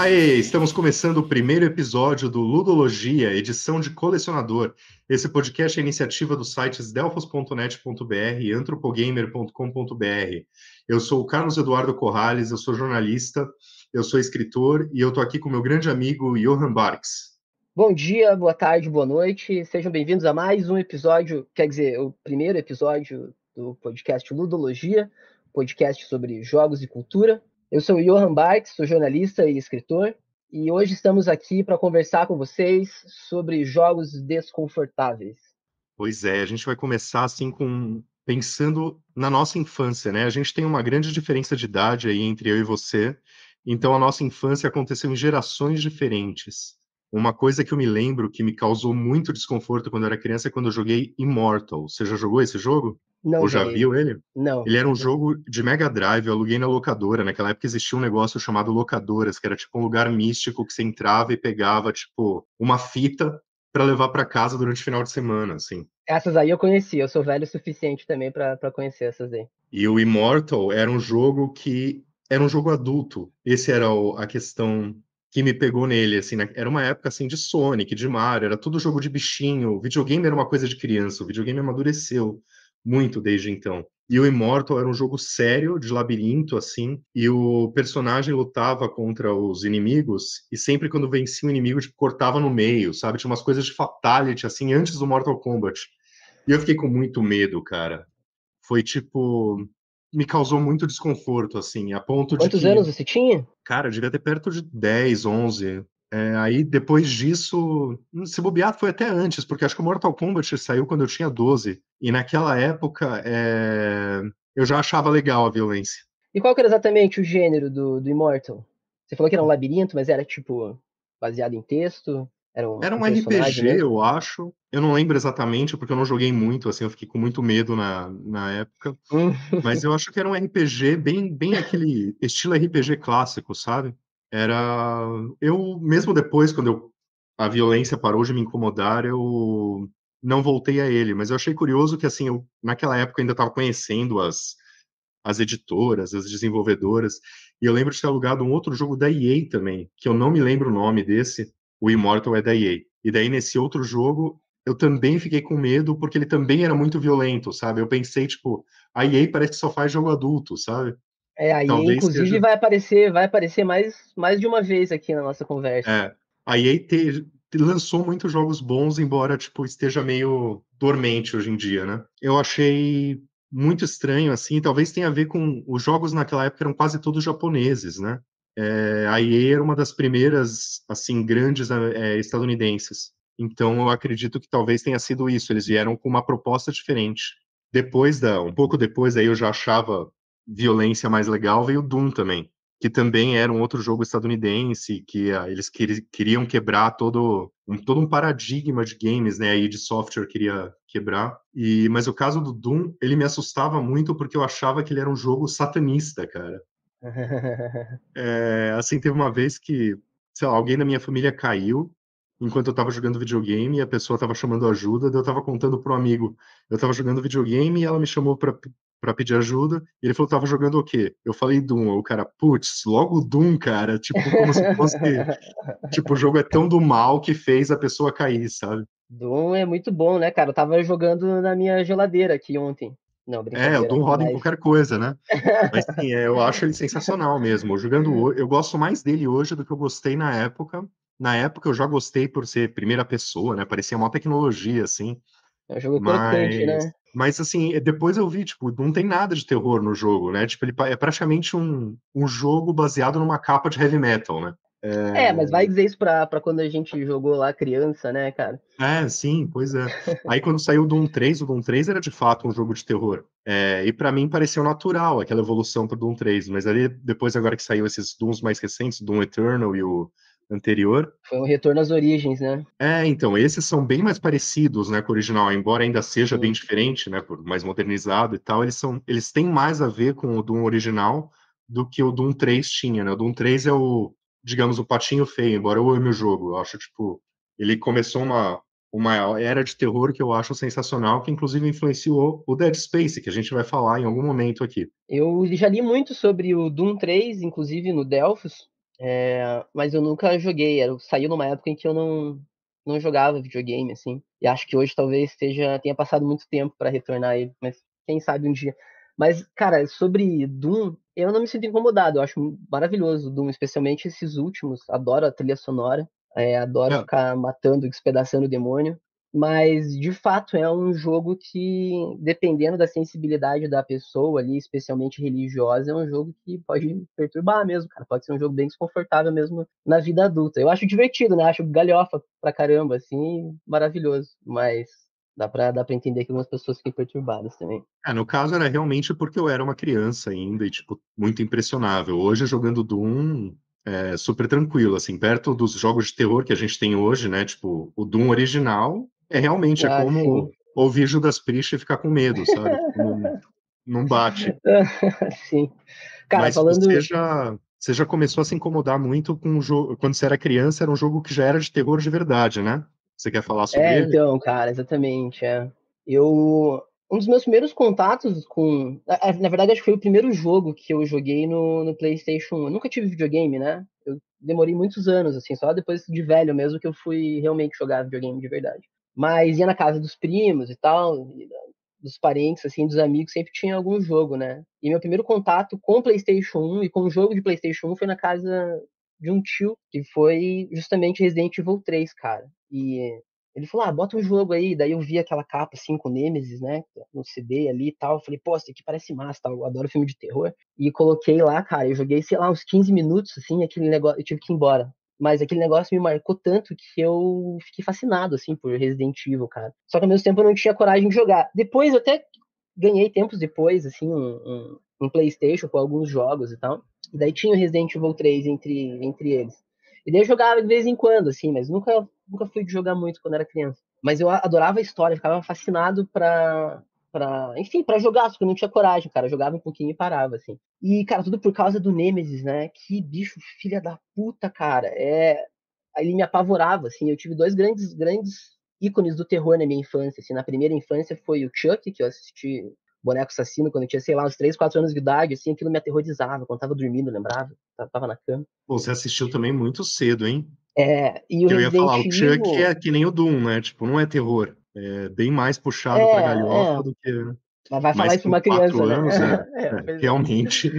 Aê, estamos começando o primeiro episódio do Ludologia, edição de colecionador. Esse podcast é iniciativa dos sites delfos.net.br e antropogamer.com.br. Eu sou o Carlos Eduardo Corrales, eu sou jornalista, eu sou escritor e eu estou aqui com meu grande amigo Johan Barks. Bom dia, boa tarde, boa noite. Sejam bem-vindos a mais um episódio, quer dizer, o primeiro episódio do podcast Ludologia, podcast sobre jogos e cultura. Eu sou o Johan Barks, sou jornalista e escritor, e hoje estamos aqui para conversar com vocês sobre jogos desconfortáveis. Pois é, a gente vai começar assim pensando na nossa infância, né? A gente tem uma grande diferença de idade aí entre eu e você, então a nossa infância aconteceu em gerações diferentes. Uma coisa que eu me lembro que me causou muito desconforto quando eu era criança é quando eu joguei Immortal. Você já jogou esse jogo? Não Ou já joguei. viu ele? Não. Ele era um jogo de Mega Drive, eu aluguei na locadora. Naquela época existia um negócio chamado locadoras, que era tipo um lugar místico que você entrava e pegava, tipo, uma fita para levar para casa durante o final de semana, assim. Essas aí eu conheci, eu sou velho o suficiente também para conhecer essas aí. E o Immortal era um jogo que era um jogo adulto. Esse era a questão que me pegou nele, assim, né? Era uma época assim de Sonic, de Mario, era tudo jogo de bichinho. O videogame era uma coisa de criança, o videogame amadureceu muito desde então. E o Immortal era um jogo sério, de labirinto, assim, e o personagem lutava contra os inimigos, e sempre quando vencia um inimigo, tipo, cortava no meio, sabe? Tinha umas coisas de fatality, assim, antes do Mortal Kombat. E eu fiquei com muito medo, cara. Foi tipo, me causou muito desconforto, assim, a ponto de Quantos que, anos você tinha? cara, eu devia ter perto de 10, 11. Aí depois disso, se bobear, foi até antes, porque acho que o Mortal Kombat saiu quando eu tinha 12. E naquela época, eu já achava legal a violência. E qual que era exatamente o gênero do Immortal? Você falou que era um labirinto, mas era tipo baseado em texto? Era Era um um personagem RPG, mesmo? eu acho. Eu não lembro exatamente, porque eu não joguei muito, assim, eu fiquei com muito medo na época. Hum. Mas eu acho que era um RPG bem aquele estilo RPG clássico, sabe? Era. Eu, mesmo depois, a violência parou de me incomodar, eu não voltei a ele. Mas eu achei curioso que, assim, eu, naquela época, ainda estava conhecendo as editoras, as desenvolvedoras. E eu lembro de ter alugado um outro jogo da EA também, que eu não me lembro o nome desse. O Immortal é da EA. E daí, nesse outro jogo, eu também fiquei com medo, porque ele também era muito violento, sabe? Eu pensei, tipo, a EA parece que só faz jogo adulto, sabe? É, aí Talvez inclusive seja. vai aparecer mais de uma vez aqui na nossa conversa. É, a EA lançou muitos jogos bons, embora, tipo, esteja meio dormente hoje em dia, né? Eu achei muito estranho, assim, talvez tenha a ver com os jogos naquela época eram quase todos japoneses, né? A EA era uma das primeiras, assim, grandes estadunidenses. Então, eu acredito que talvez tenha sido isso. Eles vieram com uma proposta diferente. Um pouco depois, aí eu já achava violência mais legal, veio o Doom também, que também era um outro jogo estadunidense, que eles queriam quebrar todo um paradigma de games, né, aí de software queria quebrar. Mas o caso do Doom, ele me assustava muito porque eu achava que ele era um jogo satanista, cara. Assim, teve uma vez que, sei lá, alguém da minha família caiu enquanto eu tava jogando videogame e a pessoa tava chamando ajuda, daí eu tava contando pro amigo. Eu tava jogando videogame e ela me chamou pra pedir ajuda, e ele falou, tava jogando o quê? Eu falei Doom, o cara, putz, logo Doom, cara, tipo, como se fosse, tipo, o jogo é tão do mal que fez a pessoa cair, sabe? Doom é muito bom, né, cara? Eu tava jogando na minha geladeira aqui ontem. Não, O brincadeira, Doom roda em mas qualquer coisa, né? Mas sim, eu acho ele sensacional mesmo. Eu gosto mais dele hoje do que eu gostei na época. Na época eu já gostei por ser primeira pessoa, né? Parecia uma tecnologia, assim. é um jogo crocante, Mas, né? mas assim, depois eu vi, tipo, não tem nada de terror no jogo, né? Tipo, é praticamente um jogo baseado numa capa de heavy metal, né? É, mas vai dizer isso pra quando a gente jogou lá criança, né, cara? Sim, pois é. Aí quando saiu o Doom 3 era de fato um jogo de terror. E pra mim pareceu natural aquela evolução pro Doom 3, mas ali depois agora que saiu esses Dooms mais recentes, Doom Eternal e o anterior, Foi um retorno às origens, né? então esses são bem mais parecidos, né, com o original, embora ainda seja bem Sim. diferente, né, por mais modernizado e tal, eles têm mais a ver com o Doom original do que o Doom 3 tinha, né? O Doom 3 é digamos, o patinho feio, embora eu ame o jogo. Eu acho, tipo, ele começou uma era de terror que eu acho sensacional, que inclusive influenciou o Dead Space, que a gente vai falar em algum momento aqui. Eu já li muito sobre o Doom 3, inclusive no Delphos. Mas eu nunca joguei. Saiu numa época em que eu não jogava videogame, assim. E acho que hoje talvez tenha passado muito tempo pra retornar ele, mas quem sabe um dia. Mas, cara, sobre Doom, eu não me sinto incomodado. Eu acho maravilhoso o Doom, especialmente esses últimos. Adoro a trilha sonora. Adoro É, ficar matando, despedaçando o demônio. Mas, de fato, é um jogo que, dependendo da sensibilidade da pessoa ali, especialmente religiosa, é um jogo que pode perturbar mesmo, cara. Pode ser um jogo bem desconfortável mesmo na vida adulta. Eu acho divertido, né? Acho galhofa pra caramba, assim, maravilhoso. Mas dá pra entender que algumas pessoas fiquem perturbadas também. no caso era realmente porque eu era uma criança ainda e, tipo, muito impressionável. Hoje, jogando Doom, é super tranquilo, assim, perto dos jogos de terror que a gente tem hoje, né? Tipo, o Doom original é Ah, sim. como ouvir Judas Priest e ficar com medo, sabe? Tipo, não bate. Sim. Cara, Mas você falando. já começou a se incomodar muito com o jogo. Quando você era criança, era um jogo que já era de terror de verdade, né? Você quer falar sobre ele? Então, cara, exatamente. Eu. Um dos meus primeiros contatos com. Na verdade, acho que foi o primeiro jogo que eu joguei no PlayStation 1. Eu nunca tive videogame, né? Eu demorei muitos anos, assim, só depois de velho mesmo que eu fui realmente jogar videogame de verdade. Mas ia na casa dos primos e tal, dos parentes, assim, dos amigos, sempre tinha algum jogo, né? E meu primeiro contato com o PlayStation 1 e com o jogo de PlayStation 1 foi na casa de um tio, que foi justamente Resident Evil 3, cara. E ele falou, bota um jogo aí. Daí eu vi aquela capa, assim, com Nemesis, né? No CD ali e tal. Eu falei, pô, isso aqui parece massa, tal. Eu adoro filme de terror. E coloquei lá, cara. Eu joguei, sei lá, uns 15 minutos, assim, aquele negócio. Eu tive que ir embora. Mas aquele negócio me marcou tanto que eu fiquei fascinado, assim, por Resident Evil, cara. Só que ao mesmo tempo eu não tinha coragem de jogar. Depois, eu até ganhei tempos depois, assim, um PlayStation com alguns jogos e tal. E daí tinha o Resident Evil 3 entre eles. E daí eu jogava de vez em quando, assim, mas nunca fui de jogar muito quando era criança. Mas eu adorava a história, ficava fascinado enfim, pra jogar, só que eu não tinha coragem, cara. Eu jogava um pouquinho e parava, assim. E, cara, tudo por causa do Nemesis, né? Que bicho filha da puta, cara. Ele me apavorava, assim. Eu tive dois grandes ícones do terror na minha infância, assim. Na primeira infância foi o Chuck, que eu assisti Boneco Assassino quando eu tinha, sei lá, uns 3, 4 anos de idade, assim. Aquilo me aterrorizava quando tava dormindo, lembrava? Tava na cama. Pô, você assistiu também muito cedo, hein? E o Que eu ia falar, Resident o Chuck Evil. é que nem o Doom, né? Tipo, não é terror. É bem mais puxado pra galhofa É. do que. Mas vai falar Mas isso pra com uma quatro criança, né? anos, Pois é. realmente.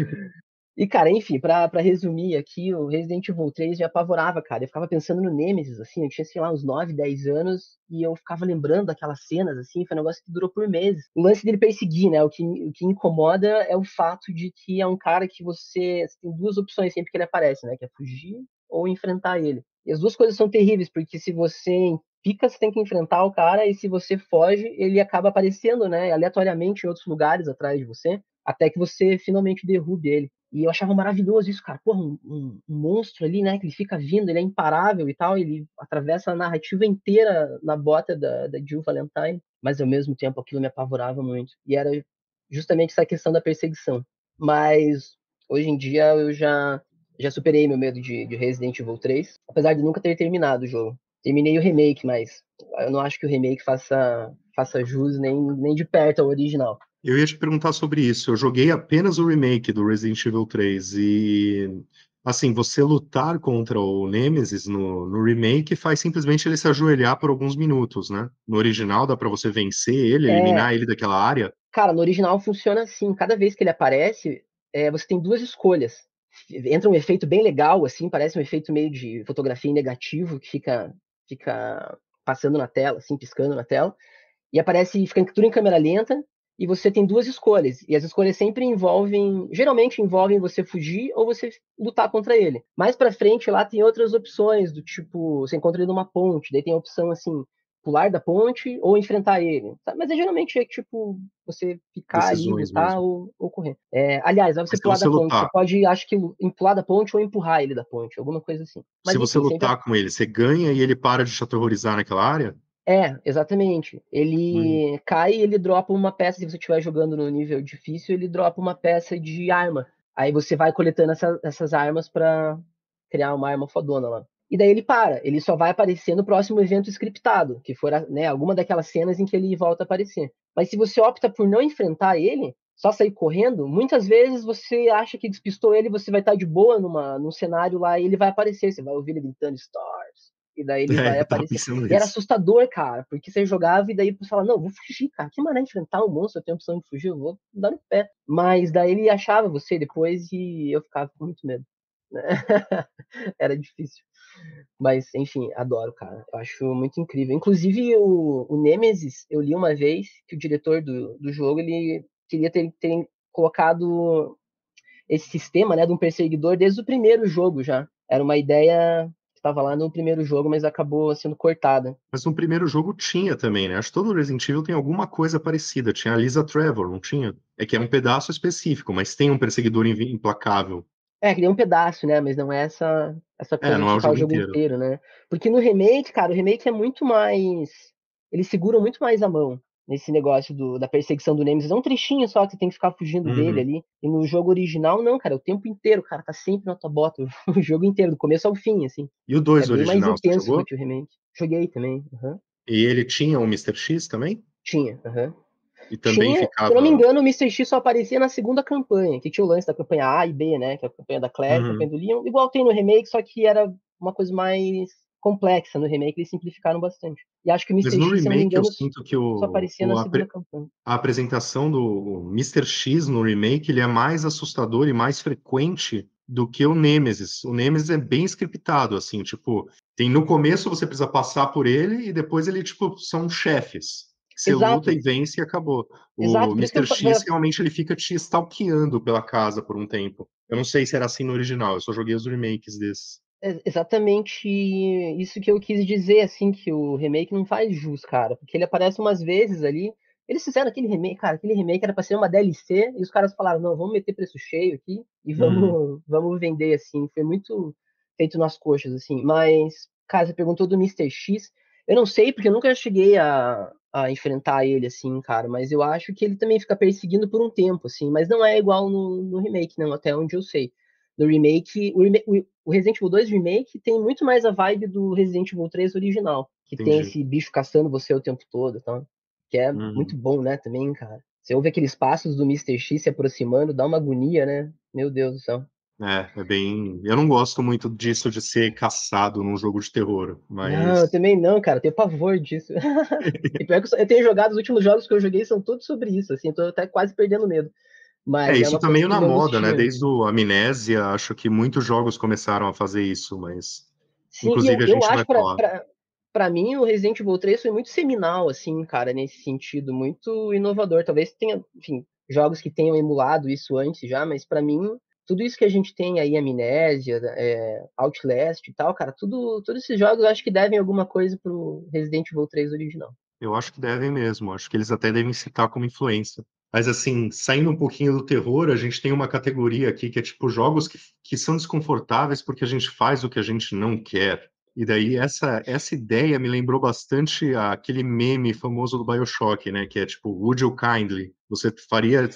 E, cara, enfim, pra resumir aqui, o Resident Evil 3 me apavorava, cara. Eu ficava pensando no Nemesis, assim, eu tinha, sei lá, uns 9, 10 anos, e eu ficava lembrando daquelas cenas, assim, foi um negócio que durou por meses. O lance dele perseguir, né? O que incomoda é o fato de que é um cara que você tem duas opções sempre que ele aparece, né? Que é fugir ou enfrentar ele. E as duas coisas são terríveis, porque se você fica, você tem que enfrentar o cara, e se você foge, ele acaba aparecendo, né? Aleatoriamente em outros lugares atrás de você, até que você finalmente derrube ele. E eu achava maravilhoso isso, cara. Porra, um monstro ali, né? Que ele fica vindo, ele é imparável e tal. Ele atravessa a narrativa inteira na bota da Jill Valentine. Mas ao mesmo tempo aquilo me apavorava muito. E era justamente essa questão da perseguição. Mas hoje em dia eu já superei meu medo de Resident Evil 3. Apesar de nunca ter terminado o jogo. Terminei o remake, mas eu não acho que o remake faça jus nem de perto ao original. Eu ia te perguntar sobre isso. Eu joguei apenas o remake do Resident Evil 3 e, assim, você lutar contra o Nemesis no remake faz simplesmente ele se ajoelhar por alguns minutos, né? No original dá pra você vencer ele, É, eliminar ele daquela área. Cara, no original funciona assim. Cada vez que ele aparece, você tem duas escolhas. Entra um efeito bem legal, assim, parece um efeito meio de fotografia em negativo que fica passando na tela, assim, piscando na tela. E fica tudo em câmera lenta, e você tem duas escolhas. E as escolhas sempre geralmente envolvem você fugir ou você lutar contra ele. Mais pra frente lá tem outras opções, do tipo, você encontra ele numa ponte, daí tem a opção assim, pular da ponte ou enfrentar ele. Sabe? Mas geralmente tipo, você ficar ali, Decisões lutar mesmo. ou correr. Aliás, vai você Mas se pular você da ponte. Você lutar, pode, acho que, pular da ponte ou empurrar ele da ponte, alguma coisa assim. se Mas você enfim, sempre lutar com ele, você ganha e ele para de te aterrorizar naquela área? exatamente. Hum. Ele cai e ele dropa uma peça. Se você estiver jogando no nível difícil, ele dropa uma peça de arma. Aí você vai coletando essas armas pra criar uma arma fodona lá. E daí ele para. Ele só vai aparecer no próximo evento scriptado, que for, né, alguma daquelas cenas em que ele volta a aparecer. Mas se você opta por não enfrentar ele, só sair correndo, muitas vezes você acha que despistou ele, você vai estar de boa num cenário lá e ele vai aparecer, você vai ouvir ele gritando Stars, e daí ele vai Eu tava aparecer. pensando E era nisso. assustador, cara, porque você jogava e daí você fala, não, vou fugir, cara, que maneiro enfrentar um monstro, eu tenho a opção de fugir, eu vou dar no pé. Mas daí ele achava você depois e eu ficava com muito medo. Né? Era difícil. Mas, enfim, adoro, cara. Eu acho muito incrível. Inclusive, o Nemesis, eu li uma vez que o diretor do jogo, ele queria ter colocado esse sistema, né, de um perseguidor desde o primeiro jogo já. Era uma ideia que estava lá no primeiro jogo, mas acabou sendo cortada. Mas no primeiro jogo tinha também, né? Acho que todo Resident Evil tem alguma coisa parecida. Tinha a Lisa Trevor, não tinha? É que é um pedaço específico, mas tem um perseguidor implacável. É, que nem um pedaço, né? Mas não é essa É, coisa não de é o ficar o jogo jogo inteiro. inteiro, né? Porque no remake, cara, o remake é muito mais. Eles seguram muito mais a mão nesse negócio da perseguição do Nemesis. É um trechinho só que você tem que ficar fugindo dele Uhum. ali. E no jogo original, não, cara, o tempo inteiro, cara, tá sempre na tua bota, o jogo inteiro, do começo ao fim, assim. E o É 2 bem mais original, você intenso do jogou? que o remake. Joguei também, aham. E ele tinha o Mr. X também? Tinha, aham. E também Tinha, se eu não me ficava. engano, o Mr. X só aparecia na segunda campanha, que tinha o lance da campanha A e B, né? Que é a campanha da Claire, a campanha Uhum. do Leon. Igual tem no remake, só que era uma coisa mais complexa no remake, eles simplificaram bastante. E acho que o Mas Mr. no X, se eu não me remake eu engano, sinto que só aparecia na segunda campanha. a apresentação do Mr. X no remake ele é mais assustador e mais frequente do que o Nemesis. O Nemesis é bem scriptado, assim, tipo, tem no começo você precisa passar por ele e depois ele, tipo, são chefes. Você luta Exato, e vence e acabou. O exato. Por isso que Mr. X realmente ele fica te stalkeando pela casa por um tempo. Eu não sei se era assim no original, eu só joguei os remakes desses. é exatamente isso que eu quis dizer, assim, que o remake não faz jus, cara. Porque ele aparece umas vezes ali. Eles fizeram aquele remake, cara, aquele remake era pra ser uma DLC, e os caras falaram, não, vamos meter preço cheio aqui e Uhum, vamos vender, assim. Foi muito feito nas coxas, assim. Mas, cara, você perguntou do Mr. X. Eu não sei, porque eu nunca cheguei a enfrentar ele, assim, cara. Mas eu acho que ele também fica perseguindo por um tempo, assim. Mas não é igual no remake, não, até onde eu sei. No remake, o Resident Evil 2 Remake tem muito mais a vibe do Resident Evil 3 original, que tem entendi. esse bicho caçando você o tempo todo, tá? Que é Uhum. muito bom, né, também, cara. Você ouve aqueles passos do Mr. X se aproximando, dá uma agonia, né? Meu Deus do céu. É bem. Eu não gosto muito disso de ser caçado num jogo de terror, Não, eu mas. também não, cara, eu tenho pavor disso. E pior que eu tenho jogado, os últimos jogos que eu joguei são todos sobre isso, assim, eu tô até quase perdendo medo. É, Mas é isso uma tá coisa meio que na me moda, né? angustia. Desde o Amnésia, acho que muitos jogos começaram a fazer isso, mas. Sim, e Inclusive a eu gente vai acho falar. pra mim o Resident Evil 3 foi muito seminal, assim, cara, nesse sentido, muito inovador. Talvez tenha, enfim, jogos que tenham emulado isso antes já, mas pra mim, tudo isso que a gente tem aí, Amnésia, Outlast e tal, cara, todos esses jogos eu acho que devem alguma coisa pro Resident Evil 3 original. Eu acho que devem mesmo, acho que eles até devem citar como influência. Mas assim, saindo um pouquinho do terror, a gente tem uma categoria aqui que é tipo jogos que são desconfortáveis porque a gente faz o que a gente não quer. E daí essa ideia me lembrou bastante aquele meme famoso do BioShock, né? Que é tipo, Would you kindly? Você faria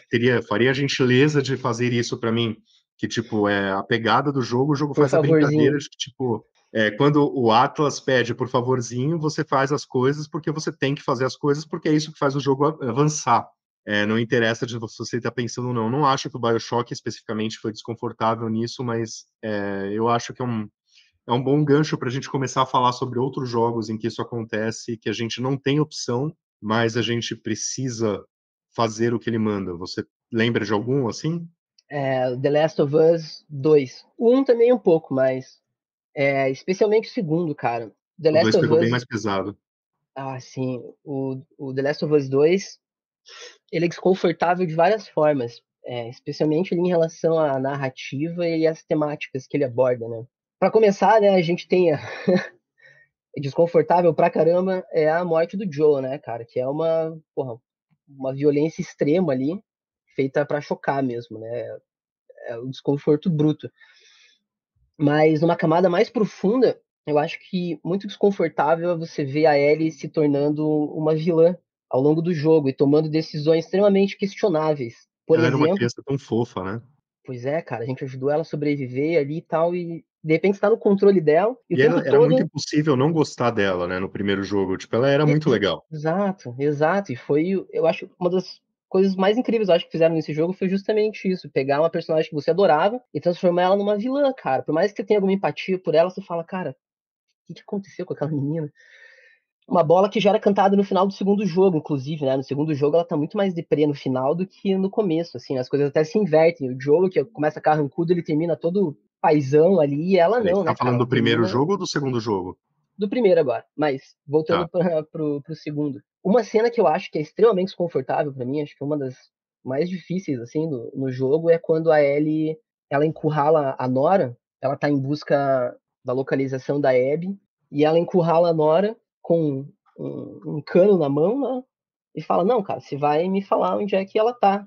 a gentileza de fazer isso para mim? Que tipo, é a pegada do jogo, o jogo Por faz a brincadeira favorzinho. de que tipo, quando o Atlas pede por favorzinho, você faz as coisas porque você tem que fazer as coisas, porque é isso que faz o jogo avançar. Não interessa de você estar pensando ou não. Não acho que o BioShock especificamente foi desconfortável nisso, mas eu acho que é um bom gancho para a gente começar a falar sobre outros jogos em que isso acontece, que a gente não tem opção, mas a gente precisa fazer o que ele manda. Você lembra de algum assim? The Last of Us 2. O 1 também um pouco, mas especialmente o segundo, cara. The O Last 2 of pegou bem Us. mais pesado. Ah, sim. O The Last of Us 2, ele é desconfortável de várias formas, especialmente ali em relação à narrativa e às temáticas que ele aborda, né? Pra começar, né, a gente tem desconfortável pra caramba é a morte do Joe, né, cara? Que é porra, uma violência extrema ali, feita pra chocar mesmo, né? É um desconforto bruto. Mas numa camada mais profunda, eu acho que muito desconfortável é você ver a Ellie se tornando uma vilã ao longo do jogo e tomando decisões extremamente questionáveis. Por Ela era uma exemplo, criança tão fofa, né? pois é, cara, a gente ajudou ela a sobreviver ali e tal, e de repente está no controle dela, e o E tempo era muito todo. impossível não gostar dela, né, no primeiro jogo. Tipo, ela era muito legal. Exato, exato. E foi, eu acho, uma das coisas mais incríveis, eu acho, que fizeram nesse jogo foi justamente isso. Pegar uma personagem que você adorava e transformar ela numa vilã, cara. Por mais que você tenha alguma empatia por ela, você fala, cara, o que aconteceu com aquela menina? Uma bola que já era cantada no final do segundo jogo, inclusive, né? No segundo jogo ela tá muito mais deprê no final do que no começo, assim. As coisas até se invertem. O jogo, que começa carrancudo, ele termina todo paizão ali, e ela Peraí, não, você tá né, cara? falando Ela do primeiro termina jogo ou do segundo jogo? do primeiro agora. Mas, voltando Tá. pro segundo. Uma cena que eu acho que é extremamente desconfortável pra mim, acho que é uma das mais difíceis, assim, no jogo, é quando a Ellie, ela encurrala a Nora, ela tá em busca da localização da Abby, e ela encurrala a Nora com um cano na mão, né? E fala, não, cara, você vai me falar onde é que ela tá.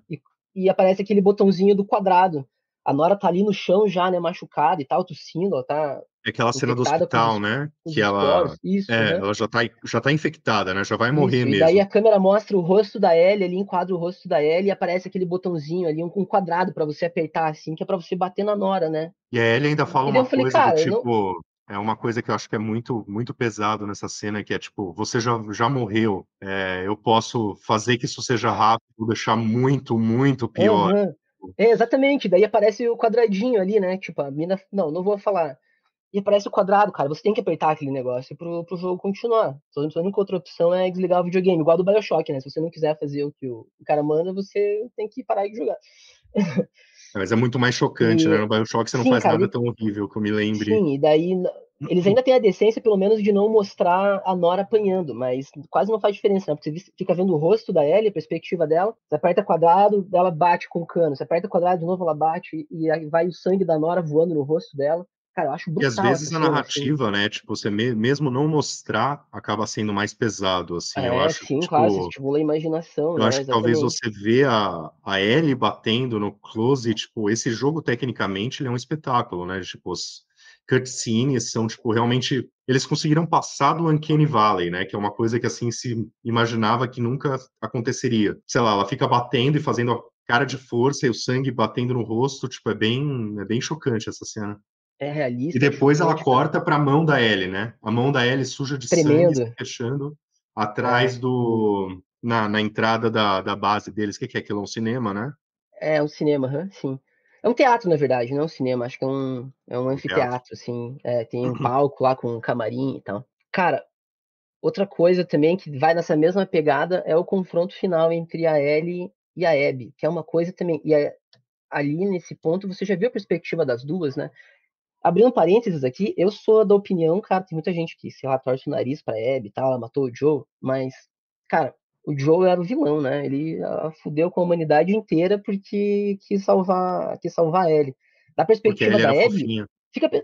E aparece aquele botãozinho do quadrado. A Nora tá ali no chão já, né, machucada e tal, tossindo, ela tá É aquela cena do infectada com hospital, né? os Que ela. esporos. Isso, É, né? ela já tá infectada, né? Já vai morrer Isso. E daí mesmo. a câmera mostra o rosto da Ellie ali, enquadra o rosto da Ellie e aparece aquele botãozinho ali, um quadrado pra você apertar assim, que é pra você bater na Nora, né? E a Ellie ainda fala E daí eu uma falei, coisa do cara, eu não. tipo. É uma coisa que eu acho que é muito, muito pesado nessa cena, que é tipo, você já morreu. Eu posso fazer que isso seja rápido, deixar muito, muito pior. Aham. É, exatamente. Daí aparece o quadradinho ali, né? Tipo, a mina. Não, não vou falar. E aparece o quadrado, cara. Você tem que apertar aquele negócio pro jogo continuar. Sua única outra opção é desligar o videogame, igual do BioShock, né? Se você não quiser fazer o que o cara manda, você tem que parar de jogar. Mas é muito mais chocante, né? E No BioShock você não sim, faz cara, nada tão horrível que eu me lembre. sim, e daí eles ainda têm a decência, pelo menos, de não mostrar a Nora apanhando, mas quase não faz diferença, né? Porque você fica vendo o rosto da Ellie, a perspectiva dela, você aperta quadrado, ela bate com o cano, você aperta quadrado de novo, ela bate, e aí vai o sangue da Nora voando no rosto dela. Cara, eu acho E às brutal essa vezes a cena, assim. narrativa, né? Tipo, você mesmo não mostrar, acaba sendo mais pesado, assim. Eu É, acho que, sim, claro, você tipo. estimula a imaginação, Eu né? acho que talvez Exatamente. você vê a Ellie batendo no close, tipo, esse jogo, tecnicamente, ele é um espetáculo, né? Tipo, os cutscenes são, tipo, realmente... Eles conseguiram passar do Uncanny Valley, né? Que é uma coisa que, assim, se imaginava que nunca aconteceria. Sei lá, ela fica batendo e fazendo a cara de força e o sangue batendo no rosto, tipo, é bem chocante essa cena. É E realista, é depois ela chocante pra corta para a mão da Ellie, né? A mão da Ellie suja de sangue, se tremendo. fechando É, atrás do na entrada da base deles. O que que é aquilo? É um cinema, né? é um cinema, sim. É um teatro, na verdade, não é um cinema. Acho que é um Um teatro. anfiteatro, assim. É, tem um palco lá com um camarim e tal. Cara, outra coisa também que vai nessa mesma pegada é o confronto final entre a Ellie e a Abby, que é uma coisa também. Ali nesse ponto você já viu a perspectiva das duas, né? Abrindo parênteses aqui, eu sou da opinião, cara, tem muita gente que, sei lá, torce o nariz pra Abby e tal, ela matou o Joe, mas, cara, o Joe era o vilão, né? Ele fudeu com a humanidade inteira porque quis salvar a Ellie. Da Porque a perspectiva Ellie da era Abby, fofinha.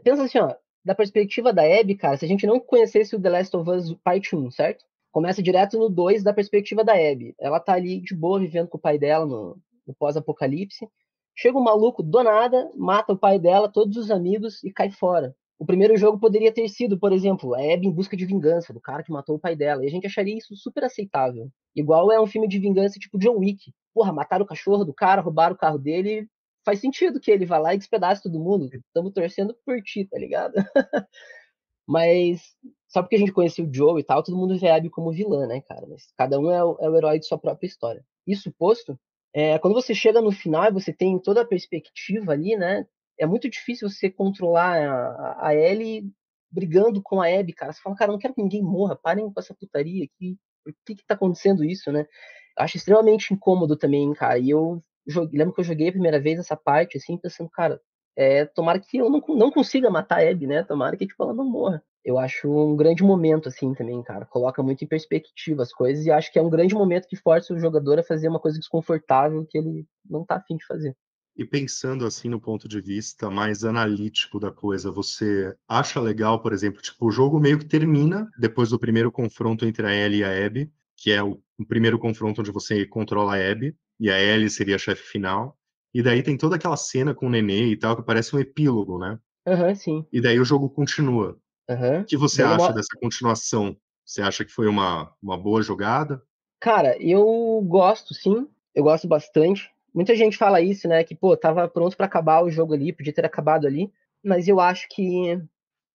pensa assim, ó, da perspectiva da Abby, cara, se a gente não conhecesse o The Last of Us Parte 1, certo? Começa direto no 2 da perspectiva da Abby. Ela tá ali de boa, vivendo com o pai dela no pós-apocalipse. Chega um maluco do nada, mata o pai dela, todos os amigos e cai fora. O primeiro jogo poderia ter sido, por exemplo, a Abby em busca de vingança do cara que matou o pai dela. E a gente acharia isso super aceitável. Igual é um filme de vingança tipo John Wick. Porra, mataram o cachorro do cara, roubaram o carro dele. Faz sentido que ele vá lá e despedace todo mundo. Estamos torcendo por ti, tá ligado? Mas só porque a gente conhecia o Joe e tal, todo mundo vê a Abby como vilã, né, cara? Mas cada um é o herói de sua própria história. Isso posto, quando você chega no final e você tem toda a perspectiva ali, né? É muito difícil você controlar a Ellie brigando com a Abby, cara. Você fala, cara, eu não quero que ninguém morra, parem com essa putaria aqui. Por que tá acontecendo isso, né? Eu acho extremamente incômodo também, cara. E eu lembro que eu joguei a primeira vez essa parte, assim, pensando, cara, tomara que eu não consiga matar a Abby, né? Tomara que, tipo, ela não morra. Eu acho um grande momento, assim, também, cara. Coloca muito em perspectiva as coisas e acho que é um grande momento que força o jogador a fazer uma coisa desconfortável que ele não tá afim de fazer. E pensando assim no ponto de vista mais analítico da coisa, você acha legal, por exemplo, tipo, o jogo meio que termina depois do primeiro confronto entre a Ellie e a Abby, que é o primeiro confronto onde você controla a Abby, e a Ellie seria a chefe final. E daí tem toda aquela cena com o Nenê e tal, que parece um epílogo, né? Aham, sim. E daí o jogo continua. O Aham. que você Daí, acha dessa continuação? Você acha que foi uma boa jogada? cara, eu gosto, sim. Eu gosto bastante. Muita gente fala isso, né? Que, pô, tava pronto pra acabar o jogo ali, podia ter acabado ali. Mas eu acho que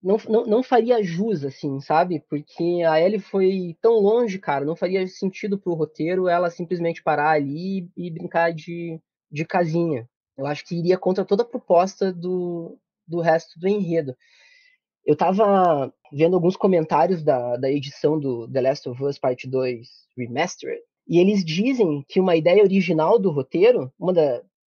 não faria jus, assim, sabe? Porque a Ellie foi tão longe, cara, não faria sentido pro roteiro ela simplesmente parar ali e brincar de casinha. Eu acho que iria contra toda a proposta do resto do enredo. Eu tava vendo alguns comentários da edição do The Last of Us Parte 2 Remastered, e eles dizem que uma ideia original do roteiro,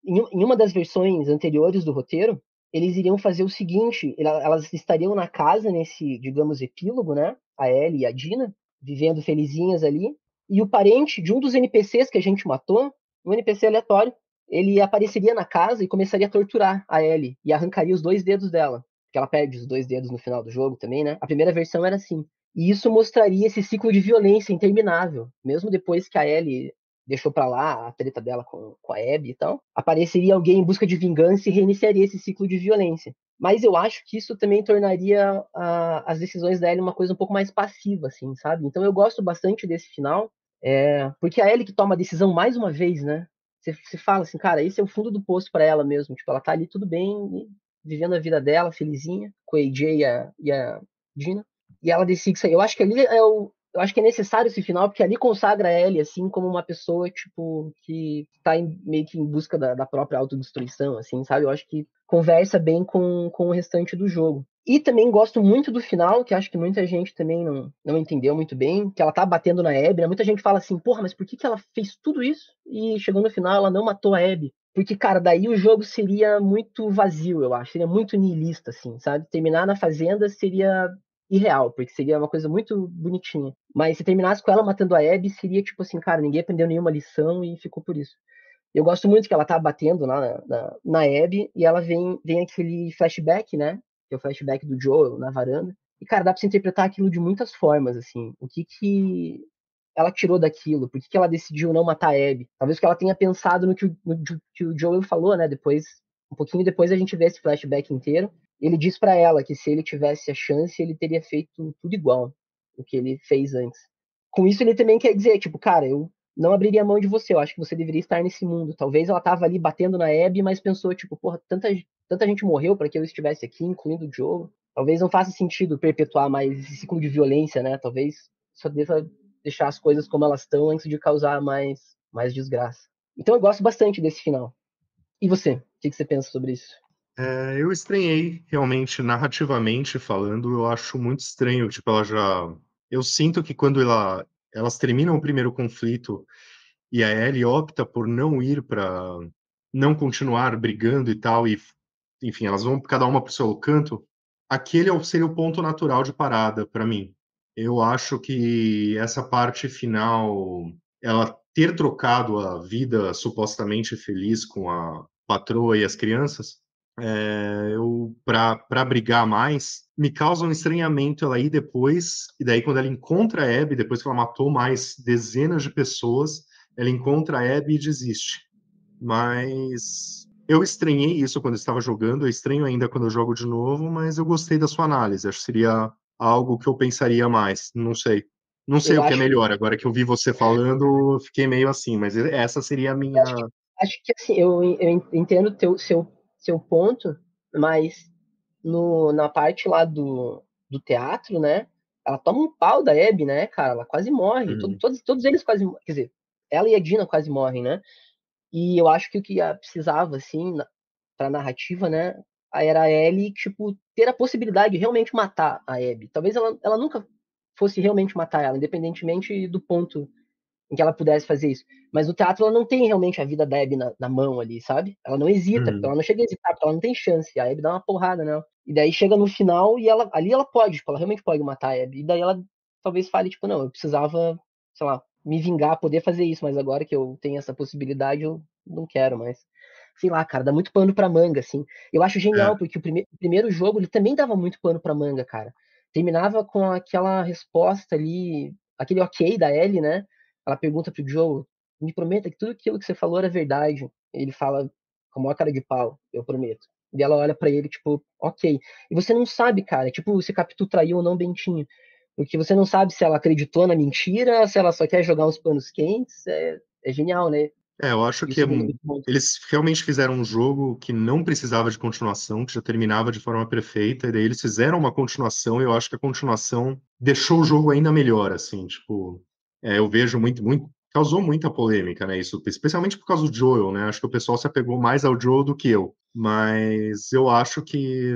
em uma das versões anteriores do roteiro, eles iriam fazer o seguinte: elas estariam na casa nesse, digamos, epílogo, né? A Ellie e a Dina, vivendo felizinhas ali, e o parente de um dos NPCs que a gente matou, um NPC aleatório, ele apareceria na casa e começaria a torturar a Ellie e arrancaria os 2 dedos dela, que ela perde os 2 dedos no final do jogo também, né? A primeira versão era assim. E isso mostraria esse ciclo de violência interminável. Mesmo depois que a Ellie deixou pra lá a treta dela com a Abby e tal, apareceria alguém em busca de vingança e reiniciaria esse ciclo de violência. Mas eu acho que isso também tornaria as decisões da Ellie uma coisa um pouco mais passiva, assim, sabe? Então eu gosto bastante desse final, porque a Ellie que toma a decisão mais uma vez, né? Você fala assim, cara, esse é o fundo do poço para ela mesmo. Tipo, ela tá ali tudo bem, vivendo a vida dela, felizinha, com a AJ e a Dina. E ela decide sair. Eu acho que ali eu acho que é necessário esse final, porque ali consagra a Ellie, assim, como uma pessoa, tipo, que tá meio que em busca da própria autodestruição, assim, sabe? Eu acho que conversa bem com o restante do jogo. E também gosto muito do final, que acho que muita gente também não entendeu muito bem, que ela tá batendo na Abby, né? Muita gente fala assim, porra, mas por que ela fez tudo isso e chegou no final ela não matou a Abby? Porque, cara, daí o jogo seria muito vazio, eu acho. Seria muito niilista, assim, sabe? Terminar na fazenda seria irreal, porque seria uma coisa muito bonitinha. Mas se terminasse com ela matando a Abby, seria tipo assim, cara, ninguém aprendeu nenhuma lição e ficou por isso. Eu gosto muito que ela tá batendo lá na Abby e ela vem aquele flashback, né? Que é o flashback do Joel na varanda. E, cara, dá pra você interpretar aquilo de muitas formas, assim. O que ela tirou daquilo? Por que ela decidiu não matar a Abby? Talvez que ela tenha pensado no que o Joel falou, né? Depois, um pouquinho depois a gente vê esse flashback inteiro. Ele diz para ela que se ele tivesse a chance, ele teria feito tudo igual o que ele fez antes. Com isso, ele também quer dizer, tipo, cara, eu não abriria a mão de você, eu acho que você deveria estar nesse mundo. Talvez ela tava ali batendo na Abby, mas pensou, tipo, porra, tanta gente morreu para que eu estivesse aqui, incluindo o Joe. Talvez não faça sentido perpetuar mais esse ciclo de violência, né? Talvez só deva deixar as coisas como elas estão antes de causar mais desgraça. Então eu gosto bastante desse final. E você? O que você pensa sobre isso? Eu estranhei, realmente, narrativamente falando, eu acho muito estranho, tipo, ela já... Eu sinto que quando elas terminam o primeiro conflito e a Ellie opta por não ir para... não continuar brigando e tal, e, enfim, elas vão cada uma pro seu canto, seria o ponto natural de parada para mim. Eu acho que essa parte final, ela ter trocado a vida supostamente feliz com a patroa e as crianças, para brigar mais, me causa um estranhamento ela ir depois, e daí quando ela encontra a Abby, depois que ela matou mais dezenas de pessoas, ela encontra a Abby e desiste. Mas eu estranhei isso quando eu estava jogando, eu estranho ainda quando eu jogo de novo, mas eu gostei da sua análise, acho que seria algo que eu pensaria mais, não sei. Não sei Eu o que é acho, melhor, agora que eu vi você falando, eu fiquei meio assim, mas essa seria a minha... acho que assim, eu entendo seu ponto, mas na parte lá do teatro, né? Ela toma um pau da Abby, né, cara? Ela quase morre. Hum, Todos eles quase, quer dizer, ela e a Dina quase morrem, né? E eu acho que o que precisava, assim, pra narrativa, né, era a Ellie, tipo, ter a possibilidade de realmente matar a Abby. Talvez ela nunca fosse realmente matar ela, independentemente do ponto em que ela pudesse fazer isso. Mas no teatro ela não tem realmente a vida da Abby na mão ali, sabe? Ela não hesita, hum. ela não chega a hesitar, porque ela não tem chance. A Abby dá uma porrada nela. E daí chega no final e ali ela pode, tipo, ela realmente pode matar a Abby. E daí ela talvez fale, tipo, não, eu precisava, sei lá, me vingar, poder fazer isso, mas agora que eu tenho essa possibilidade, eu não quero mais. Sei lá, cara, dá muito pano pra manga, assim. Eu acho É. genial, porque o primeiro jogo, ele também dava muito pano pra manga, cara. Terminava com aquela resposta ali, aquele ok da Ellie, né? Ela pergunta pro Joe, me prometa que tudo aquilo que você falou era verdade. Ele fala com a maior cara de pau, eu prometo. E ela olha pra ele, tipo, ok. E você não sabe, cara, tipo, se Capitu traiu ou não Bentinho. Porque você não sabe se ela acreditou na mentira, se ela só quer jogar uns panos quentes. É genial, né? Eu acho que Isso dele é muito bom. eles realmente fizeram um jogo que não precisava de continuação, que já terminava de forma perfeita, e daí eles fizeram uma continuação, e eu acho que a continuação deixou o jogo ainda melhor, assim, tipo, eu vejo causou muita polêmica, né, isso, especialmente por causa do Joel, né, acho que o pessoal se apegou mais ao Joel do que eu, mas eu acho que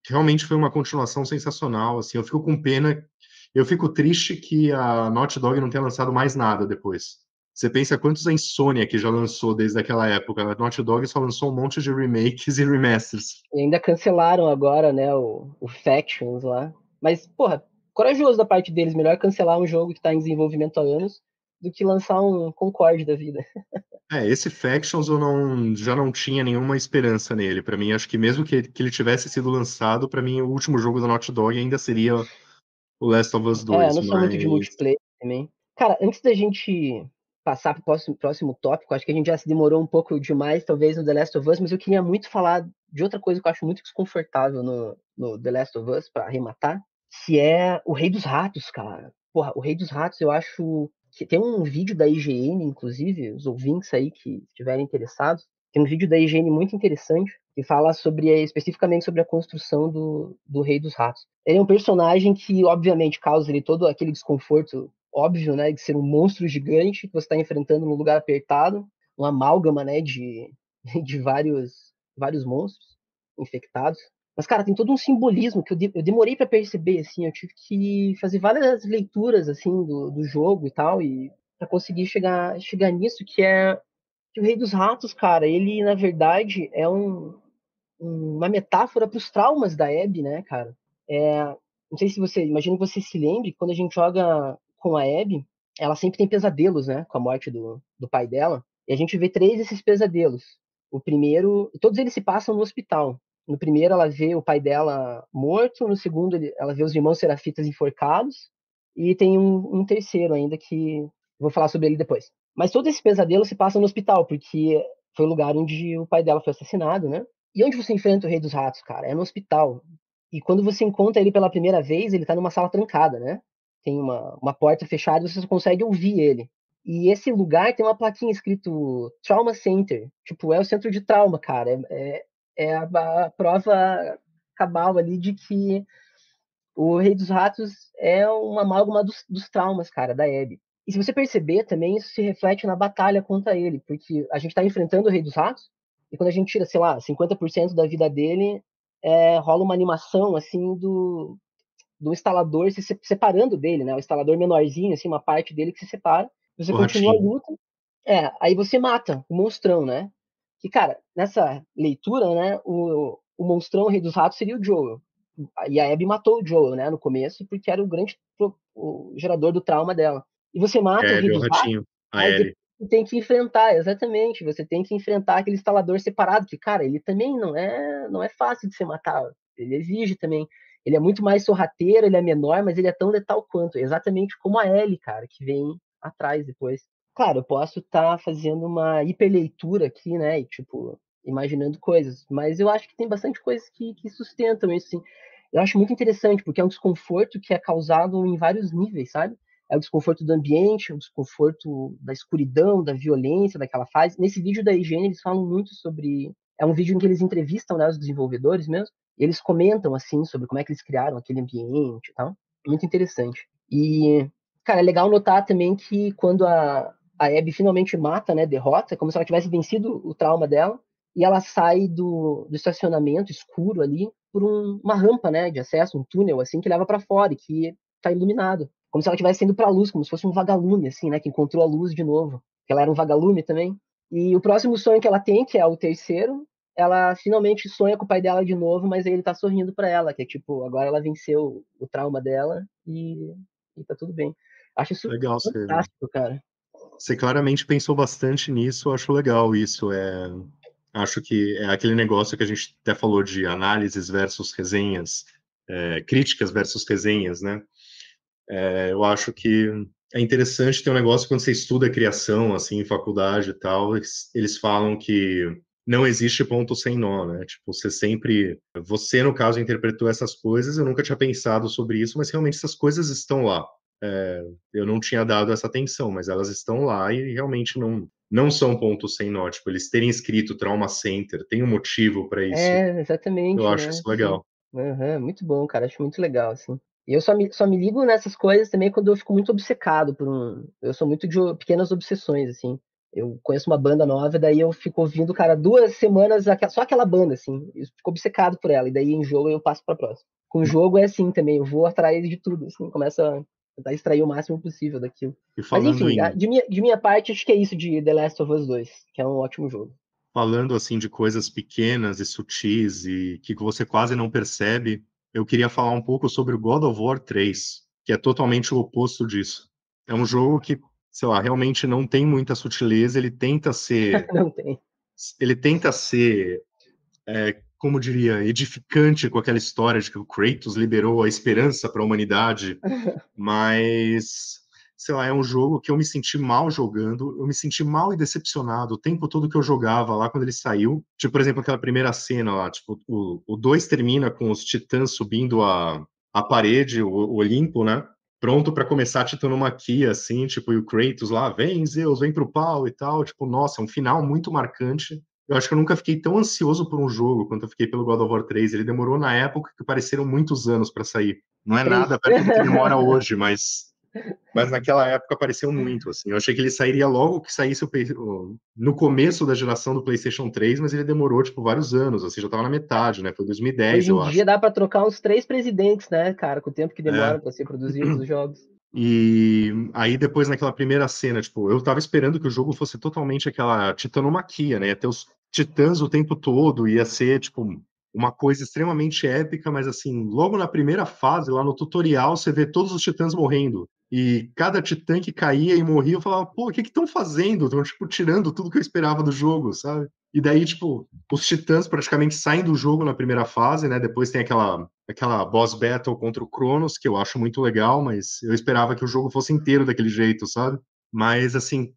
realmente foi uma continuação sensacional, assim, eu fico triste que a Naughty Dog não tenha lançado mais nada depois. Você pensa quantos a Insomnia que já lançou desde aquela época. A Naughty Dog só lançou um monte de remakes e remasters. E ainda cancelaram agora, né, o Factions lá. Mas, porra, corajoso da parte deles. Melhor cancelar um jogo que tá em desenvolvimento há anos do que lançar um Concorde da vida. Esse Factions já não tinha nenhuma esperança nele. Pra mim, acho que mesmo que ele tivesse sido lançado, pra mim o último jogo da Naughty Dog ainda seria o Last of Us Eu 2, não sou muito de mas multiplayer também. Cara, antes da gente passar pro próximo tópico, acho que a gente já se demorou um pouco demais, talvez, no The Last of Us, mas eu queria muito falar de outra coisa que eu acho muito desconfortável no The Last of Us, pra arrematar, que é o Rei dos Ratos, cara. Porra, o Rei dos Ratos, eu acho que tem um vídeo da IGN, inclusive, os ouvintes aí que estiverem interessados, tem um vídeo da IGN muito interessante que fala especificamente sobre a construção do Rei dos Ratos. Ele é um personagem que, obviamente, causa ele todo aquele desconforto óbvio, né, de ser um monstro gigante que você está enfrentando num lugar apertado, uma amálgama, né, de vários monstros infectados. Mas, cara, tem todo um simbolismo que eu demorei para perceber, assim, eu tive que fazer várias leituras, assim, do jogo e tal, e para conseguir chegar nisso, que é que o Rei dos Ratos, cara, ele, na verdade, é uma metáfora para os traumas da Abby, né, cara? Não sei se você, imagino que você se lembre, quando a gente joga com a Abby, ela sempre tem pesadelos, né, com a morte do pai dela, e a gente vê três desses pesadelos. O primeiro, todos eles se passam no hospital. No primeiro, ela vê o pai dela morto, no segundo, ela vê os irmãos serafitas enforcados, e tem um terceiro ainda que vou falar sobre ele depois. Mas todos esses pesadelos se passam no hospital, porque foi o lugar onde o pai dela foi assassinado, né? E onde você enfrenta o Rei dos Ratos, cara? É no hospital. E quando você encontra ele pela primeira vez, ele tá numa sala trancada, né? Tem uma porta fechada e você só consegue ouvir ele. E esse lugar tem uma plaquinha escrito Trauma Center. Tipo, é o centro de trauma, cara. É a prova cabal ali de que o Rei dos Ratos é uma amálgama dos traumas, cara, da Abby. E se você perceber também, isso se reflete na batalha contra ele, porque a gente tá enfrentando o Rei dos Ratos, e quando a gente tira, sei lá, 50% da vida dele, rola uma animação, assim, do instalador se separando dele, né? O instalador menorzinho, assim, uma parte dele que se separa. Você o continua a Ratinho. luta. Aí você mata o monstrão, né? Que, cara, nessa leitura, né? O monstrão, o Rei dos Ratos, seria o Joel. E a Abby matou o Joel, né? No começo, porque era o grande o gerador do trauma dela. E você mata o Rei Ele é o dos Ratos, Ratinho. A aí depois Ellie. você tem que enfrentar, exatamente. Você tem que enfrentar aquele instalador separado, que, cara, ele também não é fácil de ser matado. Ele exige também. Ele é muito mais sorrateiro, ele é menor, mas ele é tão letal quanto. Exatamente como a Ellie, cara, que vem atrás depois. Claro, eu posso estar fazendo uma hiperleitura aqui, né? E, tipo, imaginando coisas. Mas eu acho que tem bastante coisas que sustentam isso, sim. Eu acho muito interessante, porque é um desconforto que é causado em vários níveis, sabe? É o desconforto do ambiente, o desconforto da escuridão, da violência daquela fase. Nesse vídeo da higiene, eles falam muito sobre. É um vídeo em que eles entrevistam, né, os desenvolvedores mesmo, e eles comentam, assim, sobre como é que eles criaram aquele ambiente e tal. Muito interessante. E, cara, é legal notar também que quando a Abby finalmente mata, né, derrota, é como se ela tivesse vencido o trauma dela, e ela sai do estacionamento escuro ali por uma rampa, né, de acesso, um túnel, assim, que leva para fora e que tá iluminado. Como se ela estivesse indo pra luz, como se fosse um vagalume, assim, né, que encontrou a luz de novo. Que ela era um vagalume também. E o próximo sonho que ela tem, que é o terceiro, ela finalmente sonha com o pai dela de novo, mas aí ele tá sorrindo pra ela, que é tipo, agora ela venceu o trauma dela e tá tudo bem. Acho isso Legal, fantástico, cara. você claramente pensou bastante nisso, eu acho legal isso. Acho que é aquele negócio que a gente até falou de análises versus resenhas, críticas versus resenhas, né? Eu acho que é interessante ter um negócio quando você estuda criação, assim, em faculdade e tal, eles falam que não existe ponto sem nó, né? Tipo, você no caso interpretou essas coisas, eu nunca tinha pensado sobre isso, mas realmente essas coisas estão lá. Eu não tinha dado essa atenção, mas elas estão lá e realmente não são pontos sem nó. Tipo, eles terem escrito Trauma Center, tem um motivo para isso. Eu Exatamente, acho né? isso Sim. legal. Aham, muito bom, cara. Acho muito legal, assim. E eu só me ligo nessas coisas também quando eu fico muito obcecado por um. Eu sou muito de pequenas obsessões, assim. Eu conheço uma banda nova, daí eu fico ouvindo, cara, 2 semanas só aquela banda, assim. Eu fico obcecado por ela. E daí em jogo eu passo pra próxima. Com o jogo é assim também, eu vou atrás de tudo, assim. Começo a tentar extrair o máximo possível daquilo. E Mas falando enfim, em de minha parte, acho que é isso de The Last of Us 2, que é um ótimo jogo. falando assim de coisas pequenas e sutis e que você quase não percebe, eu queria falar um pouco sobre o God of War 3, que é totalmente o oposto disso. É um jogo que, sei lá, realmente não tem muita sutileza, Não tem. ele tenta ser, como diria, edificante com aquela história de que o Kratos liberou a esperança para a humanidade, mas, sei lá, é um jogo que eu me senti mal jogando, eu me senti mal e decepcionado o tempo todo que eu jogava lá quando ele saiu. Tipo, por exemplo, aquela primeira cena lá, tipo, o 2 termina com os titãs subindo a parede, o Olimpo, né? Pronto para começar a titanomaquia, assim, tipo, e o Kratos lá, vem Zeus, vem pro pau e tal. Tipo, nossa, é um final muito marcante. Eu acho que eu nunca fiquei tão ansioso por um jogo quanto eu fiquei pelo God of War 3. Ele demorou na época que pareceram muitos anos para sair. Não é nada Três. perto do que demora hoje, mas naquela época pareceu muito, assim. Eu achei que ele sairia logo que saísse no começo da geração do PlayStation 3, mas ele demorou, tipo, vários anos, assim, já tava na metade, né? Foi 2010, Hoje em eu acho. dia dá pra trocar uns 3 presidentes, né, cara, com o tempo que É. demora pra ser produzidos os jogos. E aí depois naquela primeira cena, tipo, eu tava esperando que o jogo fosse totalmente aquela titanomaquia, né? Ia ter os titãs o tempo todo, ia ser, tipo, uma coisa extremamente épica, mas assim, logo na primeira fase, lá no tutorial, você vê todos os titãs morrendo. E cada titã que caía e morria, eu falava, pô, o que que estão fazendo? Estão, tipo, tirando tudo que eu esperava do jogo, sabe? E daí, tipo, os titãs praticamente saem do jogo na primeira fase, né? Depois tem aquela boss battle contra o Cronos, que eu acho muito legal, mas eu esperava que o jogo fosse inteiro daquele jeito, sabe? Mas, assim,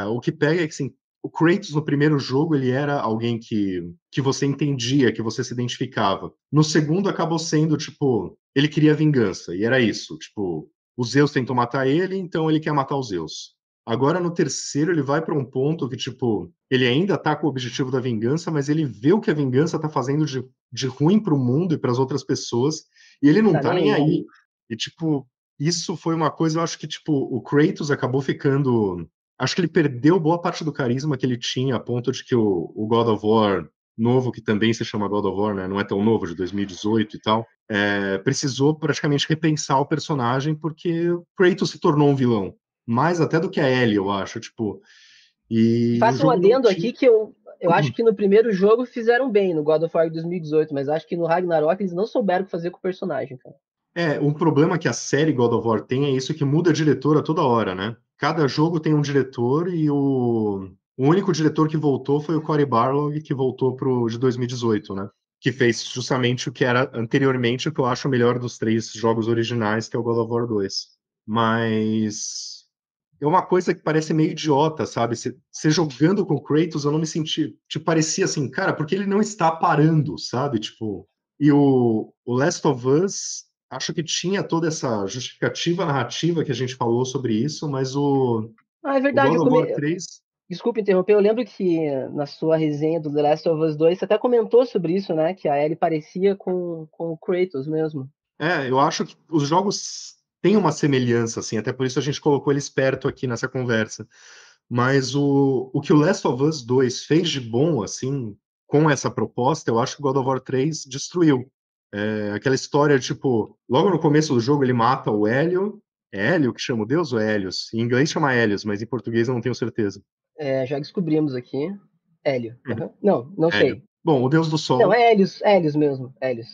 o que pega é que, assim, o Kratos no primeiro jogo, ele era alguém que você entendia, que você se identificava. No segundo, acabou sendo, tipo, ele queria vingança, e era isso. Tipo, os Zeus tentam matar ele, então ele quer matar os Zeus. Agora, no terceiro, ele vai para um ponto que, tipo, ele ainda tá com o objetivo da vingança, mas ele vê o que a vingança tá fazendo de ruim para o mundo e para as outras pessoas, e ele não Tá tá nem nem aí. aí. E, tipo, isso foi uma coisa, eu acho que, tipo, o Kratos acabou ficando. Acho que ele perdeu boa parte do carisma que ele tinha, a ponto de que o God of War novo, que também se chama God of War, né? Não é tão novo, de 2018 e tal, precisou praticamente repensar o personagem, porque o Kratos se tornou um vilão. Mais até do que a Ellie, eu acho, tipo. E o Faço um jogo não adendo aqui tinha. que eu acho que no primeiro jogo fizeram bem, no God of War 2018, mas acho que no Ragnarok eles não souberam o que fazer com o personagem, cara. O problema que a série God of War tem é isso que muda diretor a toda hora, né? Cada jogo tem um diretor e o único diretor que voltou foi o Cory Barlog, que voltou pro de 2018, né? Que fez justamente o que era anteriormente o que eu acho o melhor dos três jogos originais, que é o God of War 2. Mas é uma coisa que parece meio idiota, sabe? Você jogando com o Kratos, eu não me senti. Tipo, parecia assim, cara, porque ele não está parando, sabe? Tipo. E o Last of Us, acho que tinha toda essa justificativa narrativa que a gente falou sobre isso, mas Ah, é o verdade, God of War 3. desculpa interromper, eu lembro que na sua resenha do The Last of Us 2 você até comentou sobre isso, né, que a Ellie parecia com o Kratos mesmo. Eu acho que os jogos têm uma semelhança, assim, até por isso a gente colocou eles perto aqui nessa conversa. Mas o que o Last of Us 2 fez de bom, assim, com essa proposta, eu acho que o God of War 3 destruiu. Aquela história, tipo, logo no começo do jogo ele mata o Hélio. É Hélio que chama o Deus ou é Hélios? Em inglês chama Hélios, mas em português eu não tenho certeza. Já descobrimos aqui. Hélio. Aham. Não, não Hélio. sei. Bom, o Deus do Não, Sol, é Hélios mesmo. Hélios.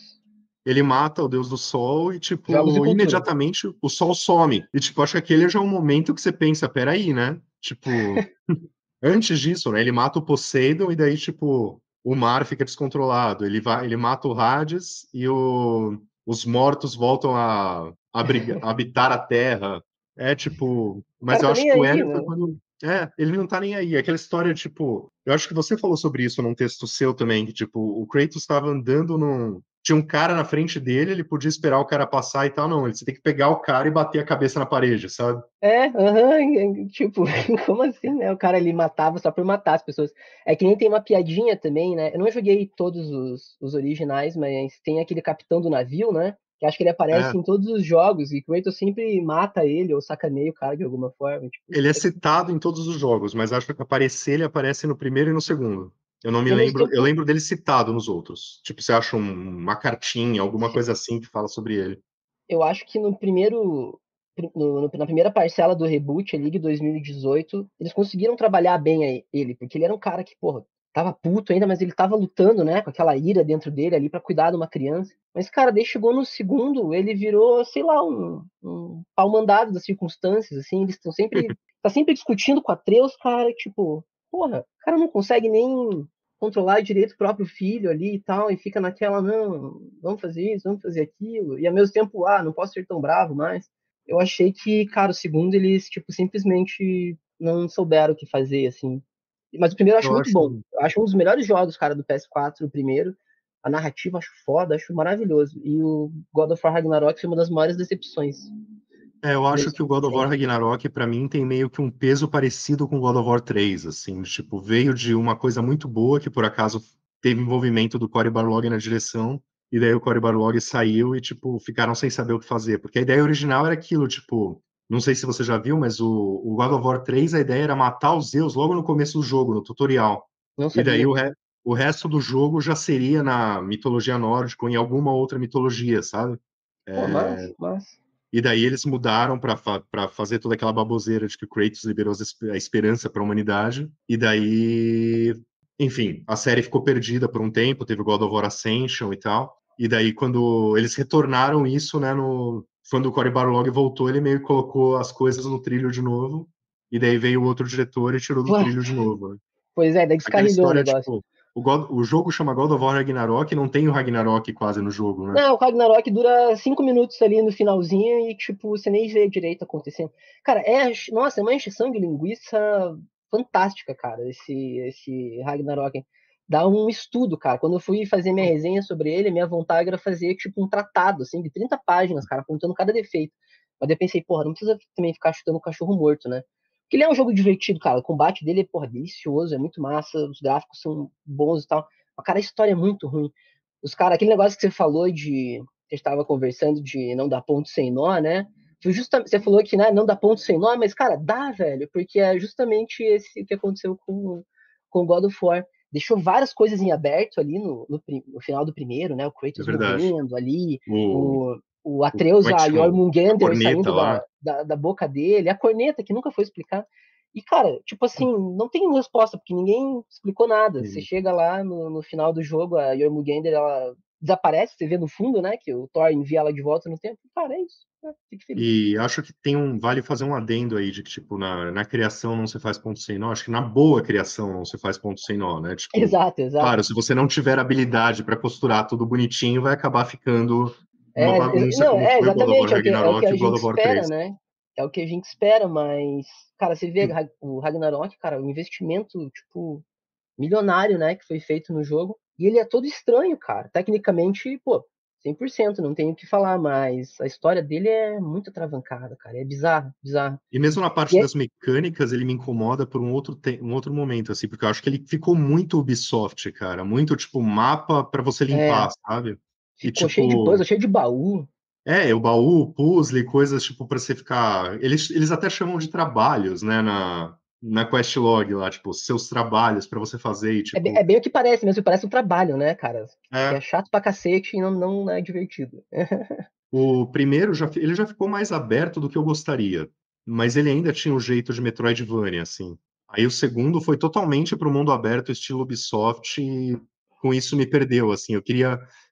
ele mata o Deus do Sol e, Jogos de tipo, cultura. imediatamente o Sol some. E, tipo, acho que aquele já é um momento que você pensa, peraí, né? Tipo, antes disso, né? Ele mata o Poseidon e daí, tipo, o mar fica descontrolado. Ele mata o Hades e os mortos voltam a habitar a Terra. Tipo, O mas cara eu tá acho nem que o aí, Hélio né? foi quando. Ele não tá nem aí. Aquela história, tipo, eu acho que você falou sobre isso num texto seu também, que, tipo, o Kratos estava andando tinha um cara na frente dele, ele podia esperar o cara passar e tal, não, você tem que pegar o cara e bater a cabeça na parede, sabe? Tipo, como assim, né? O cara ali matava só por matar as pessoas. É que nem tem uma piadinha também, né? Eu não joguei todos os originais, mas tem aquele capitão do navio, né? Que acho que ele É, aparece em todos os jogos e que o Kratos sempre mata ele ou sacaneia o cara de alguma forma. Tipo, ele é citado em todos os jogos, mas acho que aparecer, ele aparece no primeiro e no segundo. Eu não me e ao mesmo lembro, eu tempo, lembro dele citado nos outros. Tipo, você acha uma cartinha, alguma coisa assim que fala sobre ele. eu acho que no primeiro. Na primeira parcela do reboot ali de 2018, eles conseguiram trabalhar bem ele, porque ele era um cara que, porra, tava puto ainda, mas ele tava lutando, né, com aquela ira dentro dele ali pra cuidar de uma criança. Mas, cara, daí chegou no segundo, ele virou, sei lá, um pau mandado das circunstâncias, assim, eles estão sempre. Tá sempre discutindo com a Atreus, cara, tipo, porra, o cara não consegue nem controlar direito o próprio filho ali e tal, e fica naquela, não, vamos fazer isso, vamos fazer aquilo, e ao mesmo tempo, não posso ser tão bravo mais. Eu achei que, cara, o segundo eles, tipo, simplesmente não souberam o que fazer, assim. Mas o primeiro eu acho Eu muito bom. acho. Eu acho um dos melhores jogos, cara, do PS4, o primeiro. A narrativa eu acho foda, acho maravilhoso. E o God of War Ragnarok foi uma das maiores decepções. Eu acho Mesmo que o God of War sempre. Ragnarok, pra mim, tem meio que um peso parecido com o God of War 3, assim, tipo, veio de uma coisa muito boa, que por acaso teve envolvimento do Cory Barlog na direção, e daí o Cory Barlog saiu e, tipo, ficaram sem saber o que fazer, porque a ideia original era aquilo, tipo, não sei se você já viu, mas o God of War 3, a ideia era matar os Zeus logo no começo do jogo, no tutorial, Não e daí sabia. o resto do jogo já seria na mitologia nórdica ou em alguma outra mitologia, sabe? Pô, mas. E daí eles mudaram para fazer toda aquela baboseira de que o Kratos liberou a esperança para a humanidade. E daí, enfim, a série ficou perdida por um tempo, teve o God of War Ascension e tal. E daí quando eles retornaram isso, né, no quando o Cory Barlog voltou, ele meio que colocou as coisas no trilho de novo. E daí veio o outro diretor e tirou do Pô, trilho de novo, né? pois é, daí Aquela descarrilhou o história, negócio. tipo, o jogo chama God of War Ragnarok, e não tem o Ragnarok quase no jogo, né? Não, o Ragnarok dura 5 minutos ali no finalzinho e, tipo, você nem vê direito acontecendo. Cara, nossa, é uma encheção de linguiça fantástica, cara, esse Ragnarok. Dá um estudo, cara. Quando eu fui fazer minha resenha sobre ele, minha vontade era fazer, tipo, um tratado, assim, de 30 páginas, cara, apontando cada defeito. Mas daí eu pensei, porra, não precisa também ficar chutando o cachorro morto, né? Porque ele é um jogo divertido, cara. O combate dele é, porra, delicioso, é muito massa, os gráficos são bons e tal. Mas, cara, a história é muito ruim. Os caras, aquele negócio que você falou de. Você estava conversando de não dar ponto sem nó, né? Foi justamente, você falou que né, não dá ponto sem nó, mas, cara, dá, velho, porque é justamente esse que aconteceu com God of War. Deixou várias coisas em aberto ali no final do primeiro, né? O É Kratos verdade. morrendo ali, O, o como Atreus, é que a chama? A Jormungandr corneta saindo lá. da boca dele, a corneta, que nunca foi explicada. E, cara, tipo assim, não tem resposta, porque ninguém explicou nada. Você E, chega lá no final do jogo, a Jormungandr, ela desaparece, você vê no fundo, né, que o Thor envia ela de volta no tempo. Cara, é isso. Né? Fique feliz. e acho que vale fazer um adendo aí de que, tipo, na criação não se faz ponto sem nó. Acho que na boa criação não se faz ponto sem nó, né? Tipo, Exato, exato. claro, se você não tiver habilidade para costurar tudo bonitinho, vai acabar ficando uma bagunça, Não, como foi o God of War exatamente, é o que Ragnarok e a o God gente of War espera, 3. né? É o que a gente espera, mas, cara, você vê o Ragnarok, cara, o investimento, tipo, milionário, né, que foi feito no jogo. E ele é todo estranho, cara. Tecnicamente, pô, 100%, não tenho o que falar, mas a história dele é muito atravancada, cara. É bizarro, bizarro. E mesmo na parte E é, das mecânicas, ele me incomoda por um outro momento, assim, porque eu acho que ele ficou muito Ubisoft, cara. Muito, tipo, mapa para você é, limpar, sabe? E, ficou cheio de tipo, puzzle, cheio de baú. o baú, puzzle, coisas tipo para você ficar. Eles até chamam de trabalhos, né, na questlog lá, tipo, seus trabalhos para você fazer e É tipo. bem o que parece mesmo, parece um trabalho, né, cara? Que é É, chato pra cacete e não é divertido. o primeiro ele já ficou mais aberto do que eu gostaria, mas ele ainda tinha um jeito de Metroidvania, assim. Aí o segundo foi totalmente para o mundo aberto, estilo Ubisoft, e com isso me perdeu, assim.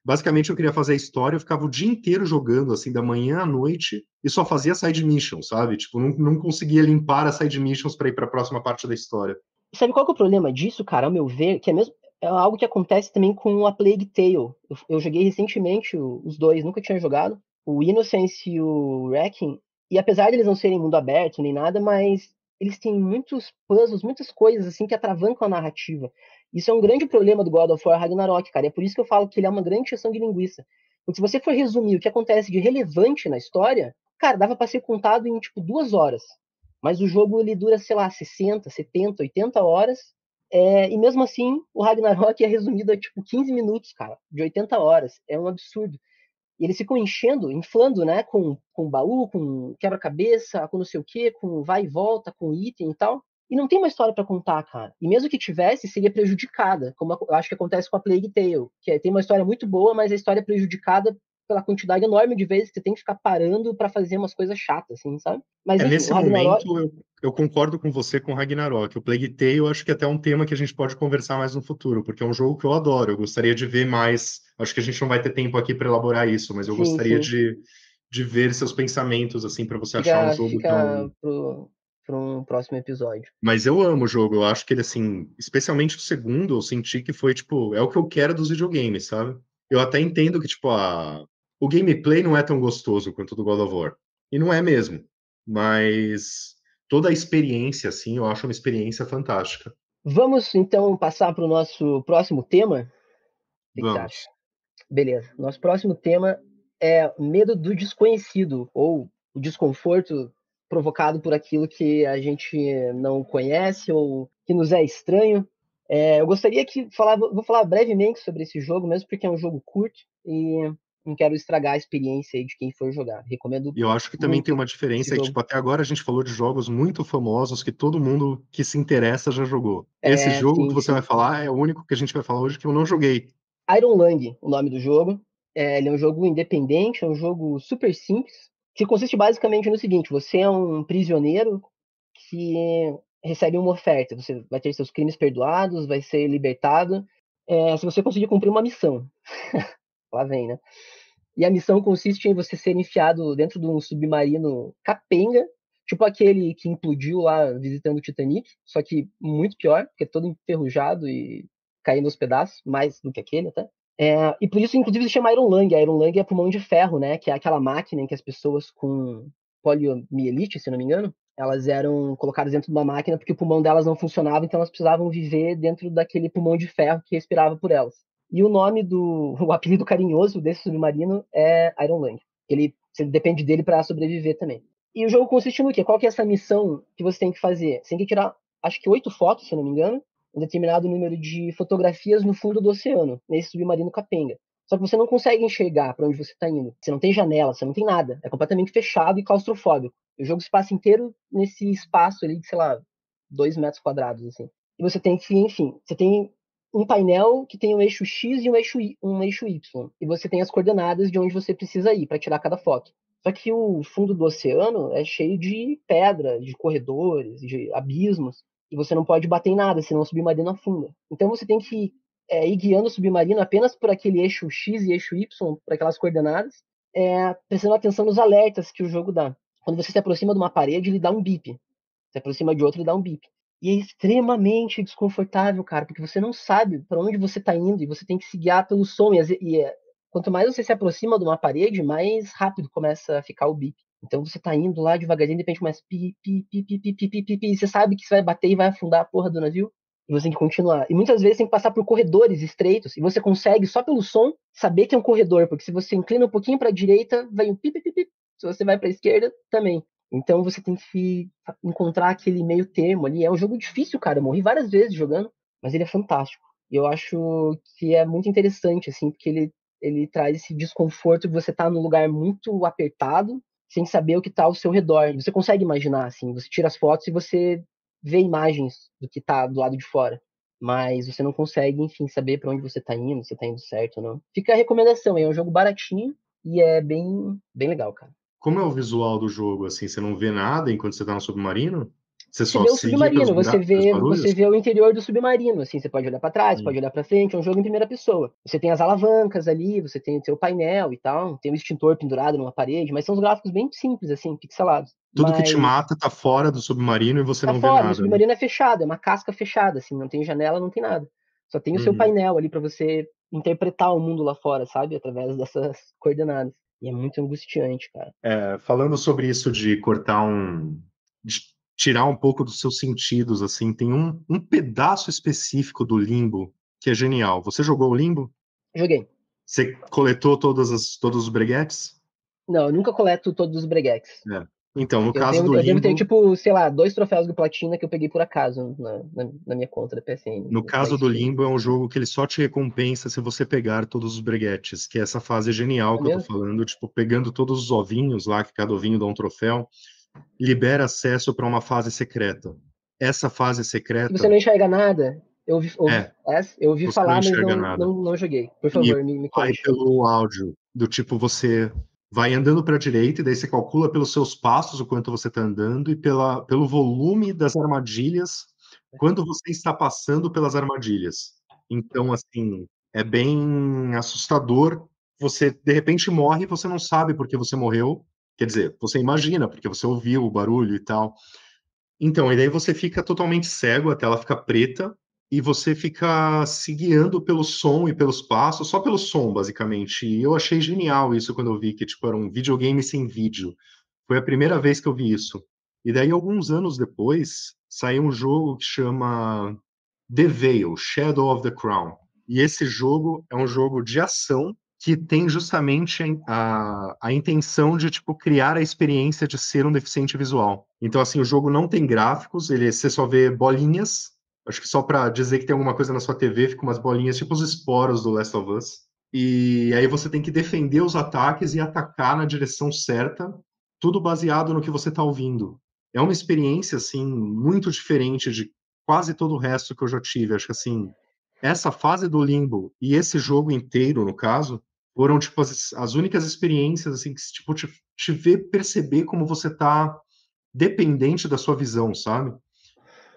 Basicamente eu queria fazer a história, eu ficava o dia inteiro jogando, assim, da manhã à noite, e só fazia side missions, sabe? Tipo, não conseguia limpar as side missions para ir para a próxima parte da história. E sabe qual que é o problema disso, cara? Ao meu ver, que é algo que acontece também com a Plague Tale. Eu joguei recentemente os dois, nunca tinha jogado, o Innocence e o Wrecking, e apesar deles não serem mundo aberto nem nada, mas eles têm muitos puzzles, muitas coisas assim que atravancam a narrativa. Isso é um grande problema do God of War Ragnarok, cara. E é por isso que eu falo que ele é uma grande encheção de linguiça. Porque se você for resumir o que acontece de relevante na história, cara, dava pra ser contado em, tipo, 2 horas. Mas o jogo, ele dura, sei lá, 60, 70, 80 horas. E mesmo assim, o Ragnarok é resumido a, tipo, 15 minutos, cara, de 80 horas. É um absurdo. E eles ficam enchendo, inflando, né, com baú, com quebra-cabeça, com não sei o quê, com vai e volta, com item e tal. E não tem uma história pra contar, cara. E mesmo que tivesse, seria prejudicada, como eu acho que acontece com a Plague Tale, tem uma história muito boa, mas a história é prejudicada pela quantidade enorme de vezes que você tem que ficar parando pra fazer umas coisas chatas, assim, sabe? Mas enfim, o Nesse Ragnarok. momento eu concordo com você com Ragnarok. O Plague Tale eu acho que é até um tema que a gente pode conversar mais no futuro, porque é um jogo que eu adoro. Eu gostaria de ver mais. Acho que a gente não vai ter tempo aqui para elaborar isso, mas eu Sim, gostaria sim. de ver seus pensamentos assim para você achar um Fica, jogo fica tão. pro um próximo episódio. Mas eu amo o jogo. Eu acho que ele assim, especialmente o segundo, eu senti que foi tipo, é o que eu quero dos videogames, sabe? Eu até entendo que tipo o gameplay não é tão gostoso quanto o do God of War. E não é mesmo. Mas toda a experiência, assim, eu acho uma experiência fantástica. Vamos então passar para o nosso próximo tema. O que você acha? Vamos. Beleza. Nosso próximo tema é medo do desconhecido, ou o desconforto provocado por aquilo que a gente não conhece ou que nos é estranho. Eu gostaria vou falar brevemente sobre esse jogo, mesmo porque é um jogo curto e não quero estragar a experiência aí de quem for jogar. Recomendo E eu acho que também tem muito uma esse diferença que, jogo. tipo, até agora a gente falou de jogos muito famosos que todo mundo que se interessa já jogou. Esse jogo que Sim, você vai sim. falar é o único que a gente vai falar hoje que eu não joguei. Iron Lang, o nome do jogo. Ele é um jogo independente, é um jogo super simples, que consiste basicamente no seguinte: você é um prisioneiro que recebe uma oferta. Você vai ter seus crimes perdoados, vai ser libertado, se você conseguir cumprir uma missão. Lá vem, né? E a missão consiste em você ser enfiado dentro de um submarino capenga, tipo aquele que implodiu lá visitando o Titanic, só que muito pior, porque é todo enferrujado e caindo aos pedaços, mais do que aquele até. E por isso, inclusive, se chama Iron Lung. A Iron Lung é pulmão de ferro, né? Que é aquela máquina em que as pessoas com poliomielite, se não me engano, elas eram colocadas dentro de uma máquina porque o pulmão delas não funcionava, então elas precisavam viver dentro daquele pulmão de ferro que respirava por elas. E o nome o apelido carinhoso desse submarino é Iron Lung. Você depende dele para sobreviver também. E o jogo consiste no quê? Qual que é essa missão que você tem que fazer? Você tem que tirar, acho que 8 fotos, se eu não me engano, um determinado número de fotografias no fundo do oceano, nesse submarino capenga. Só que você não consegue enxergar para onde você está indo. Você não tem janela, você não tem nada. É completamente fechado e claustrofóbico. O jogo se passa inteiro nesse espaço ali de, sei lá, 2 metros quadrados, assim. E você tem que, enfim, você tem um painel que tem um eixo X e um eixo Y. E você tem as coordenadas de onde você precisa ir para tirar cada foto. Só que o fundo do oceano é cheio de pedra, de corredores, de abismos. E você não pode bater em nada, senão o submarino afunda. Então você tem que ir guiando o submarino apenas por aquele eixo X e eixo Y, por aquelas coordenadas, prestando atenção nos alertas que o jogo dá. Quando você se aproxima de uma parede, ele dá um bip. Se aproxima de outro, ele dá um bip. E é extremamente desconfortável, cara, porque você não sabe para onde você tá indo e você tem que se guiar pelo som. Quanto mais você se aproxima de uma parede, mais rápido começa a ficar o bip. Então você tá indo lá devagarinho, de repente começa pi, pi, pi, pi, pi, pi, pi, pi, pi, e você sabe que você vai bater e vai afundar a porra do navio. E você tem que continuar. E muitas vezes tem que passar por corredores estreitos. E você consegue, só pelo som, saber que é um corredor. Porque se você inclina um pouquinho para a direita, vai um pi, pi, pi, pi. Se você vai para a esquerda, também. Então você tem que encontrar aquele meio termo ali. É um jogo difícil, cara. Eu morri várias vezes jogando, mas ele é fantástico. E eu acho que é muito interessante, assim, porque ele traz esse desconforto de você estar num lugar muito apertado, sem saber o que está ao seu redor. Você consegue imaginar, assim, você tira as fotos e você vê imagens do que está do lado de fora. Mas você não consegue, enfim, saber para onde você está indo, se está indo certo ou não. Fica a recomendação, é um jogo baratinho e é bem, bem legal, cara. Como é o visual do jogo, assim? Você não vê nada enquanto você tá no submarino? Você Você só vê o se guia submarino, pelos você barulhos? vê o interior do submarino, assim, você pode olhar para trás, pode Hum. olhar para frente, é um jogo em primeira pessoa. Você tem as alavancas ali, você tem o seu painel e tal, tem um extintor pendurado numa parede, mas são os gráficos bem simples, assim, pixelados. Tudo que te Mas mata tá fora do submarino e você tá não vê fora, e o nada, né? submarino é fechado, é uma casca fechada, assim, não tem janela, não tem nada. Só tem o seu Uhum. painel ali para você interpretar o mundo lá fora, sabe? Através dessas coordenadas. E é muito angustiante, cara. Falando sobre isso de cortar um. tirar um pouco dos seus sentidos, assim. Tem um pedaço específico do Limbo que é genial. Você jogou o Limbo? Joguei. Você coletou todos os breguetes? Não, eu nunca coleto todos os breguetes. É. Então, no caso do Eu devo ter, Limbo, tipo, sei lá, 2 troféus do Platina que eu peguei por acaso na minha conta da PSN, no da caso do Steam. Limbo é um jogo que ele só te recompensa se você pegar todos os breguetes, que é essa fase genial É que eu tô mesmo? falando, tipo, pegando todos os ovinhos lá, que cada ovinho dá um troféu, libera acesso para uma fase secreta. Essa fase E você secreta não enxerga nada? é, Eu ouvi você não falar, mas enxerga nada. não joguei. Por E favor, me vai conte. pelo áudio, do tipo, você vai andando para a direita, e daí você calcula pelos seus passos o quanto você está andando, e pelo volume das armadilhas, quando você está passando pelas armadilhas. Então, assim, é bem assustador. Você, de repente, morre e você não sabe por que você morreu. Quer dizer, você imagina, porque você ouviu o barulho e tal. Então, e daí você fica totalmente cego, a tela fica preta, e você fica se guiando pelo som e pelos passos, só pelo som, basicamente. E eu achei genial isso quando eu vi que, tipo, era um videogame sem vídeo. Foi a primeira vez que eu vi isso. E daí, alguns anos depois, saiu um jogo que chama The Veil, Shadow of the Crown. E esse jogo é um jogo de ação que tem justamente a intenção de tipo criar a experiência de ser um deficiente visual. Então assim, o jogo não tem gráficos, você só vê bolinhas. Acho que só para dizer que tem alguma coisa na sua TV, fica umas bolinhas tipo os esporos do Last of Us. E aí você tem que defender os ataques e atacar na direção certa, tudo baseado no que você está ouvindo. É uma experiência assim muito diferente de quase todo o resto que eu já tive. Acho que assim, essa fase do Limbo e esse jogo inteiro, no caso, foram tipo as únicas experiências assim que tipo te vê perceber como você tá dependente da sua visão, sabe?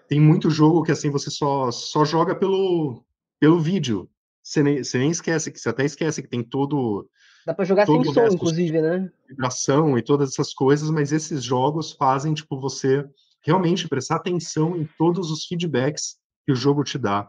Tem muito jogo que assim você só joga pelo vídeo. Você nem esquece que você até esquece que tem Dá pra jogar sem todo o som, resto, inclusive, né? vibração e todas essas coisas, mas esses jogos fazem tipo você realmente prestar atenção em todos os feedbacks que o jogo te dá.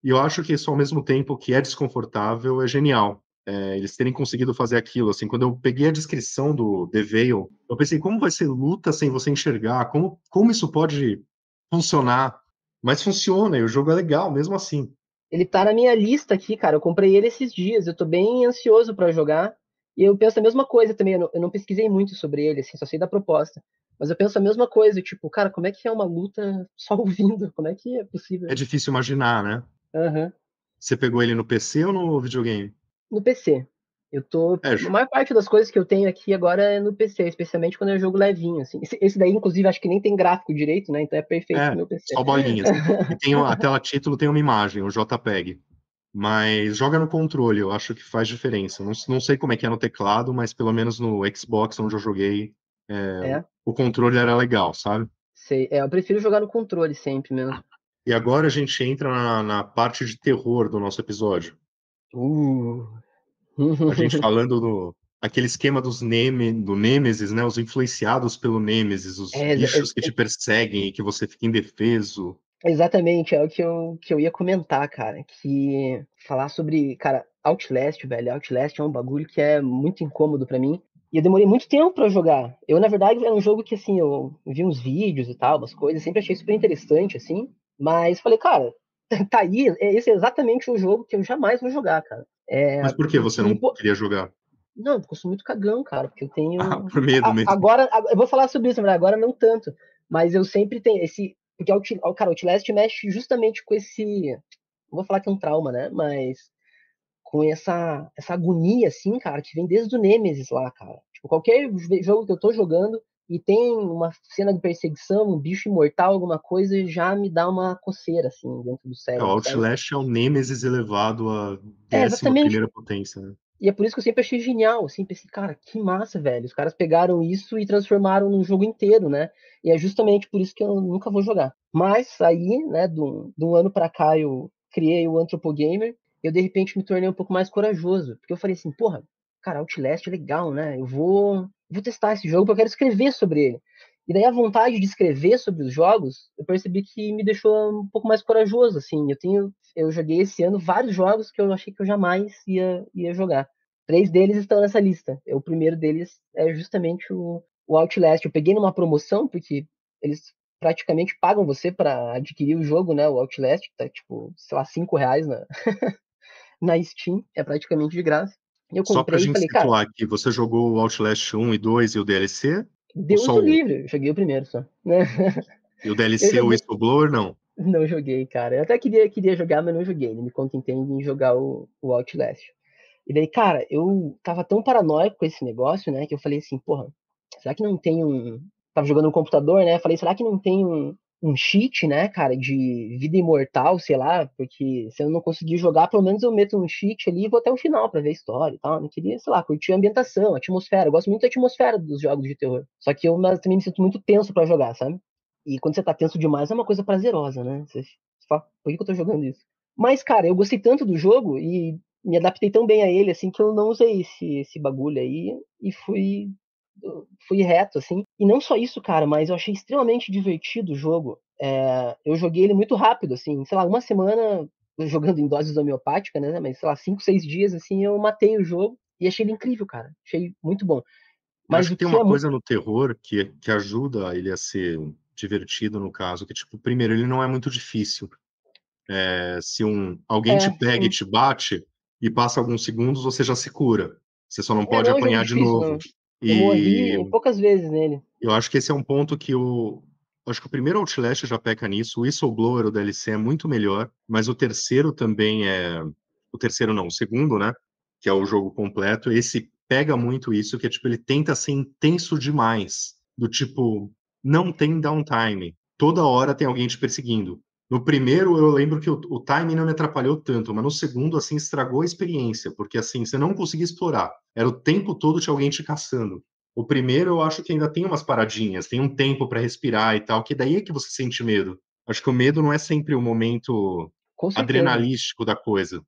E eu acho que isso, ao mesmo tempo que é desconfortável, é genial. Eles terem conseguido fazer aquilo, assim, quando eu peguei a descrição do The Veil, eu pensei, como vai ser luta sem você enxergar? Como isso pode funcionar? Mas funciona, e o jogo é legal, mesmo assim. Ele tá na minha lista aqui, cara. Eu comprei ele esses dias. Eu tô bem ansioso pra jogar. E eu penso a mesma coisa também. Eu não pesquisei muito sobre ele, assim, só sei da proposta. Mas eu penso a mesma coisa, tipo, cara, como é que é uma luta só ouvindo? Como é que é É possível? difícil imaginar, né? Aham. Você pegou ele no PC ou no videogame? No PC. Eu tô. É, A maior parte das coisas que eu tenho aqui agora é no PC, especialmente quando é jogo levinho, assim. Esse daí, inclusive, acho que nem tem gráfico direito, né? Então é perfeito pro meu PC. só bolinhas. E tem a tela título tem uma imagem, o JPEG. Mas joga no controle, eu acho que faz diferença. Não sei como é que é no teclado, mas pelo menos no Xbox onde eu joguei, É, o controle era legal, sabe? sei. É, eu prefiro jogar no controle sempre mesmo. E agora a gente entra na parte de terror do nosso episódio. Uh. A gente falando do aquele esquema do Nêmesis, né? Os influenciados pelo Nêmesis, os É, bichos que te perseguem e que você fica indefeso. exatamente, é o que eu ia comentar, cara. Que falar sobre, cara, Outlast, velho. Outlast é um bagulho que é muito incômodo pra mim. E eu demorei muito tempo pra jogar. Eu, na verdade, é um jogo que, assim, eu vi uns vídeos e tal, umas coisas, sempre achei super interessante, assim. Mas falei, cara, tá aí, esse é exatamente o jogo que eu jamais vou jogar, cara. Mas É, por que você porque, não pô, queria jogar? não, porque eu sou muito cagão, cara, porque eu Ah, tenho. por medo mesmo. Agora, eu vou falar sobre isso, mas agora não tanto. Mas eu sempre tenho esse. Porque, cara, o Outlast mexe justamente com esse. Não vou falar que é um trauma, né? Mas com essa agonia, assim, cara, que vem desde o Nemesis lá, cara. Tipo, qualquer jogo que eu tô jogando e tem uma cena de perseguição, um bicho imortal, alguma coisa, já me dá uma coceira, assim, dentro do O cérebro, sabe? Outlast é o Nêmesis elevado à É, décima exatamente. primeira potência, né? E é por isso que eu sempre achei genial, assim, pensei, cara, que massa, velho. Os caras pegaram isso e transformaram num jogo inteiro, né? E é justamente por isso que eu nunca vou jogar. Mas aí, né, de um ano pra cá eu criei o Anthropogamer, eu de repente me tornei um pouco mais corajoso, porque eu falei assim, porra, cara, Outlast é legal, né? Eu vou testar esse jogo porque eu quero escrever sobre ele. E daí a vontade de escrever sobre os jogos, eu percebi que me deixou um pouco mais corajoso, assim. Eu joguei esse ano vários jogos que eu achei que eu jamais ia jogar. 3 deles estão nessa lista. O primeiro deles é justamente o Outlast. Eu peguei numa promoção, porque eles praticamente pagam você para adquirir o jogo, né? O Outlast, que tá tipo, sei lá, R$ 5 na Steam, é praticamente de graça. Eu Só pra comprei e gente falei, cara, situar aqui, você jogou o Outlast 1 e 2 e o DLC? Ou Deus só o o 1? livre, eu joguei o primeiro só, né? E o Eu DLC, o joguei, Whistleblower, não? não joguei, cara. Eu até queria jogar, mas não joguei. Me contentei em jogar o Outlast. E daí, cara, eu tava tão paranoico com esse negócio, né, que eu falei assim, porra, será que não tem um. Tava jogando no computador, né? Falei, será que não tem um cheat, né, cara, de vida imortal, sei lá, porque se eu não conseguir jogar, pelo menos eu meto um cheat ali e vou até o final pra ver a história e tal. Eu não queria, sei lá, curtir a ambientação, a atmosfera. Eu gosto muito da atmosfera dos jogos de terror. Só que eu também me sinto muito tenso pra jogar, sabe? E quando você tá tenso demais é uma coisa prazerosa, né? Você fala, por que eu tô jogando isso? Mas, cara, eu gostei tanto do jogo e me adaptei tão bem a ele, assim, que eu não usei esse bagulho aí e fui reto, assim. E não só isso, cara, mas eu achei extremamente divertido o jogo. Eu joguei ele muito rápido, assim, sei lá, uma semana jogando em doses homeopáticas, né? Mas, sei lá, 5, 6 dias, assim, eu matei o jogo e achei ele incrível, cara. Achei muito bom. Eu Mas acho que o tem que uma é muito. coisa no terror que ajuda ele a ser divertido, no caso, que, tipo, primeiro, ele não é muito difícil. Se alguém te pega e Sim. te bate e passa alguns segundos, você já se cura. Você só não pode Não é um jogo apanhar de difícil, novo. não. Eu E morri poucas vezes nele. eu acho que esse é um ponto que acho que o primeiro Outlast já peca nisso. O Whistleblower, o DLC, é muito melhor, mas o terceiro também é. O terceiro não, o segundo, né? Que é o jogo completo. Esse pega muito isso, que é tipo, ele tenta ser intenso demais. Do tipo, não tem downtime. Toda hora tem alguém te perseguindo. No primeiro, eu lembro que o timing não me atrapalhou tanto, mas no segundo, assim, estragou a experiência, porque assim, você não conseguia explorar. Era o tempo todo tinha alguém te caçando. O primeiro eu acho que ainda tem umas paradinhas, tem um tempo para respirar e tal, que daí é que você sente medo. Acho que o medo não é sempre o momento Com certeza. adrenalístico da coisa.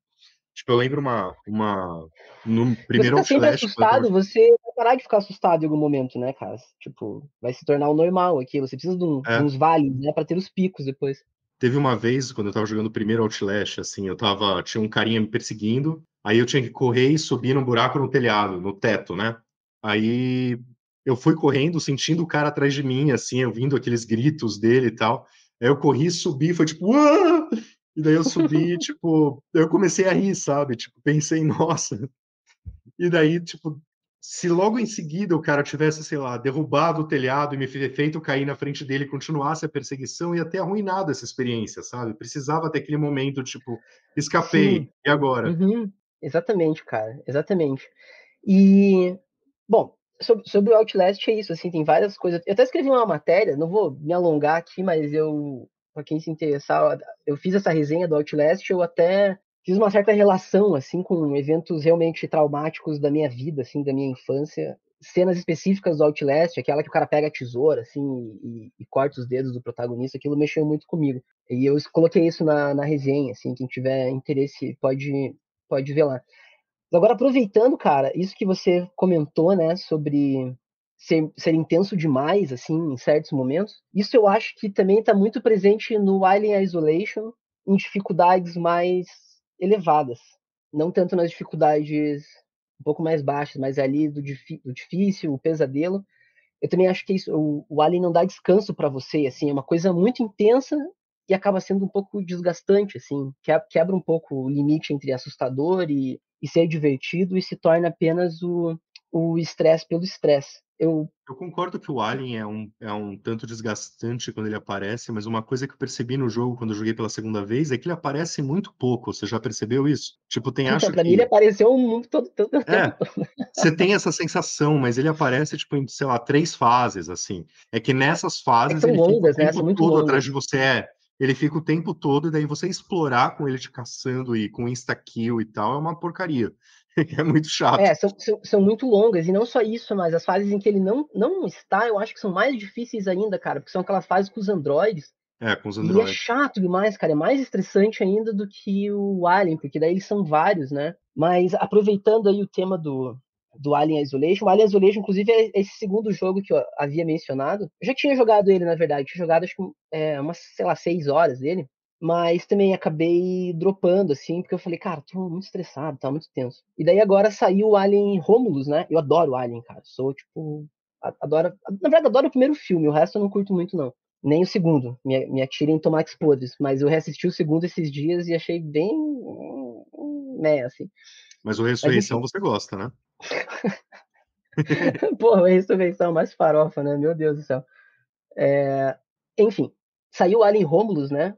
Tipo, eu lembro no Se você primeiro tá sempre Outlast, quando eu tava. assustado, você vai parar de ficar assustado em algum momento, né, cara? Tipo, vai se tornar o normal aqui. Você precisa de É, uns vales, né, pra ter os picos depois. teve uma vez, quando eu tava jogando o primeiro Outlast, assim, tinha um carinha me perseguindo, aí eu tinha que correr e subir num buraco no telhado, no teto, né? Aí eu fui correndo, sentindo o cara atrás de mim, assim, ouvindo aqueles gritos dele e tal. Aí eu corri, subi, foi tipo, uau! E daí eu subi, tipo, eu comecei a rir, sabe? Tipo, pensei, nossa. E daí, tipo, se logo em seguida o cara tivesse, sei lá, derrubado o telhado e me feito cair na frente dele e continuasse a perseguição, ia ter arruinado essa experiência, sabe? Precisava ter aquele momento, tipo, escapei, Sim. e agora? Uhum. Exatamente, cara. Exatamente. E, bom, sobre o Outlast é isso, assim, tem várias coisas. Eu até escrevi uma matéria, não vou me alongar aqui, mas pra quem se interessar, eu fiz essa resenha do Outlast, eu até fiz uma certa relação, assim, com eventos realmente traumáticos da minha vida, assim, da minha infância. Cenas específicas do Outlast, aquela que o cara pega a tesoura, assim, e corta os dedos do protagonista, aquilo mexeu muito comigo. E eu coloquei isso na resenha, assim, quem tiver interesse pode ver lá. Agora, aproveitando, cara, isso que você comentou, né, sobre ser intenso demais, assim, em certos momentos, isso eu acho que também está muito presente no Alien Isolation, em dificuldades mais elevadas. Não tanto nas dificuldades um pouco mais baixas, mas ali do difícil, o pesadelo. Eu também acho que o Alien não dá descanso para você, assim, é uma coisa muito intensa e acaba sendo um pouco desgastante, assim, quebra um pouco o limite entre assustador e ser divertido e se torna apenas o estresse pelo estresse. Eu concordo que o Alien é um tanto desgastante quando ele aparece, mas uma coisa que eu percebi no jogo quando eu joguei pela segunda vez é que ele aparece muito pouco. Você já percebeu isso? Tipo, Então, acho para mim, ele que. apareceu todo o tempo É, todo. você tem essa sensação, mas ele aparece, tipo, em, sei lá, 3 fases, assim. É que nessas É que fases são ele fica o longas, né? tempo São muito todo atrás longas. de você. Ele fica o tempo todo, e daí você explorar com ele te caçando e com insta-kill e tal é uma porcaria. É muito chato. São muito longas, e não só isso, mas as fases em que ele não está, eu acho que são mais difíceis ainda, cara, porque são aquelas fases com os androides. É, com os E é androides. chato demais, cara. É mais estressante ainda do que o Alien, porque daí eles são vários, né? Mas aproveitando aí o tema do Alien Isolation, o Alien Isolation, inclusive, é esse segundo jogo que eu havia mencionado. Eu já tinha jogado ele, na verdade. Tinha jogado, acho que, umas, sei lá, 6 horas dele. Mas também acabei dropando, assim, porque eu falei, cara, tô muito estressado, tá muito tenso. E daí agora saiu o Alien Romulus, né? Eu adoro o Alien, cara. Sou, tipo, adoro. Na verdade, adoro o primeiro filme, o resto eu não curto muito, não. Nem o segundo. Me atirem em tomates podres. Mas eu reassisti o segundo esses dias e achei bem. Né, assim. Mas o Mas Ressurreição enfim. você gosta, né? Porra, a ressurreição mais farofa, né? Meu Deus do céu. Enfim, saiu Alien Romulus, né?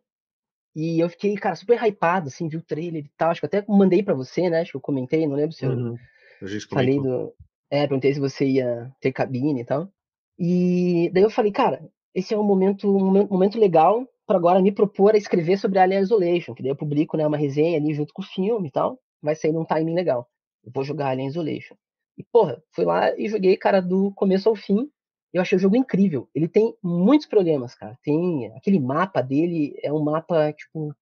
E eu fiquei, cara, super hypado, assim, vi o trailer e tal. Acho que eu até mandei pra você, né? Acho que eu comentei, não lembro se eu Uhum. A gente falei comentou. do. Perguntei se você ia ter cabine e tal. E daí eu falei, cara, esse é um momento legal pra agora me propor a escrever sobre Alien Isolation, que daí eu publico, né, uma resenha ali junto com o filme e tal. Vai sair num timing legal. Eu vou jogar Alien Isolation. E, porra, fui lá e joguei, cara, do começo ao fim. Eu achei o jogo incrível. Ele tem muitos problemas, cara. Tem aquele mapa dele, é um mapa, tipo,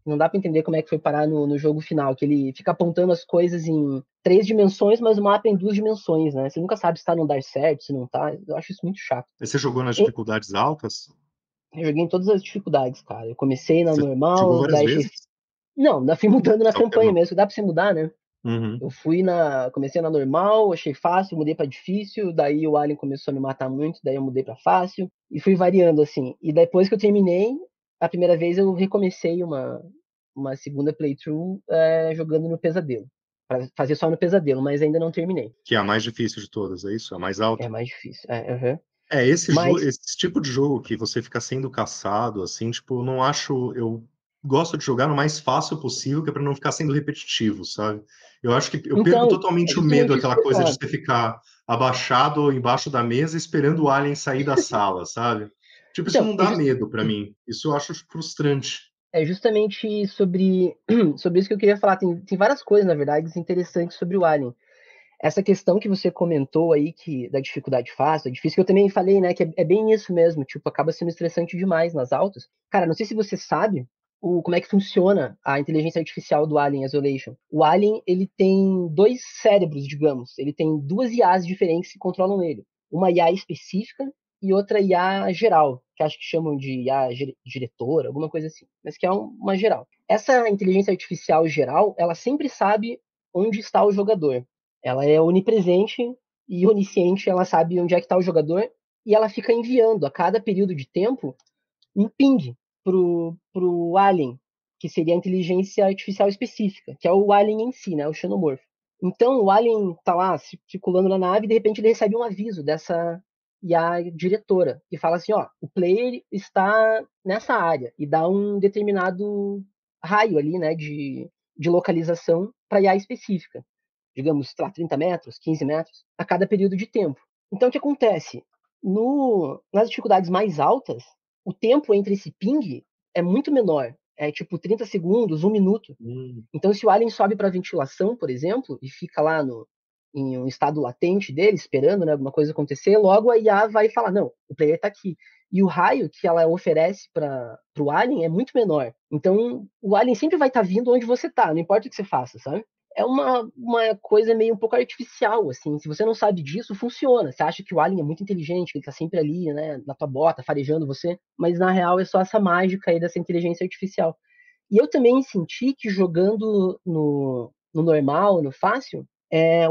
não dá pra entender como é que foi parar no jogo final, que ele fica apontando as coisas em 3 dimensões, mas o mapa é em 2 dimensões, né? Você nunca sabe se tá no dar certo, se não tá. Eu acho isso muito chato. Mas você jogou nas E dificuldades altas? eu joguei em todas as dificuldades, cara. Eu comecei na Você jogou normal, várias daí achei. vezes? Não, ainda fui mudando na Só campanha pelo... mesmo, que dá pra você mudar, né? Uhum. Eu comecei na normal, achei fácil, mudei pra difícil, daí o Alien começou a me matar muito, daí eu mudei pra fácil, e fui variando, assim. E depois que eu terminei, a primeira vez eu recomecei uma segunda playthrough jogando no Pesadelo. Pra fazer só no Pesadelo, mas ainda não terminei. Que é a mais difícil de todas, é isso? É a mais É alta? mais difícil. Uhum. É, Mas, esse tipo de jogo que você fica sendo caçado, assim, tipo, eu não acho. Eu gosto de jogar no mais fácil possível, que é pra não ficar sendo repetitivo, sabe? Eu acho que eu perco então, é totalmente o medo, justamente isso que aquela eu ia coisa de falar. você ficar abaixado embaixo da mesa esperando o alien sair da sala, sabe? Tipo, isso Então, não é, dá medo pra mim. Isso eu acho frustrante. é justamente sobre isso que eu queria falar. Tem várias coisas, na verdade, interessantes sobre o Alien. Essa questão que você comentou aí, que da dificuldade fácil, é difícil, que eu também falei, né, que é bem isso mesmo, tipo, acaba sendo estressante demais nas altas. Cara, não sei se você sabe como é que funciona a inteligência artificial do Alien Isolation. O Alien, ele tem 2 cérebros, digamos, ele tem 2 IAs diferentes que controlam ele. Uma IA específica e outra IA geral, que acho que chamam de IA diretora, alguma coisa assim, mas que é uma geral. Essa inteligência artificial geral, ela sempre sabe onde está o jogador. Ela é onipresente e onisciente, ela sabe onde é que está o jogador e ela fica enviando a cada período de tempo um ping pro alien, que seria a inteligência artificial específica, que é o alien em si, né, o xenomorfo. Então o alien tá lá circulando na nave e de repente ele recebe um aviso dessa IA diretora que fala assim, ó, o player está nessa área e dá um determinado raio ali, né, de localização para IA específica, digamos, sei lá, 30 metros, 15 metros, a cada período de tempo. Então, o que acontece? Nas dificuldades mais altas, o tempo entre esse ping é muito menor. É tipo 30 segundos, 1 minuto. Hum. Então, se o alien sobe para ventilação, por exemplo, e fica lá em um estado latente dele, esperando, né, alguma coisa acontecer, logo a IA vai falar, não, o player está aqui. E o raio que ela oferece para o alien é muito menor. Então, o alien sempre vai estar vindo onde você está, não importa o que você faça, sabe? É uma coisa meio um pouco artificial, assim. Se você não sabe disso, funciona. Você acha que o alien é muito inteligente, que ele tá sempre ali, né, na tua bota, farejando você, mas na real é só essa mágica aí dessa inteligência artificial. E eu também senti que jogando no normal, no fácil,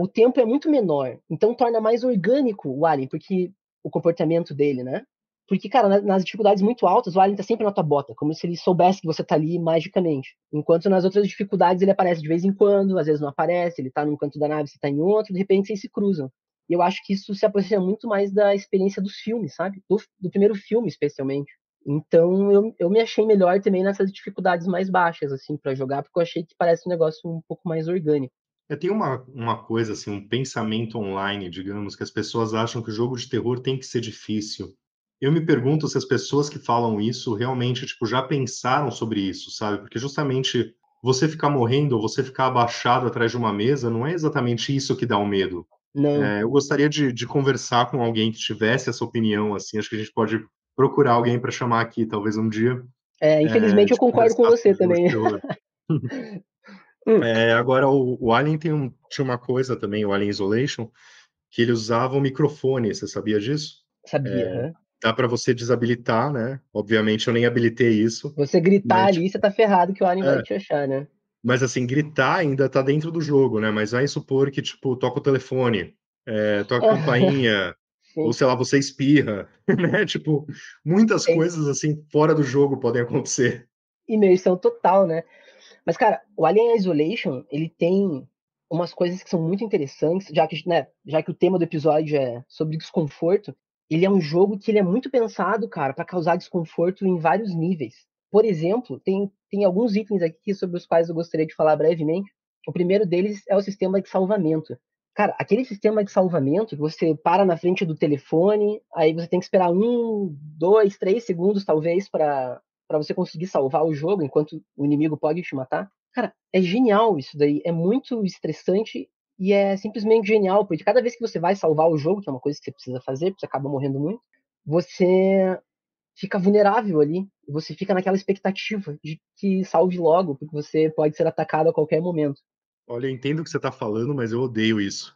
o tempo é muito menor. Então torna mais orgânico o alien, porque o comportamento dele, né? Porque, cara, nas dificuldades muito altas, o alien tá sempre na tua bota, como se ele soubesse que você tá ali magicamente. Enquanto nas outras dificuldades ele aparece de vez em quando, às vezes não aparece, ele tá num canto da nave, você tá em outro, de repente vocês se cruzam. E eu acho que isso se aproxima muito mais da experiência dos filmes, sabe? Do primeiro filme, especialmente. Então eu me achei melhor também nessas dificuldades mais baixas, assim, para jogar, porque eu achei que parece um negócio um pouco mais orgânico. Tem uma coisa, assim, um pensamento online, digamos, que as pessoas acham que o jogo de terror tem que ser difícil. Eu me pergunto se as pessoas que falam isso realmente, tipo, já pensaram sobre isso, sabe? Porque justamente você ficar morrendo ou você ficar abaixado atrás de uma mesa não é exatamente isso que dá o medo. Não. Eu gostaria de conversar com alguém que tivesse essa opinião, assim, acho que a gente pode procurar alguém para chamar aqui, talvez um dia, Infelizmente eu de concordo com conversar você sobre jogos de também. terror. Hum, Agora o Alien tinha uma coisa também, o Alien Isolation, que ele usava um microfone, você sabia disso? sabia. É, dá para você desabilitar, né? Obviamente eu nem habilitei isso, Você gritar mas ali, você tá ferrado que o alien vai é, te achar, né? mas assim, gritar ainda tá dentro do jogo, né? Mas vai supor que, tipo, toca o telefone, toca a campainha. Ou, Sim. sei lá, você espirra, né? Tipo, muitas É coisas, assim, fora do jogo podem acontecer. imersão total, né? Mas, cara, o Alien Isolation, ele tem umas coisas que são muito interessantes, já que o tema do episódio é sobre desconforto, ele é um jogo que ele é muito pensado, cara, para causar desconforto em vários níveis. Por exemplo, tem alguns itens aqui sobre os quais eu gostaria de falar brevemente. O primeiro deles é o sistema de salvamento. Cara, aquele sistema de salvamento que você para na frente do telefone, aí você tem que esperar 1, 2, 3 segundos, talvez, para você conseguir salvar o jogo enquanto o inimigo pode te matar. Cara, é genial isso daí. É muito estressante e é simplesmente genial, porque cada vez que você vai salvar o jogo, que é uma coisa que você precisa fazer, porque você acaba morrendo muito, você fica vulnerável ali. Você fica naquela expectativa de que salve logo, porque você pode ser atacado a qualquer momento. Olha, eu entendo o que você tá falando, mas eu odeio isso,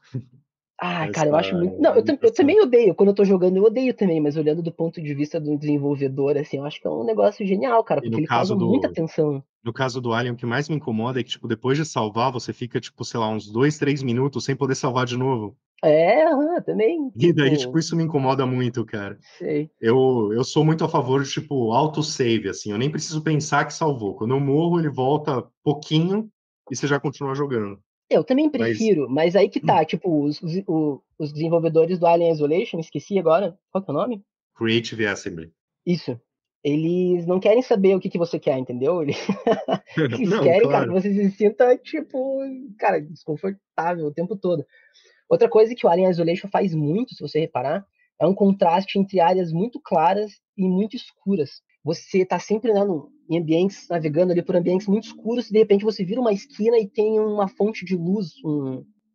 Ah, cara, eu essa acho muito. Não, eu limitação. também odeio. Quando eu tô jogando, eu odeio também, mas olhando do ponto de vista do desenvolvedor, assim, eu acho que é um negócio genial, cara, E porque ele causa muita tensão. no caso do Alien, o que mais me incomoda é que, tipo, depois de salvar, você fica, tipo, sei lá, uns 2, 3 minutos sem poder salvar de novo. É, aham, também, E daí, tipo, tipo, isso me incomoda muito, cara. sei. Eu sou muito a favor de, tipo, autosave, assim, eu nem preciso pensar que salvou. Quando eu morro, ele volta pouquinho e você já continua jogando. Eu também Mas prefiro, mas aí que tá, tipo, os desenvolvedores do Alien Isolation, esqueci agora, qual que é o nome? Creative Assembly. Isso. Eles não querem saber o que que você quer, entendeu? Eles Não, querem, cara, que claro. você se sinta, tipo, cara, desconfortável o tempo todo. Outra coisa que o Alien Isolation faz muito, se você reparar, é um contraste entre áreas muito claras e muito escuras. Você está sempre, né, em ambientes, navegando ali por ambientes muito escuros, e de repente você vira uma esquina e tem uma fonte de luz,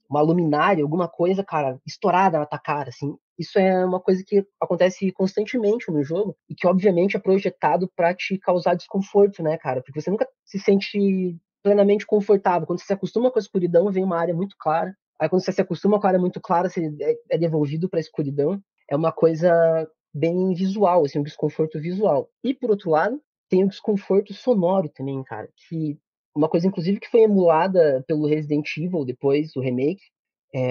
uma luminária, alguma coisa, cara, estourada na tua cara, assim. Isso é uma coisa que acontece constantemente no jogo e que, obviamente, é projetado para te causar desconforto, né, cara? Porque você nunca se sente plenamente confortável. Quando você se acostuma com a escuridão, vem uma área muito clara. Aí quando você se acostuma com a área muito clara, você é devolvido para a escuridão. É uma coisa bem visual, assim, um desconforto visual. E por outro lado, tem o desconforto sonoro também, cara, que uma coisa inclusive que foi emulada pelo Resident Evil depois, o remake,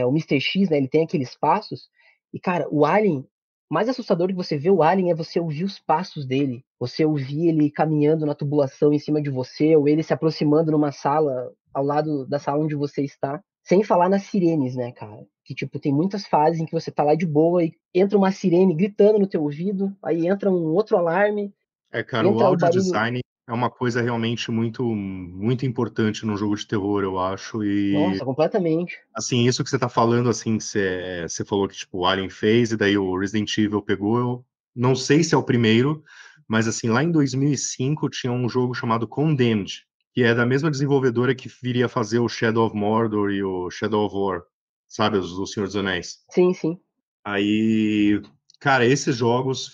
o Mr. X, né, ele tem aqueles passos, e cara, o Alien, mais assustador que você vê o Alien é você ouvir os passos dele, você ouvir ele caminhando na tubulação em cima de você, ou ele se aproximando numa sala ao lado da sala onde você está. Sem falar nas sirenes, né, cara? Que, tipo, tem muitas fases em que você tá lá de boa e entra uma sirene gritando no teu ouvido, aí entra um outro alarme, É, cara, o entra o audio barulho. design é uma coisa realmente muito, muito importante num jogo de terror, eu acho. E, Nossa, completamente. assim, isso que você tá falando, assim, que você falou que, tipo, o Alien fez e daí o Resident Evil pegou. Eu não sei se é o primeiro, mas, assim, lá em 2005 tinha um jogo chamado Condemned, que é da mesma desenvolvedora que viria a fazer o Shadow of Mordor e o Shadow of War, sabe, os do Senhor dos Anéis. Sim, sim. Aí, cara, esses jogos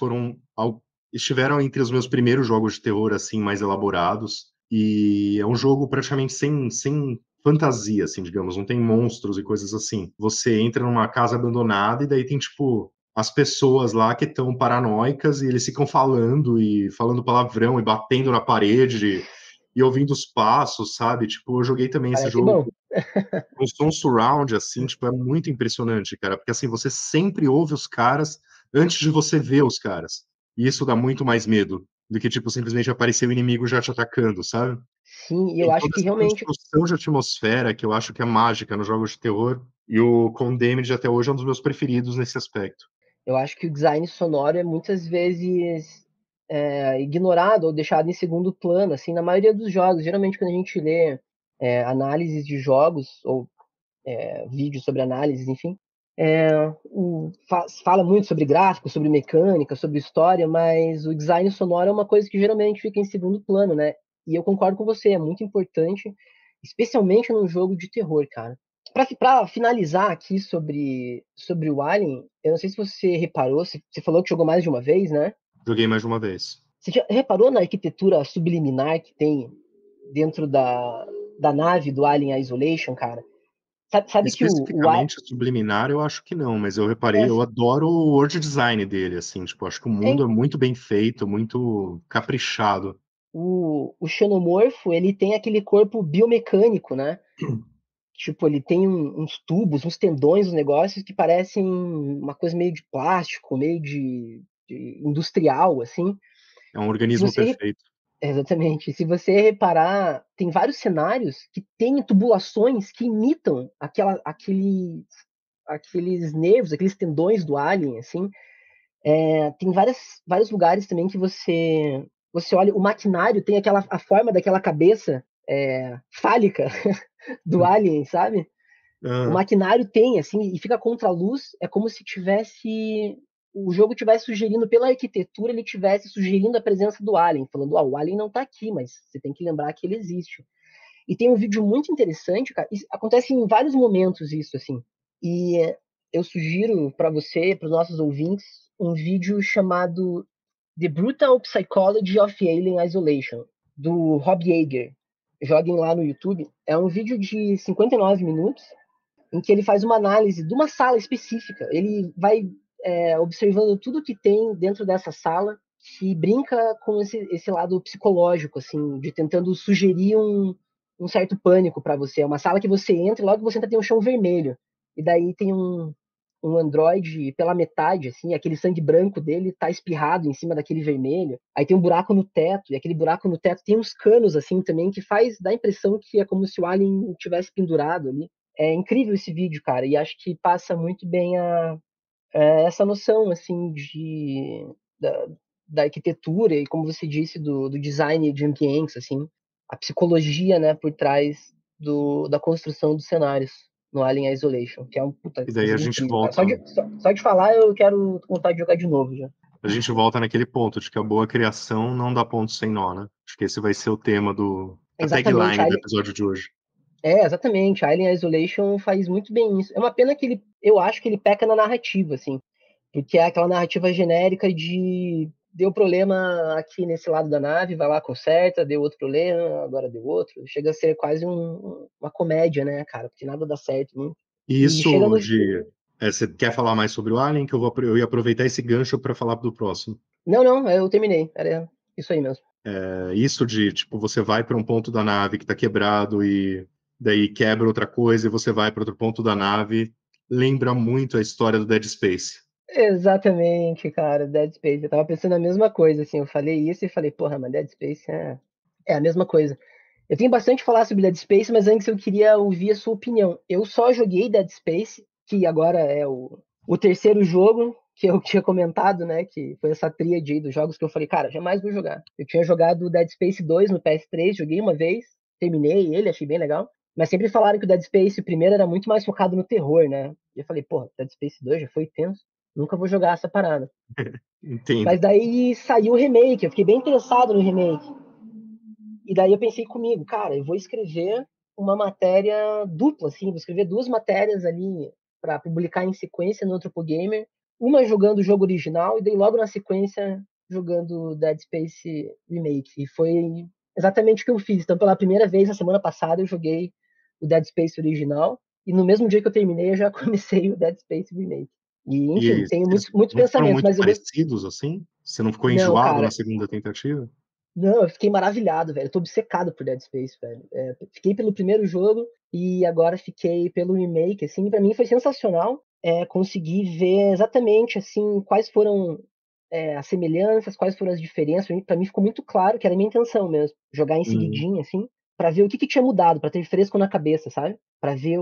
estiveram entre os meus primeiros jogos de terror, assim, mais elaborados. E é um jogo praticamente sem fantasia, assim, digamos. Não tem monstros e coisas assim. Você entra numa casa abandonada e daí tem, tipo, as pessoas lá que estão paranoicas e eles ficam falando e falando palavrão e batendo na parede e ouvindo os passos, sabe? Tipo, eu joguei também esse Parece jogo bom. um som surround, assim, tipo, é muito impressionante, cara, porque assim, você sempre ouve os caras antes de você ver os caras. E isso dá muito mais medo do que, tipo, simplesmente aparecer o inimigo já te atacando, sabe? Sim, e eu Tem acho toda que essa realmente, construção de atmosfera que eu acho que é mágica nos jogos de terror, e o Condemned até hoje é um dos meus preferidos nesse aspecto. eu acho que o design sonoro é muitas vezes ignorado ou deixado em segundo plano, assim, na maioria dos jogos. Geralmente, quando a gente lê análises de jogos ou vídeos sobre análises, enfim, fala muito sobre gráficos, sobre mecânica, sobre história, mas o design sonoro é uma coisa que geralmente fica em segundo plano, né? E eu concordo com você, é muito importante, especialmente num jogo de terror, cara. Pra finalizar aqui sobre o Alien, eu não sei se você reparou, você falou que jogou mais de uma vez, né? Joguei mais de uma vez. Você já reparou na arquitetura subliminar que tem dentro da nave do Alien Isolation, cara? Sabe que Especificamente subliminar, eu acho que não, mas eu reparei, eu adoro o world design dele, assim, tipo, acho que o é, mundo é muito bem feito, muito caprichado. o xenomorfo, ele tem aquele corpo biomecânico, né? Tipo, ele tem uns tubos, uns tendões, uns negócios que parecem uma coisa meio de plástico, meio de industrial, assim. É um Se organismo você perfeito. Exatamente. Se você reparar, tem vários cenários que têm tubulações que imitam aqueles nervos, aqueles tendões do alien, assim. Tem vários lugares também que você olha, o maquinário tem a forma daquela cabeça fálica do alien, sabe? O Ah, maquinário tem, assim, e fica contra a luz, é como se tivesse. O jogo tivesse sugerindo, pela arquitetura, ele tivesse sugerindo a presença do alien, falando, ó, o alien não tá aqui, mas você tem que lembrar que ele existe. E tem um vídeo muito interessante, cara, acontece em vários momentos isso, assim. E eu sugiro para você, para os nossos ouvintes, um vídeo chamado The Brutal Psychology of Alien Isolation, do Rob Yeager. Joguem lá no YouTube. É um vídeo de 59 minutos, em que ele faz uma análise de uma sala específica. Ele vai observando tudo que tem dentro dessa sala, que brinca com esse lado psicológico, assim, de tentando sugerir um certo pânico para você. É uma sala que você entra e logo você entra tem um chão vermelho. E daí tem um androide pela metade, assim, aquele sangue branco dele tá espirrado em cima daquele vermelho. Aí tem um buraco no teto, e aquele buraco no teto tem uns canos, assim, também, que dá a impressão que é como se o alien tivesse pendurado ali. É incrível esse vídeo, cara, e acho que passa muito bem essa noção, assim, da, da arquitetura e, como você disse, do design de ambientes, assim, a psicologia, né, por trás da construção dos cenários no Alien Isolation, que é um puta e daí a jogo gente incrível, cara. volta, Só de falar, eu quero vontade de jogar de novo já. naquele ponto de que a boa criação não dá ponto sem nó, né? Acho que esse vai ser o tema a Exatamente, tagline do episódio de hoje. exatamente, a Alien Isolation faz muito bem isso. É uma pena que eu acho que ele peca na narrativa, assim, porque é aquela narrativa genérica de deu problema aqui nesse lado da nave, vai lá, conserta, deu outro problema, agora deu outro. Chega a ser quase uma comédia, né, cara? Porque nada dá certo, né? E E chega isso no. você quer falar mais sobre o Alien? Que eu ia aproveitar esse gancho para falar do próximo. Não, não, eu terminei. Era isso aí mesmo. Isso de, tipo, você vai para um ponto da nave que está quebrado e daí quebra outra coisa e você vai para outro ponto da nave, lembra muito a história do Dead Space. Exatamente, cara, Dead Space. Eu tava pensando a mesma coisa, assim. Eu falei isso e falei, porra, mas Dead Space é a mesma coisa. Eu tenho bastante a falar sobre Dead Space, mas antes eu queria ouvir a sua opinião. Eu só joguei Dead Space, que agora é o terceiro jogo que eu tinha comentado, né? Que foi essa tríade aí dos jogos que eu falei, cara, jamais vou jogar. Eu tinha jogado Dead Space 2 no PS3, joguei uma vez, terminei ele, achei bem legal. Mas sempre falaram que o Dead Space, o primeiro, era muito mais focado no terror, né? E eu falei, porra, Dead Space 2 já foi tenso, nunca vou jogar essa parada. Entendo. Mas daí saiu o remake, eu fiquei bem interessado no remake. E daí eu pensei comigo, cara, eu vou escrever uma matéria dupla, assim, vou escrever duas matérias ali para publicar em sequência no Anthropogamer, uma jogando o jogo original e daí logo na sequência jogando Dead Space Remake. E foi exatamente o que eu fiz. Então, pela primeira vez na semana passada, eu joguei o Dead Space original e no mesmo dia que eu terminei, eu já comecei o Dead Space Remake. E, E enfim, tenho eles muitos não foram pensamentos, muito mas eu gosto. parecidos assim? Você não ficou Não, enjoado na cara, segunda tentativa? não, eu fiquei maravilhado, velho. Eu tô obcecado por Dead Space, velho. Fiquei pelo primeiro jogo e agora fiquei pelo remake, assim. Pra mim foi sensacional. Conseguir ver exatamente, assim, quais foram as semelhanças, quais foram as diferenças. Pra mim ficou muito claro que era a minha intenção mesmo. Jogar em Hum. seguidinho, assim, pra ver o que tinha mudado, pra ter fresco na cabeça, sabe? Pra ver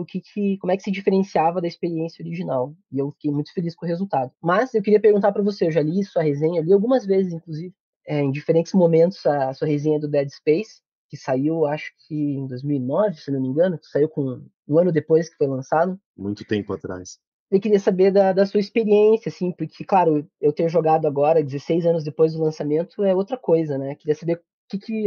como é que se diferenciava da experiência original. E eu fiquei muito feliz com o resultado. Mas eu queria perguntar pra você, eu já li sua resenha, li algumas vezes, inclusive em diferentes momentos a sua resenha do Dead Space, que saiu, acho que em 2009, se não me engano, que saiu um ano depois que foi lançado. Muito tempo atrás. Eu queria saber da sua experiência, assim, porque, claro, eu ter jogado agora, 16 anos depois do lançamento, é outra coisa, né? Queria saber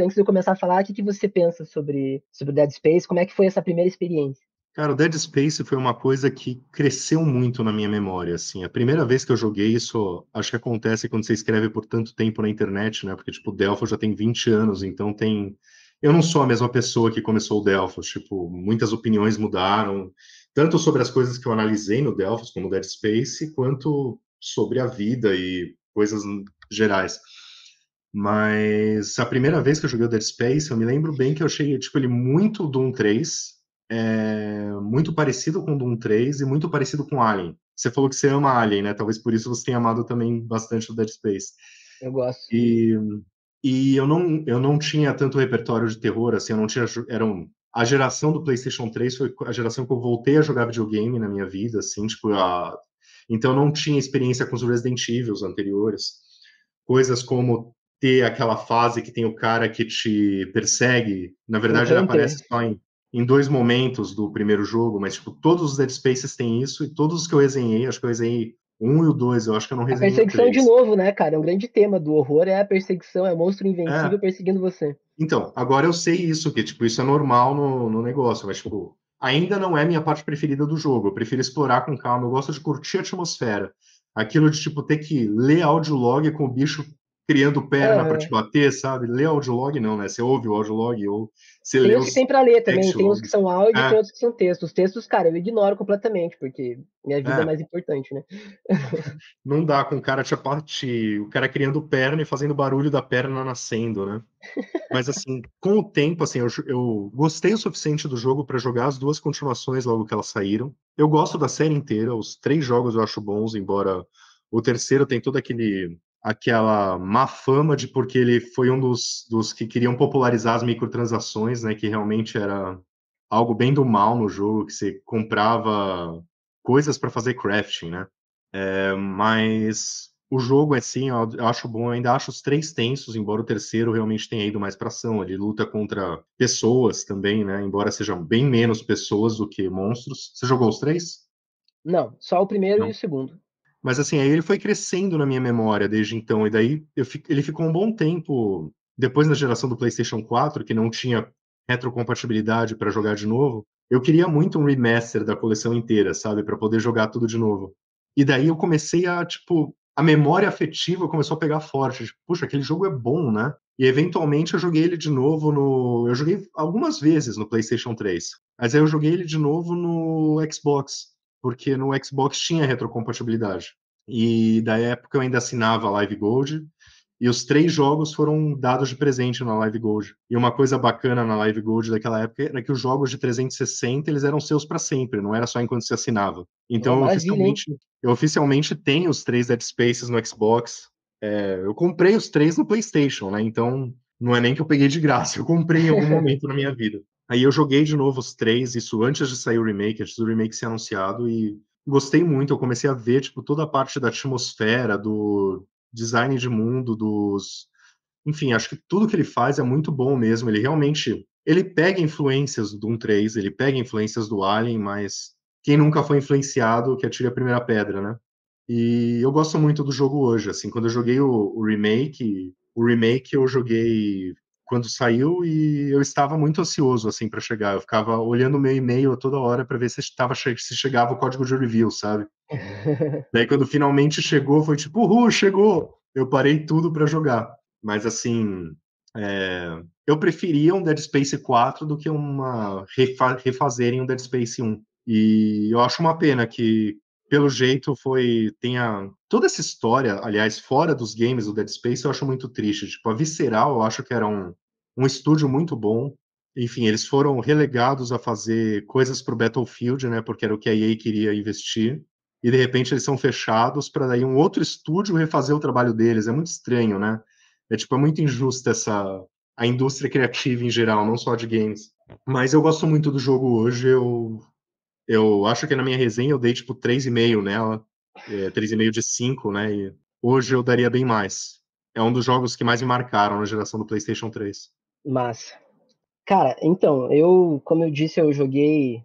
antes de eu começar a falar, o que você pensa sobre Dead Space, como é que foi essa primeira experiência? Cara, o Dead Space foi uma coisa que cresceu muito na minha memória, assim. A primeira vez que eu joguei isso, acho que acontece quando você escreve por tanto tempo na internet, né? Porque, tipo, o Delphos já tem 20 anos, então tem... Eu não sou a mesma pessoa que começou o Delphos, tipo, muitas opiniões mudaram, tanto sobre as coisas que eu analisei no Delphos, como o Dead Space, quanto sobre a vida e coisas gerais. Mas a primeira vez que eu joguei o Dead Space, eu me lembro bem que eu achei, tipo, ele muito Doom 3, muito parecido com Doom 3 e muito parecido com Alien. Você falou que você ama Alien, né? Talvez por isso você tenha amado também bastante o Dead Space. Eu gosto. E, e eu não tinha tanto repertório de terror, assim, eu não tinha, a geração do PlayStation 3 foi a geração que eu voltei a jogar videogame na minha vida, assim, tipo, então eu não tinha experiência com os Resident Evil anteriores. Coisas como ter aquela fase que tem o cara que te persegue, na O verdade ele aparece Hunter. só em dois momentos do primeiro jogo, mas, tipo, todos os Dead Spaces têm isso, e todos os que eu resenhei, acho que eu resenhei o 1 e o 2, eu acho que eu não A resenhei o perseguição de 3. novo, né, cara? É um grande tema do horror, é a perseguição, é o monstro É, invencível perseguindo você. então, agora eu sei isso, que, tipo, isso é normal no negócio, mas, tipo, ainda não é minha parte preferida do jogo. Eu prefiro explorar com calma, eu gosto de curtir a atmosfera. Aquilo de, tipo, ter que ler audiolog com o bicho criando perna pra te Aham. bater, sabe? Ler audiolog não, né? Você ouve o audiolog ou você Tem lê uns que os tem pra ler também, text tem uns que logs. são áudio, tem É, outros que são textos. Os textos, cara, eu ignoro completamente, porque minha vida é é. mais importante, né? Não dá com o cara o cara criando perna e fazendo barulho da perna nascendo, né? Mas assim, com o tempo, assim, eu gostei o suficiente do jogo para jogar as duas continuações logo que elas saíram. Eu gosto da série inteira, os três jogos eu acho bons, embora o terceiro tem toda aquela má fama de porque ele foi um dos que queriam popularizar as microtransações, né? Que realmente era algo bem do mal no jogo, que você comprava coisas para fazer crafting, né? Mas o jogo, assim, eu acho bom, eu ainda acho os três tensos, embora o terceiro realmente tenha ido mais pra ação. Ele luta contra pessoas também, né? Embora sejam bem menos pessoas do que monstros. Você jogou os três? Não, só o primeiro e o Não. segundo. Mas assim, aí ele foi crescendo na minha memória desde então, e daí ele ficou um bom tempo, depois na geração do PlayStation 4, que não tinha retrocompatibilidade para jogar de novo, eu queria muito um remaster da coleção inteira, sabe, para poder jogar tudo de novo. E daí eu comecei tipo, a memória afetiva começou a pegar forte, tipo, puxa, aquele jogo é bom, né? E eventualmente eu joguei ele de novo eu joguei algumas vezes no PlayStation 3, mas aí eu joguei ele de novo no Xbox, porque no Xbox tinha retrocompatibilidade. E da época eu ainda assinava a Live Gold, e os três jogos foram dados de presente na Live Gold. E uma coisa bacana na Live Gold daquela época era que os jogos de 360 eles eram seus para sempre, não era só enquanto você assinava. Ó, Então, maravilha, hein? eu oficialmente tenho os três Dead Spaces no Xbox. Eu comprei os três no PlayStation, né? Então, não é nem que eu peguei de graça, eu comprei em algum momento na minha vida. Aí eu joguei de novo os três, isso antes de sair o remake, antes do remake ser anunciado, e gostei muito. Eu comecei a ver, tipo, toda a parte da atmosfera, do design de mundo, enfim, acho que tudo que ele faz é muito bom mesmo. Ele realmente, ele pega influências do Doom 3, ele pega influências do Alien, mas quem nunca foi influenciado, que atire a primeira pedra, né? E eu gosto muito do jogo hoje, assim, quando eu joguei o remake eu joguei quando saiu e eu estava muito ansioso, assim, para chegar. Eu ficava olhando o meu e-mail a toda hora para ver se chegava o código de review, sabe? Daí quando finalmente chegou, foi tipo, uhul, chegou! Eu parei tudo para jogar. Mas assim, eu preferia um Dead Space 4 do que refazerem um Dead Space 1. E eu acho uma pena que, pelo jeito, tenha toda essa história, aliás, fora dos games do Dead Space, eu acho muito triste. Tipo, a Visceral, eu acho que era um estúdio muito bom. Enfim, eles foram relegados a fazer coisas para o Battlefield, né? Porque era o que a EA queria investir. E de repente eles são fechados para daí um outro estúdio refazer o trabalho deles. É muito estranho, né? Tipo, é muito injusta a indústria criativa em geral, não só de games. Mas eu gosto muito do jogo hoje. Eu acho que na minha resenha eu dei tipo 3,5 nela, 3,5 de 5, né? E hoje eu daria bem mais. É um dos jogos que mais me marcaram na geração do PlayStation 3. Massa. Cara, então, como eu disse, eu joguei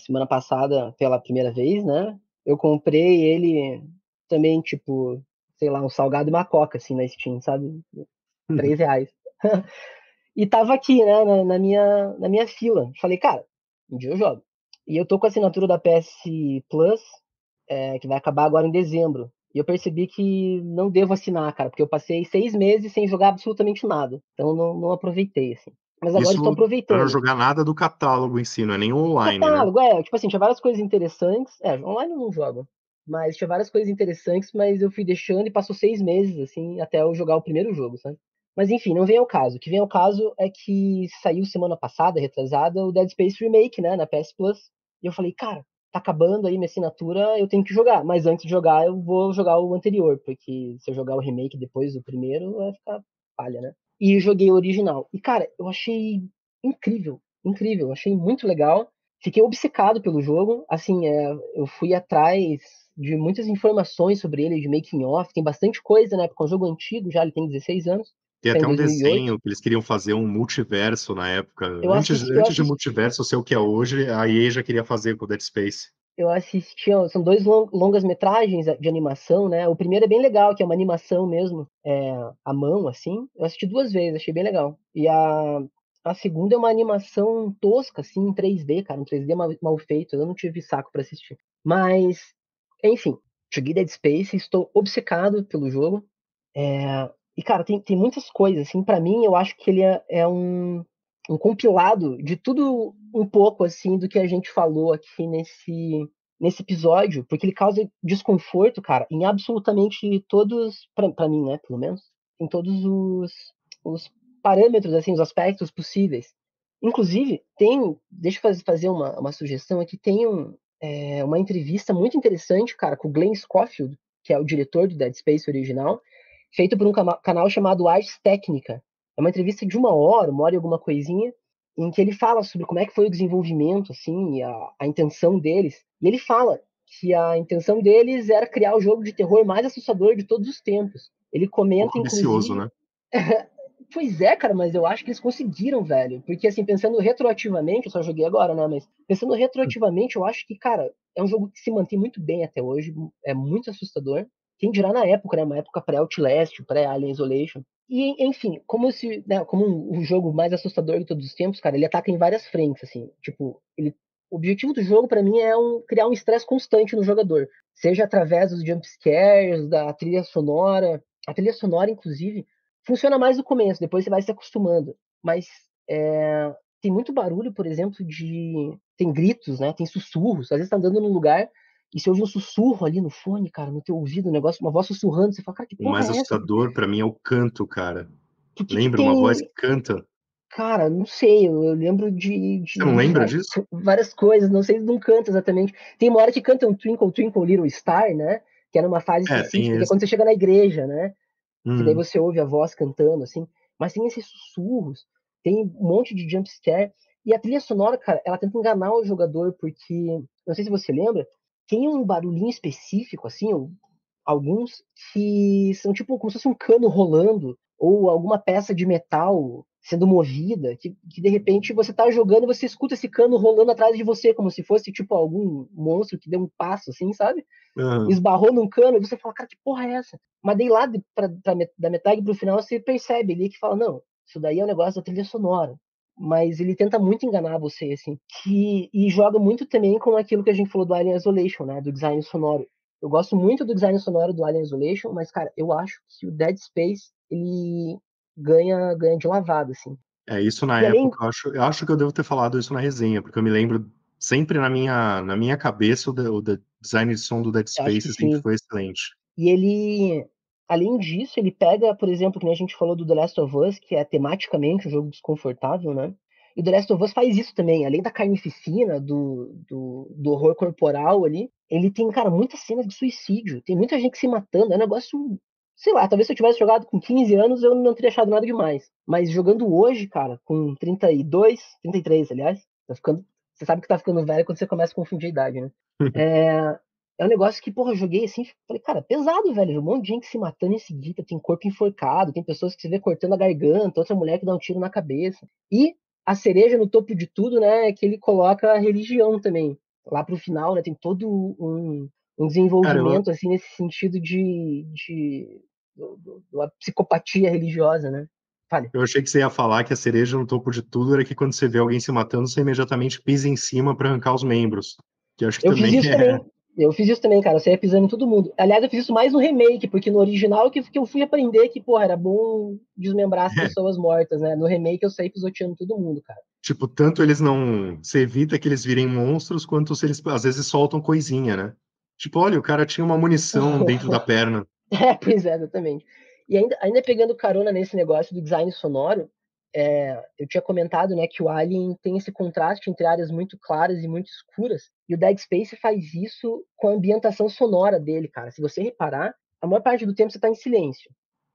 semana passada pela primeira vez, né? Eu comprei ele também, tipo, sei lá, um salgado e uma coca, assim, na Steam, sabe? R$ 3. E tava aqui, né, na minha fila. Falei, cara, um dia eu jogo. E eu tô com a assinatura da PS Plus, que vai acabar agora em dezembro. E eu percebi que não devo assinar, cara, porque eu passei 6 meses sem jogar absolutamente nada. Então não aproveitei, assim. Mas agora estou Isso para não aproveitando. jogar nada do catálogo em si, não é nem O online, né? catálogo, tipo assim, tinha várias coisas interessantes. Online eu não jogo. Mas tinha várias coisas interessantes, mas eu fui deixando e passou 6 meses, assim, até eu jogar o primeiro jogo, sabe? Mas enfim, não vem ao caso. O que vem ao caso é que saiu semana passada, retrasada, o Dead Space Remake, né, na PS Plus. E eu falei, cara, tá acabando aí minha assinatura, eu tenho que jogar. Mas antes de jogar, eu vou jogar o anterior, porque se eu jogar o remake depois do primeiro, vai ficar palha, né? E joguei o original. E, cara, eu achei incrível, incrível. Achei muito legal. Fiquei obcecado pelo jogo. Assim, eu fui atrás de muitas informações sobre ele, de making off. Tem bastante coisa, né? Porque é um jogo antigo, já ele tem 16 anos. Tem Saiu até em um 2008. desenho que eles queriam fazer um multiverso na época. Eu Antes, assisti, eu antes de assisti, multiverso ser o que é hoje, a EA já queria fazer com o Dead Space. eu assisti, são dois longas metragens de animação, né? O primeiro é bem legal, que é uma animação mesmo, à mão, assim. Eu assisti duas vezes, achei bem legal. E a segunda é uma animação tosca, assim, em 3D, cara, um 3D mal feito. Eu não tive saco pra assistir. Mas, enfim, joguei Dead Space, estou obcecado pelo jogo. E, cara, tem muitas coisas, assim, pra mim, eu acho que ele é um compilado de tudo um pouco, assim, do que a gente falou aqui nesse episódio, porque ele causa desconforto, cara, em absolutamente todos, pra mim, né, pelo menos, em todos os parâmetros, assim, os aspectos possíveis. Inclusive, deixa eu fazer uma sugestão aqui, tem uma entrevista muito interessante, cara, com o Glenn Scofield, que é o diretor do Dead Space original, feito por um canal chamado Ars Técnica. É uma entrevista de uma hora e alguma coisinha, em que ele fala sobre como é que foi o desenvolvimento, assim, a intenção deles. E ele fala que a intenção deles era criar o jogo de terror mais assustador de todos os tempos. Ele comenta, Pouco ambicioso, inclusive. né? Pois é, cara, mas eu acho que eles conseguiram, velho. Porque, assim, pensando retroativamente, eu só joguei agora, né? Mas pensando retroativamente, eu acho que, cara, é um jogo que se mantém muito bem até hoje. É muito assustador. Quem dirá na época, né? Uma época pré-Outlast, pré-Alien Isolation. E, enfim, como um jogo mais assustador de todos os tempos, cara, ele ataca em várias frentes, assim. Tipo, o objetivo do jogo, pra mim, é criar um estresse constante no jogador. Seja através dos jump scares, da trilha sonora. A trilha sonora, inclusive, funciona mais no começo, depois você vai se acostumando. Mas tem muito barulho, por exemplo, tem gritos, né? Tem sussurros. Às vezes tá andando num lugar e você ouve um sussurro ali no fone, cara, no teu ouvido, um negócio, uma voz sussurrando. Você fala, cara, que O porra mais é essa? assustador pra mim é o canto, cara. Por que Lembra uma voz tem. que canta? Cara, não sei, eu lembro de, Você não de lembra disso? várias coisas, não sei de um canto exatamente. Tem uma hora que canta um Twinkle, Twinkle, Little Star, né? Que é numa fase É, tem específica, que é esse. quando você chega na igreja, né? Que daí Hum. você ouve a voz cantando, assim. Mas tem esses sussurros, tem um monte de jump scare. E a trilha sonora, cara, ela tenta enganar o jogador, porque, não sei se você lembra, tem um barulhinho específico, assim, alguns que são tipo como se fosse um cano rolando, ou alguma peça de metal sendo movida, que de repente você tá jogando e você escuta esse cano rolando atrás de você, como se fosse tipo algum monstro que deu um passo, assim, sabe? Aham. Esbarrou num cano e você fala, cara, que porra é essa? Mas daí lá da metade pro final você percebe ali que fala, não, isso daí é um negócio da trilha sonora. Mas ele tenta muito enganar você, assim. E joga muito também com aquilo que a gente falou do Alien Isolation, né? Do design sonoro. Eu gosto muito do design sonoro do Alien Isolation, mas, cara, eu acho que o Dead Space, ele ganha de lavada, assim. É, isso na E além, época, eu acho que eu devo ter falado isso na resenha, porque eu me lembro sempre na minha cabeça o design de som do Dead eu acho que Space sempre sim. foi excelente. E ele, além disso, ele pega, por exemplo, que nem a gente falou do The Last of Us, que é tematicamente um jogo desconfortável, né? E o The Last of Us faz isso também, além da carnificina, do horror corporal ali, ele tem, cara, muitas cenas de suicídio. Tem muita gente se matando, é um negócio. Sei lá, talvez se eu tivesse jogado com 15 anos eu não teria achado nada demais. Mas jogando hoje, cara, com 32, 33, aliás, tá ficando. Você sabe que tá ficando velho quando você começa a confundir a idade, né? É, é um negócio que, porra, eu joguei assim, falei, cara, pesado, velho. Um monte de gente se matando em seguida, tem corpo enforcado, tem pessoas que se vê cortando a garganta, outra mulher que dá um tiro na cabeça. E a cereja no topo de tudo, né, é que ele coloca a religião também. Lá pro final, né, tem todo um Cara, eu, desenvolvimento, assim, nesse sentido da psicopatia religiosa, né? Fale. eu achei que você ia falar que a cereja no topo de tudo era que quando você vê alguém se matando, você imediatamente pisa em cima pra arrancar os membros. Que eu acho que Eu fiz também isso é. também. Eu fiz isso também, cara. Eu saía pisando em todo mundo. Aliás, eu fiz isso mais no remake, porque no original que eu fui aprender que, porra, era bom desmembrar as pessoas mortas, né? No remake eu saí pisoteando todo mundo, cara. Tipo, tanto eles não. Você evita que eles virem monstros, quanto se eles às vezes soltam coisinha, né? Tipo, olha, o cara tinha uma munição dentro da perna. Pois é, exatamente. E ainda pegando carona nesse negócio do design sonoro, eu tinha comentado, né, que o Alien tem esse contraste entre áreas muito claras e muito escuras, e o Dead Space faz isso com a ambientação sonora dele, cara. Se você reparar, a maior parte do tempo você tá em silêncio.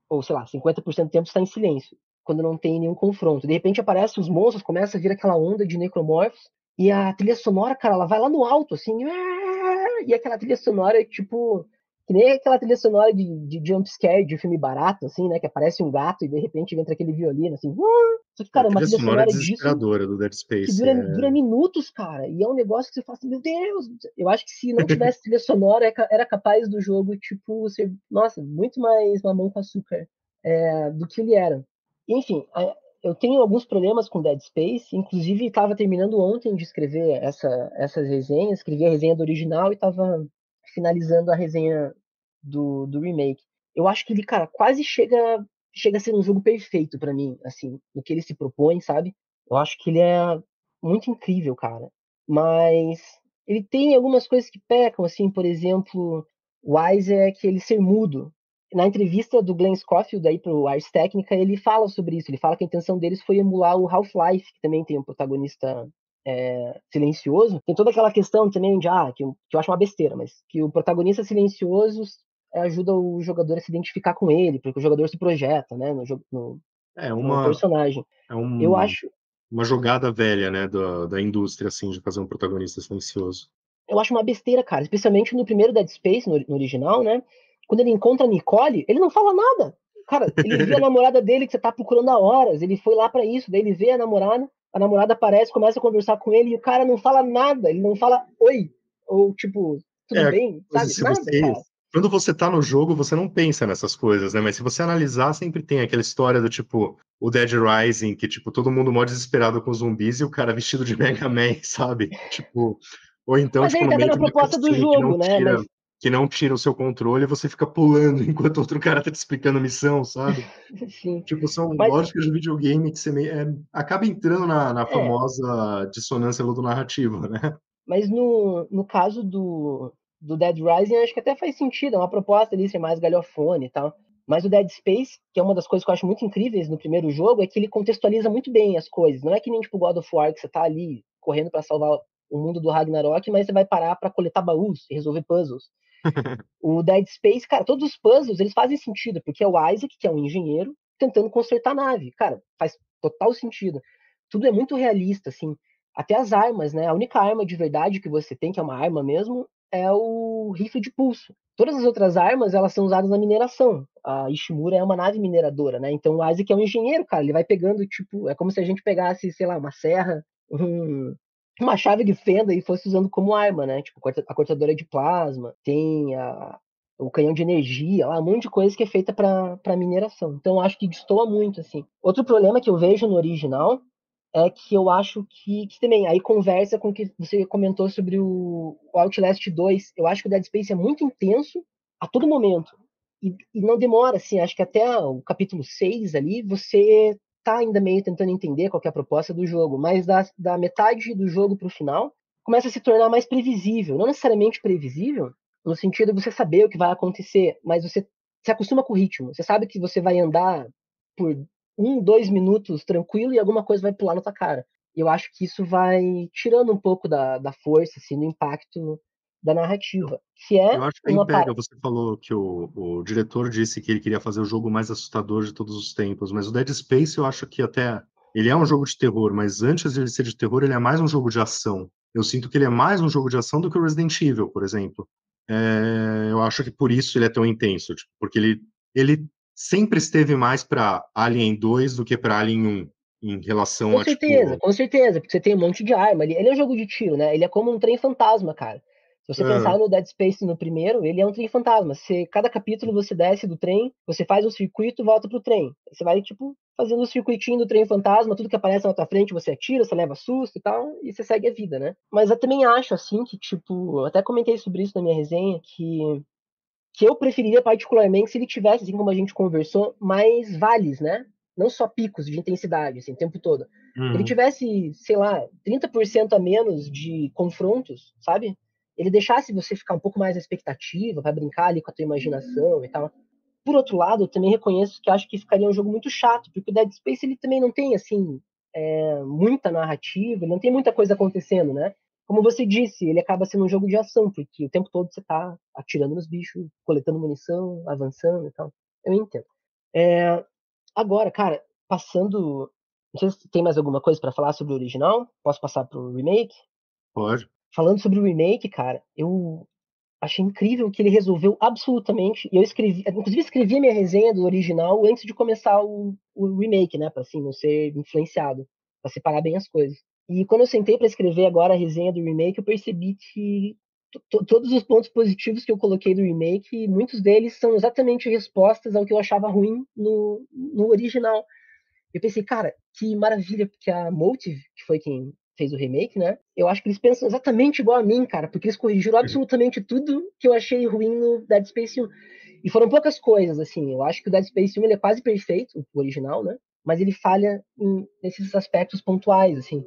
Ou, sei lá, 50% do tempo você tá em silêncio, quando não tem nenhum confronto. De repente aparecem os monstros, começa a vir aquela onda de necromorphs, e a trilha sonora, cara, ela vai lá no alto, assim, e aquela trilha sonora, tipo, que nem aquela trilha sonora de jumpscare de filme barato, assim, né? Que aparece um gato e de repente entra aquele violino, assim. Só que, A cara, uma trilha trilha sonora é sonora disso desesperadora do Dead que Space. dura minutos, cara. E é um negócio que você fala assim, meu Deus! Eu acho que se não tivesse trilha sonora, era capaz do jogo, tipo, ser, nossa, muito mais mamão com açúcar do que ele era. Enfim, eu tenho alguns problemas com Dead Space, inclusive estava terminando ontem de escrever essas resenhas, escrevi a resenha do original e estava finalizando a resenha do remake. Eu acho que ele, cara, quase chega a ser um jogo perfeito para mim, assim, no que ele se propõe, sabe? Eu acho que ele é muito incrível, cara. Mas ele tem algumas coisas que pecam, assim, por exemplo, o Isaac, ele ser mudo. Na entrevista do Glenn Scofield aí pro Ars Technica, ele fala sobre isso. Ele fala que a intenção deles foi emular o Half-Life, que também tem um protagonista silencioso. Tem toda aquela questão também de, que eu acho uma besteira, mas que o protagonista silencioso ajuda o jogador a se identificar com ele, porque o jogador se projeta, né, É no uma, personagem. é Eu acho, uma jogada velha, né, da indústria, assim, de fazer um protagonista silencioso. eu acho uma besteira, cara. Especialmente no primeiro Dead Space, no original, né? Quando ele encontra a Nicole, ele não fala nada. Cara, ele vê a namorada dele que você tá procurando há horas. Ele foi lá para isso. Daí ele vê a namorada aparece, começa a conversar com ele e o cara não fala nada. Ele não fala oi. Ou tipo, tudo É, bem, coisa, sabe? se Nada, você. cara. Quando você tá no jogo, você não pensa nessas coisas, né? Mas se você analisar, sempre tem aquela história do tipo, o Dead Rising, que, tipo, todo mundo mó desesperado com zumbis e o cara vestido de Mega Man, sabe? Tipo, ou então, Mas tipo, ele no tá meio dando a de uma proposta do cutscene que não jogo, né? tira, Mas, que não tira o seu controle, você fica pulando enquanto outro cara tá te explicando a missão, sabe? assim, Tipo, são mas, lógicas de videogame que você acaba entrando na é, famosa dissonância ludonarrativa, né? mas no caso do Dead Rising, acho que até faz sentido, é uma proposta ali ser mais galhofone e tal. Mas o Dead Space, que é uma das coisas que eu acho muito incríveis no primeiro jogo, é que ele contextualiza muito bem as coisas. Não é que nem tipo God of War, que você tá ali correndo para salvar o mundo do Ragnarok, mas você vai parar para coletar baús e resolver puzzles. O Dead Space, cara, todos os puzzles, eles fazem sentido, porque é o Isaac, que é um engenheiro, tentando consertar a nave. Cara, faz total sentido. Tudo é muito realista, assim. Até as armas, né? A única arma de verdade que você tem, que é uma arma mesmo, é o rifle de pulso. Todas as outras armas, elas são usadas na mineração. A Ishimura é uma nave mineradora, né? Então o Isaac é um engenheiro, cara. Ele vai pegando, tipo, é como se a gente pegasse, sei lá, uma serra, uma chave de fenda e fosse usando como arma, né? Tipo, a cortadora de plasma, tem o canhão de energia, lá, um monte de coisa que é feita para mineração. Então, eu acho que destoa muito, assim. Outro problema que eu vejo no original é que eu acho que também, aí conversa com o que você comentou sobre o Outlast 2. Eu acho que o Dead Space é muito intenso a todo momento. E não demora, assim, acho que até o capítulo 6 ali, você tá ainda meio tentando entender qual que é a proposta do jogo, mas da metade do jogo pro final, começa a se tornar mais previsível. Não necessariamente previsível, no sentido de você saber o que vai acontecer, mas você se acostuma com o ritmo. Você sabe que você vai andar por 1, 2 minutos tranquilo e alguma coisa vai pular na tua cara. E eu acho que isso vai tirando um pouco da força, assim, do impacto da narrativa, que Eu é acho que aí uma pega, parada. você falou que o diretor disse que ele queria fazer o jogo mais assustador de todos os tempos, mas o Dead Space eu acho que até ele é um jogo de terror, mas antes de ele ser de terror, ele é mais um jogo de ação. Eu sinto que ele é mais um jogo de ação do que o Resident Evil, por exemplo. Eu acho que por isso ele é tão intenso, tipo, porque ele sempre esteve mais para Alien 2 do que para Alien 1, em relação a, tipo, Com certeza, porque você tem um monte de arma. Ele é um jogo de tiro, né? Ele é como um trem fantasma, cara. Se você pensar ah, no Dead Space no primeiro, ele é um trem fantasma. Cada capítulo você desce do trem, você faz um circuito e volta pro trem. Você vai, tipo, fazendo o circuitinho do trem fantasma, tudo que aparece na tua frente você atira, você leva susto e tal, e você segue a vida, né? Mas eu também acho, assim, que, tipo, eu até comentei sobre isso na minha resenha, que eu preferiria particularmente se ele tivesse, assim como a gente conversou, mais vales, né? Não só picos de intensidade, assim, o tempo todo. Ele uhum. tivesse, sei lá, 30% a menos de confrontos, sabe? Ele deixasse você ficar um pouco mais na expectativa, para brincar ali com a tua imaginação e tal. por outro lado, eu também reconheço que acho que ficaria um jogo muito chato, porque o Dead Space ele também não tem, assim, muita narrativa, não tem muita coisa acontecendo, né? Como você disse, ele acaba sendo um jogo de ação, porque o tempo todo você tá atirando nos bichos, coletando munição, avançando e tal. Eu entendo. Agora, cara, passando. Não sei se tem mais alguma coisa pra falar sobre o original. Posso passar pro remake? Pode. Falando sobre o remake, cara, eu achei incrível que ele resolveu absolutamente. E eu escrevi, inclusive escrevi a minha resenha do original antes de começar o remake, né? Pra assim, não ser influenciado, pra separar bem as coisas. E quando eu sentei pra escrever agora a resenha do remake, eu percebi que todos os pontos positivos que eu coloquei do remake, muitos deles são exatamente respostas ao que eu achava ruim no original. Eu pensei, cara, que maravilha, porque a Motive, que foi quem fez o remake, né? Eu acho que eles pensam exatamente igual a mim, cara, porque eles corrigiram absolutamente tudo que eu achei ruim no Dead Space 1. E foram poucas coisas, assim. Eu acho que o Dead Space 1 ele é quase perfeito, o original, né? Mas ele falha nesses aspectos pontuais, assim.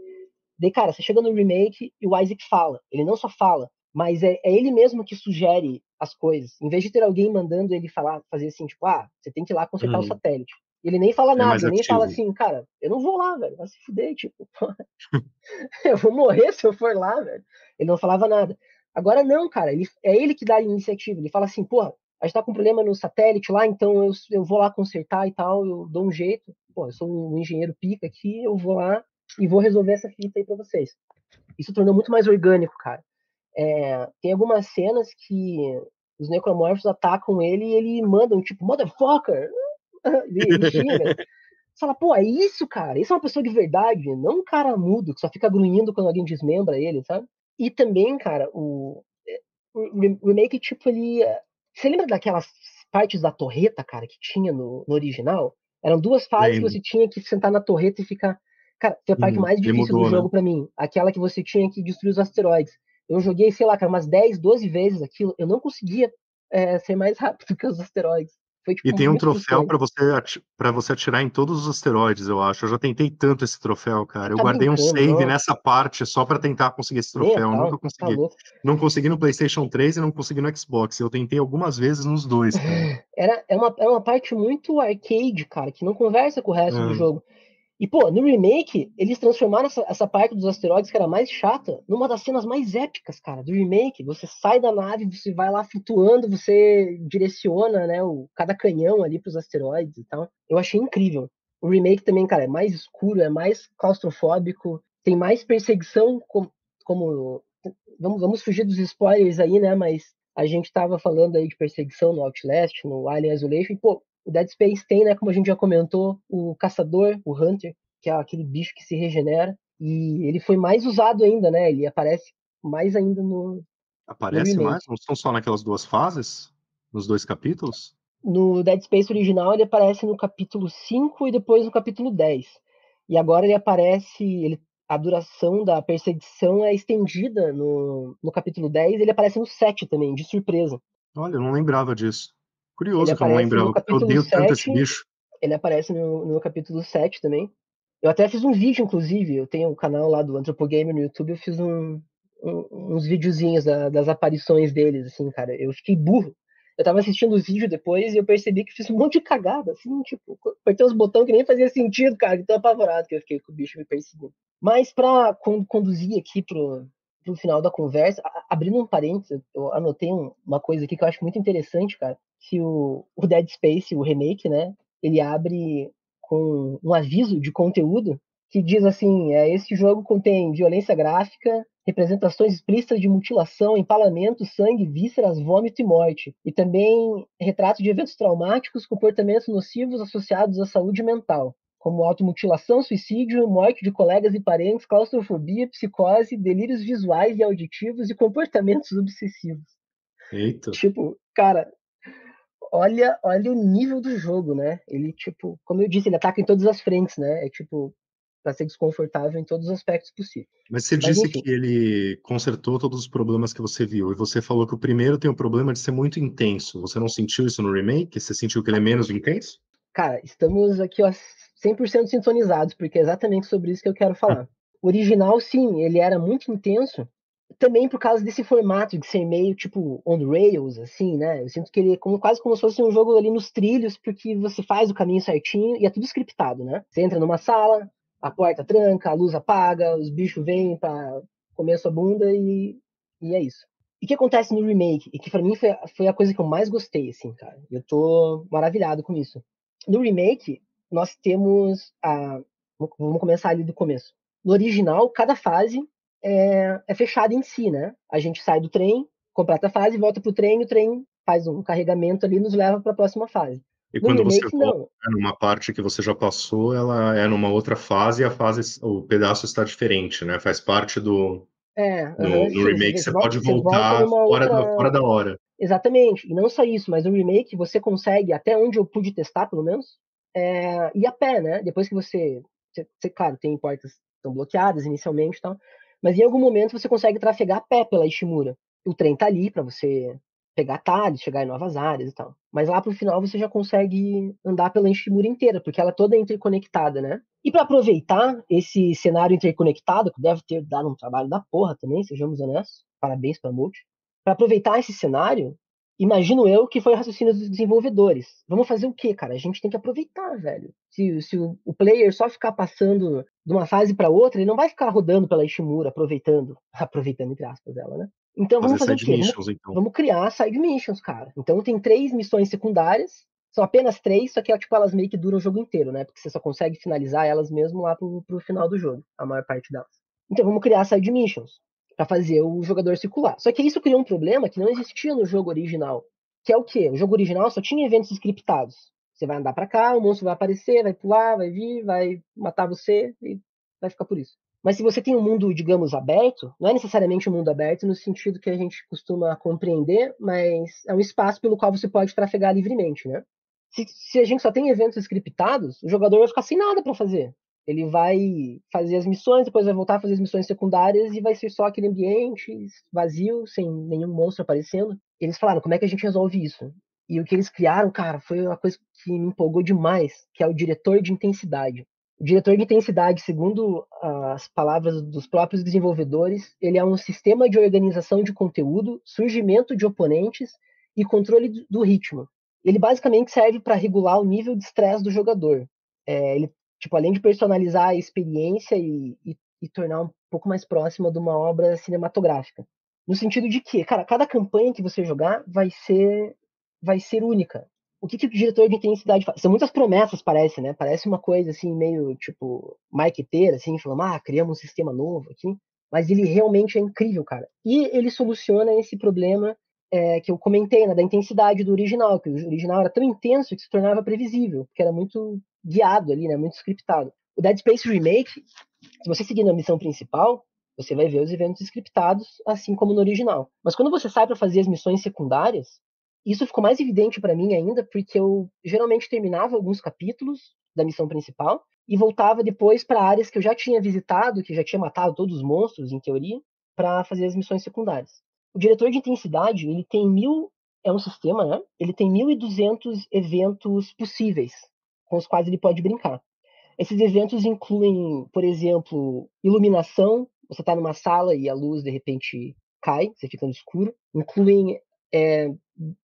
Daí, cara, você chega no remake e o Isaac fala. Ele não só fala, mas é ele mesmo que sugere as coisas. Em vez de ter alguém mandando ele falar, fazer assim, tipo, você tem que ir lá consertar o satélite. Ele nem fala É nada, mais ele nem fala ativo. assim, cara, eu não vou lá, velho, vai se fuder, tipo, eu vou morrer se eu for lá, velho. Ele não falava nada. Agora não, cara, é ele que dá a iniciativa. Ele fala assim, porra, a gente tá com um problema no satélite lá, então eu vou lá consertar e tal, eu dou um jeito. Pô, eu sou um engenheiro pica aqui, eu vou lá e vou resolver essa fita aí pra vocês. Isso tornou muito mais orgânico, cara. Tem algumas cenas que os necromorphos atacam ele e ele manda um tipo, motherfucker! Ele xinga. Você fala, pô, é isso, cara? Isso é uma pessoa de verdade, não um cara mudo que só fica grunhindo quando alguém desmembra ele, sabe? E também, cara, o remake, tipo, ele. Você lembra daquelas partes da torreta, cara, que tinha no original? Eram duas fases que Lembro. você tinha que sentar na torreta e ficar. Cara, foi a parte mais Ele difícil do mudou, né? jogo pra mim. Aquela que você tinha que destruir os asteroides. Eu joguei, sei lá, cara, umas 10, 12 vezes aquilo. Eu não conseguia ser mais rápido que os asteroides. Foi, E tipo, tem um muito troféu frustrante. pra para você atirar em todos os asteroides, eu acho. Eu já tentei tanto esse troféu, Você cara. Eu tá guardei um brincando, save nossa. nessa parte só pra tentar conseguir esse Nem a troféu. Eu nunca pau, tá consegui. louco. Não consegui no PlayStation 3 e não consegui no Xbox. Eu tentei algumas vezes nos dois, cara. É uma parte muito arcade, cara, que não conversa com o resto do Ah, jogo. E, pô, no remake, eles transformaram essa parte dos asteroides, que era mais chata, numa das cenas mais épicas, cara, do remake. Você sai da nave, você vai lá flutuando, você direciona, né, cada canhão ali pros asteroides e tal. Eu achei incrível. O remake também, cara, é mais escuro, é mais claustrofóbico, tem mais perseguição, como vamos fugir dos spoilers aí, né? Mas a gente tava falando aí de perseguição no Outlast, no Alien Isolation, e, pô, o Dead Space tem, né, como a gente já comentou, o caçador, o Hunter, que é aquele bicho que se regenera, e ele foi mais usado ainda, né? Ele aparece mais ainda no aparece remake. mais? Não são só naquelas duas fases? Nos dois capítulos? No Dead Space original, ele aparece no capítulo 5 e depois no capítulo 10. E agora ele aparece. A duração da perseguição é estendida no capítulo 10, ele aparece no 7 também, de surpresa. Olha, eu não lembrava disso. Ele Curioso que eu não aparece no lembrava, porque eu capítulo odeio tanto 7. esse bicho. Ele aparece no capítulo 7 também. Eu até fiz um vídeo, inclusive. Eu tenho um canal lá do Antropogame no YouTube. Eu fiz uns videozinhos das aparições deles, assim, cara. Eu fiquei burro. Eu tava assistindo o vídeo depois e eu percebi que fiz um monte de cagada, assim, tipo, apertei uns botões que nem fazia sentido, cara. De tão apavorado que eu fiquei com o bicho me perseguindo. Mas pra conduzir aqui pro final da conversa, abrindo um parênteses, eu anotei uma coisa aqui que eu acho muito interessante, cara. Que o Dead Space, o remake, né? Ele abre com um aviso de conteúdo que diz assim: esse jogo contém violência gráfica, representações explícitas de mutilação, empalamento, sangue, vísceras, vômito e morte, e também retrato de eventos traumáticos, comportamentos nocivos associados à saúde mental, como automutilação, suicídio, morte de colegas e parentes, claustrofobia, psicose, delírios visuais e auditivos e comportamentos obsessivos. Eita. Tipo, cara, olha o nível do jogo, né? Ele, tipo, como eu disse, ele ataca em todas as frentes, né? É tipo, pra ser desconfortável em todos os aspectos possíveis. Mas você Mas disse enfim, que ele consertou todos os problemas que você viu, e você falou que o primeiro tem o problema de ser muito intenso. Você não sentiu isso no remake? Você sentiu que ele é menos intenso? cara, estamos aqui, ó, 100% sintonizados, porque é exatamente sobre isso que eu quero falar. O original, sim, ele era muito intenso, também por causa desse formato de ser meio, tipo, on rails, assim, né? Eu sinto que ele é quase como se fosse um jogo ali nos trilhos, porque você faz o caminho certinho e é tudo scriptado, né? Você entra numa sala, a porta tranca, a luz apaga, os bichos vêm pra comer a sua bunda e é isso. E o que acontece no remake? E que pra mim foi a coisa que eu mais gostei, assim, cara. Eu tô maravilhado com isso. No remake, nós temos a... Vamos começar ali do começo. No original, cada fase é fechada em si, né? A gente sai do trem, completa a fase, volta pro trem, e o trem faz um carregamento ali e nos leva para a próxima fase. E No quando você remake, volta, não. né, numa parte que você já passou, ela é numa outra fase e a fase, o pedaço está diferente, né? Faz parte do. No remake você pode Você volta voltar numa fora outra. da hora. Exatamente. E não só isso, mas no remake você consegue, até onde eu pude testar, pelo menos, ir a pé, né? Depois que claro, tem portas que estão bloqueadas inicialmente e tal, mas em algum momento você consegue trafegar a pé pela Ishimura. O trem tá ali para você pegar atalhos, chegar em novas áreas e tal. Mas lá pro final você já consegue andar pela Ishimura inteira, porque ela é toda interconectada, né? E para aproveitar esse cenário interconectado, que deve ter dado um trabalho da porra também, sejamos honestos, parabéns pra Multi. Para aproveitar esse cenário, imagino eu que foi o raciocínio dos desenvolvedores. Vamos fazer o quê, cara? A gente tem que aproveitar, velho. Se o player só ficar passando de uma fase para outra, ele não vai ficar rodando pela Ishimura, aproveitando entre aspas ela, né? Então vamos Fazer fazer o side quê? missions, então. Vamos criar side missions, cara. Então tem 3 missões secundárias, são apenas 3, só que tipo, elas meio que duram o jogo inteiro, né? Porque você só consegue finalizar elas mesmo lá pro final do jogo, a maior parte delas. Então vamos criar side missions para fazer o jogador circular. Só que isso criou um problema que não existia no jogo original, que é o quê? O jogo original só tinha eventos scriptados. Você vai andar para cá, o monstro vai aparecer, vai pular, vai vir, vai matar você e vai ficar por isso. Mas se você tem um mundo, digamos, aberto, não é necessariamente um mundo aberto no sentido que a gente costuma compreender, mas é um espaço pelo qual você pode trafegar livremente, né? Se a gente só tem eventos scriptados, o jogador vai ficar sem nada para fazer. Ele vai fazer as missões, depois vai voltar a fazer as missões secundárias e vai ser só aquele ambiente vazio, sem nenhum monstro aparecendo. Eles falaram, como é que a gente resolve isso? E o que eles criaram, cara, foi uma coisa que me empolgou demais, que é o diretor de intensidade. O diretor de intensidade, segundo as palavras dos próprios desenvolvedores, ele é um sistema de organização de conteúdo, surgimento de oponentes e controle do ritmo. Ele basicamente serve para regular o nível de estresse do jogador. Ele, tipo, além de personalizar a experiência e tornar um pouco mais próxima de uma obra cinematográfica. No sentido de que, cara, cada campanha que você jogar vai ser única. O que o diretor de intensidade faz? São muitas promessas, parece, né? Parece uma coisa assim, meio tipo, marqueteira, assim, falando, criamos um sistema novo aqui. Mas ele realmente é incrível, cara. E ele soluciona esse problema que eu comentei, né, da intensidade do original, que o original era tão intenso que se tornava previsível, porque era muito guiado ali, né, muito scriptado. O Dead Space Remake, se você seguir na missão principal, você vai ver os eventos scriptados, assim como no original. Mas quando você sai para fazer as missões secundárias, isso ficou mais evidente para mim ainda, porque eu geralmente terminava alguns capítulos da missão principal e voltava depois para áreas que eu já tinha visitado, que já tinha matado todos os monstros, em teoria, para fazer as missões secundárias. O diretor de intensidade, ele tem é um sistema, né? Ele tem 1.200 eventos possíveis com os quais ele pode brincar. Esses eventos incluem, por exemplo, iluminação. Você está numa sala e a luz de repente cai, você fica no escuro. Incluem,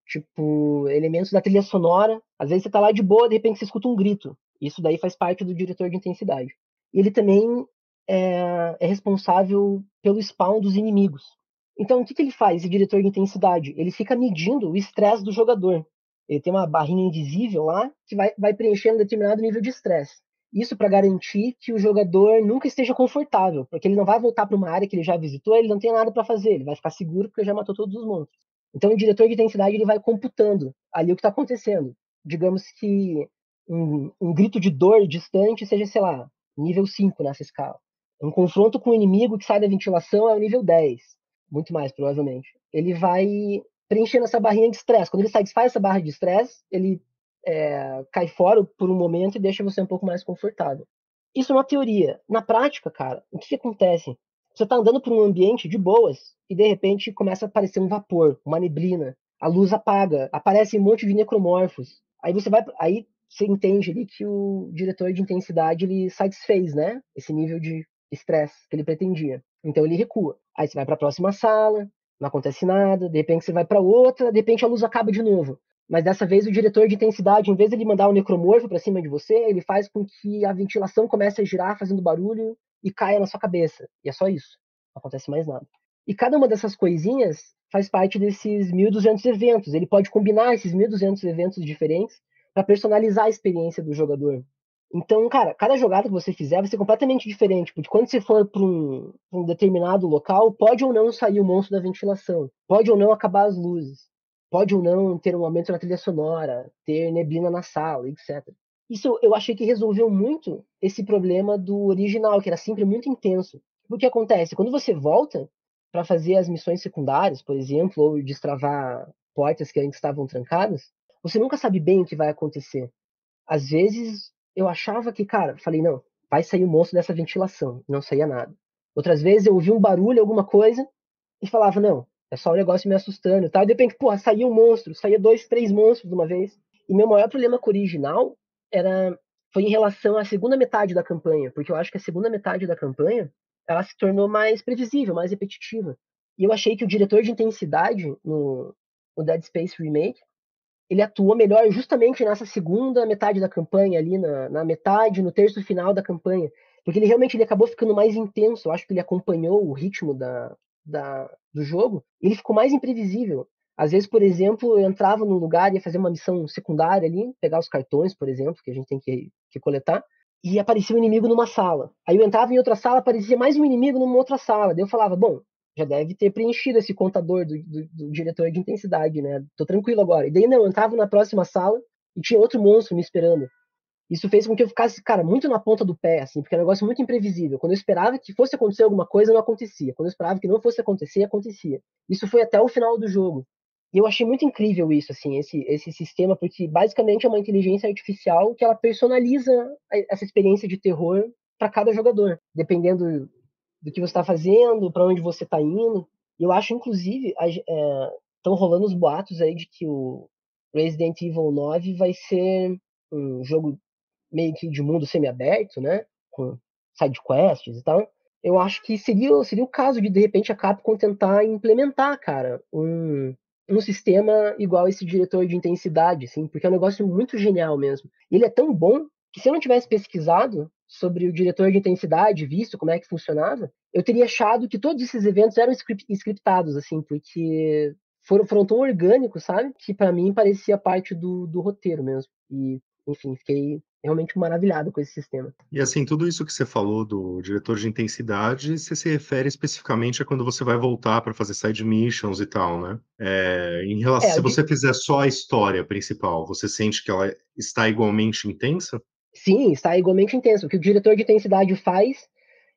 tipo, elementos da trilha sonora. Às vezes você está lá de boa, de repente você escuta um grito. Isso daí faz parte do diretor de intensidade. E ele também é responsável pelo spawn dos inimigos. Então, o que ele faz, esse diretor de intensidade? Ele fica medindo o estresse do jogador. Ele tem uma barrinha invisível lá que vai preenchendo determinado nível de estresse. Isso para garantir que o jogador nunca esteja confortável, porque ele não vai voltar para uma área que ele já visitou, ele não tem nada para fazer, ele vai ficar seguro porque já matou todos os monstros. Então o diretor de intensidade ele vai computando ali o que está acontecendo. Digamos que um grito de dor distante seja, sei lá, nível 5 nessa escala. Um confronto com o inimigo que sai da ventilação é o nível 10, muito mais provavelmente. Ele vai preenchendo essa barrinha de estresse. Quando ele satisfaz essa barra de estresse, ele cai fora por um momento e deixa você um pouco mais confortável. Isso é uma teoria. Na prática, cara, o que acontece? Você tá andando por um ambiente de boas e de repente começa a aparecer um vapor, uma neblina, a luz apaga, aparece um monte de necromorfos. Aí você entende ali que o diretor de intensidade ele satisfez, né? Esse nível de estresse que ele pretendia. Então ele recua. Aí você vai pra próxima sala, não acontece nada, de repente você vai pra outra, de repente a luz acaba de novo. Mas dessa vez o diretor de intensidade, em vez de ele mandar um necromorfo pra cima de você, ele faz com que a ventilação comece a girar fazendo barulho e caia na sua cabeça. E é só isso. Não acontece mais nada. E cada uma dessas coisinhas faz parte desses 1.200 eventos. Ele pode combinar esses 1.200 eventos diferentes para personalizar a experiência do jogador. Então, cara, cada jogada que você fizer vai ser completamente diferente, porque quando você for para um determinado local, pode ou não sair o monstro da ventilação, pode ou não acabar as luzes, pode ou não ter um aumento na trilha sonora, ter neblina na sala, etc. Isso eu achei que resolveu muito esse problema do original, que era sempre muito intenso. O que acontece? Quando você volta para fazer as missões secundárias, por exemplo, ou destravar portas que ainda estavam trancadas, você nunca sabe bem o que vai acontecer. Às vezes eu achava que, cara, falei, não, vai sair o monstro dessa ventilação. Não saía nada. Outras vezes eu ouvia um barulho, alguma coisa, e falava, não, é só um negócio me assustando e tal. E de repente, porra, saía um monstro, saía 2, 3 monstros de uma vez. E meu maior problema com o original era, foi em relação à segunda metade da campanha, porque eu acho que a segunda metade da campanha, ela se tornou mais previsível, mais repetitiva. E eu achei que o diretor de intensidade no Dead Space Remake, ele atua melhor justamente nessa segunda metade da campanha, ali na metade, no terço final da campanha. Porque ele acabou ficando mais intenso. Eu acho que ele acompanhou o ritmo do jogo. E ele ficou mais imprevisível. Às vezes, por exemplo, eu entrava num lugar e ia fazer uma missão secundária ali, pegar os cartões, por exemplo, que a gente tem que coletar, e aparecia um inimigo numa sala. Aí eu entrava em outra sala, aparecia mais um inimigo numa outra sala. Daí eu falava, bom, já deve ter preenchido esse contador do diretor de intensidade, né? Tô tranquilo agora. E daí não, eu entrava na próxima sala e tinha outro monstro me esperando. Isso fez com que eu ficasse, cara, muito na ponta do pé, assim, porque é um negócio muito imprevisível. Quando eu esperava que fosse acontecer alguma coisa, não acontecia. Quando eu esperava que não fosse acontecer, acontecia. Isso foi até o final do jogo. E eu achei muito incrível isso, assim, esse sistema, porque basicamente é uma inteligência artificial que ela personaliza essa experiência de terror para cada jogador, dependendo do que você está fazendo, para onde você está indo. E eu acho, inclusive, estão rolando os boatos aí de que o Resident Evil 9 vai ser um jogo meio que de mundo semi-aberto, né? Com side quests e tal. Eu acho que seria o caso de repente, a Capcom tentar implementar, cara, um sistema igual esse diretor de intensidade, assim, porque é um negócio muito genial mesmo. Ele é tão bom que se eu não tivesse pesquisado sobre o diretor de intensidade, visto como é que funcionava, eu teria achado que todos esses eventos eram scriptados, assim, porque foram tão orgânicos, sabe? Que para mim parecia parte do roteiro mesmo. E, enfim, fiquei realmente maravilhado com esse sistema. E assim, tudo isso que você falou do diretor de intensidade, você se refere especificamente a quando você vai voltar para fazer side missions e tal, né? Em relação, É, se você fizer só a história principal, você sente que ela está igualmente intensa? sim, está igualmente intenso. O que o diretor de intensidade faz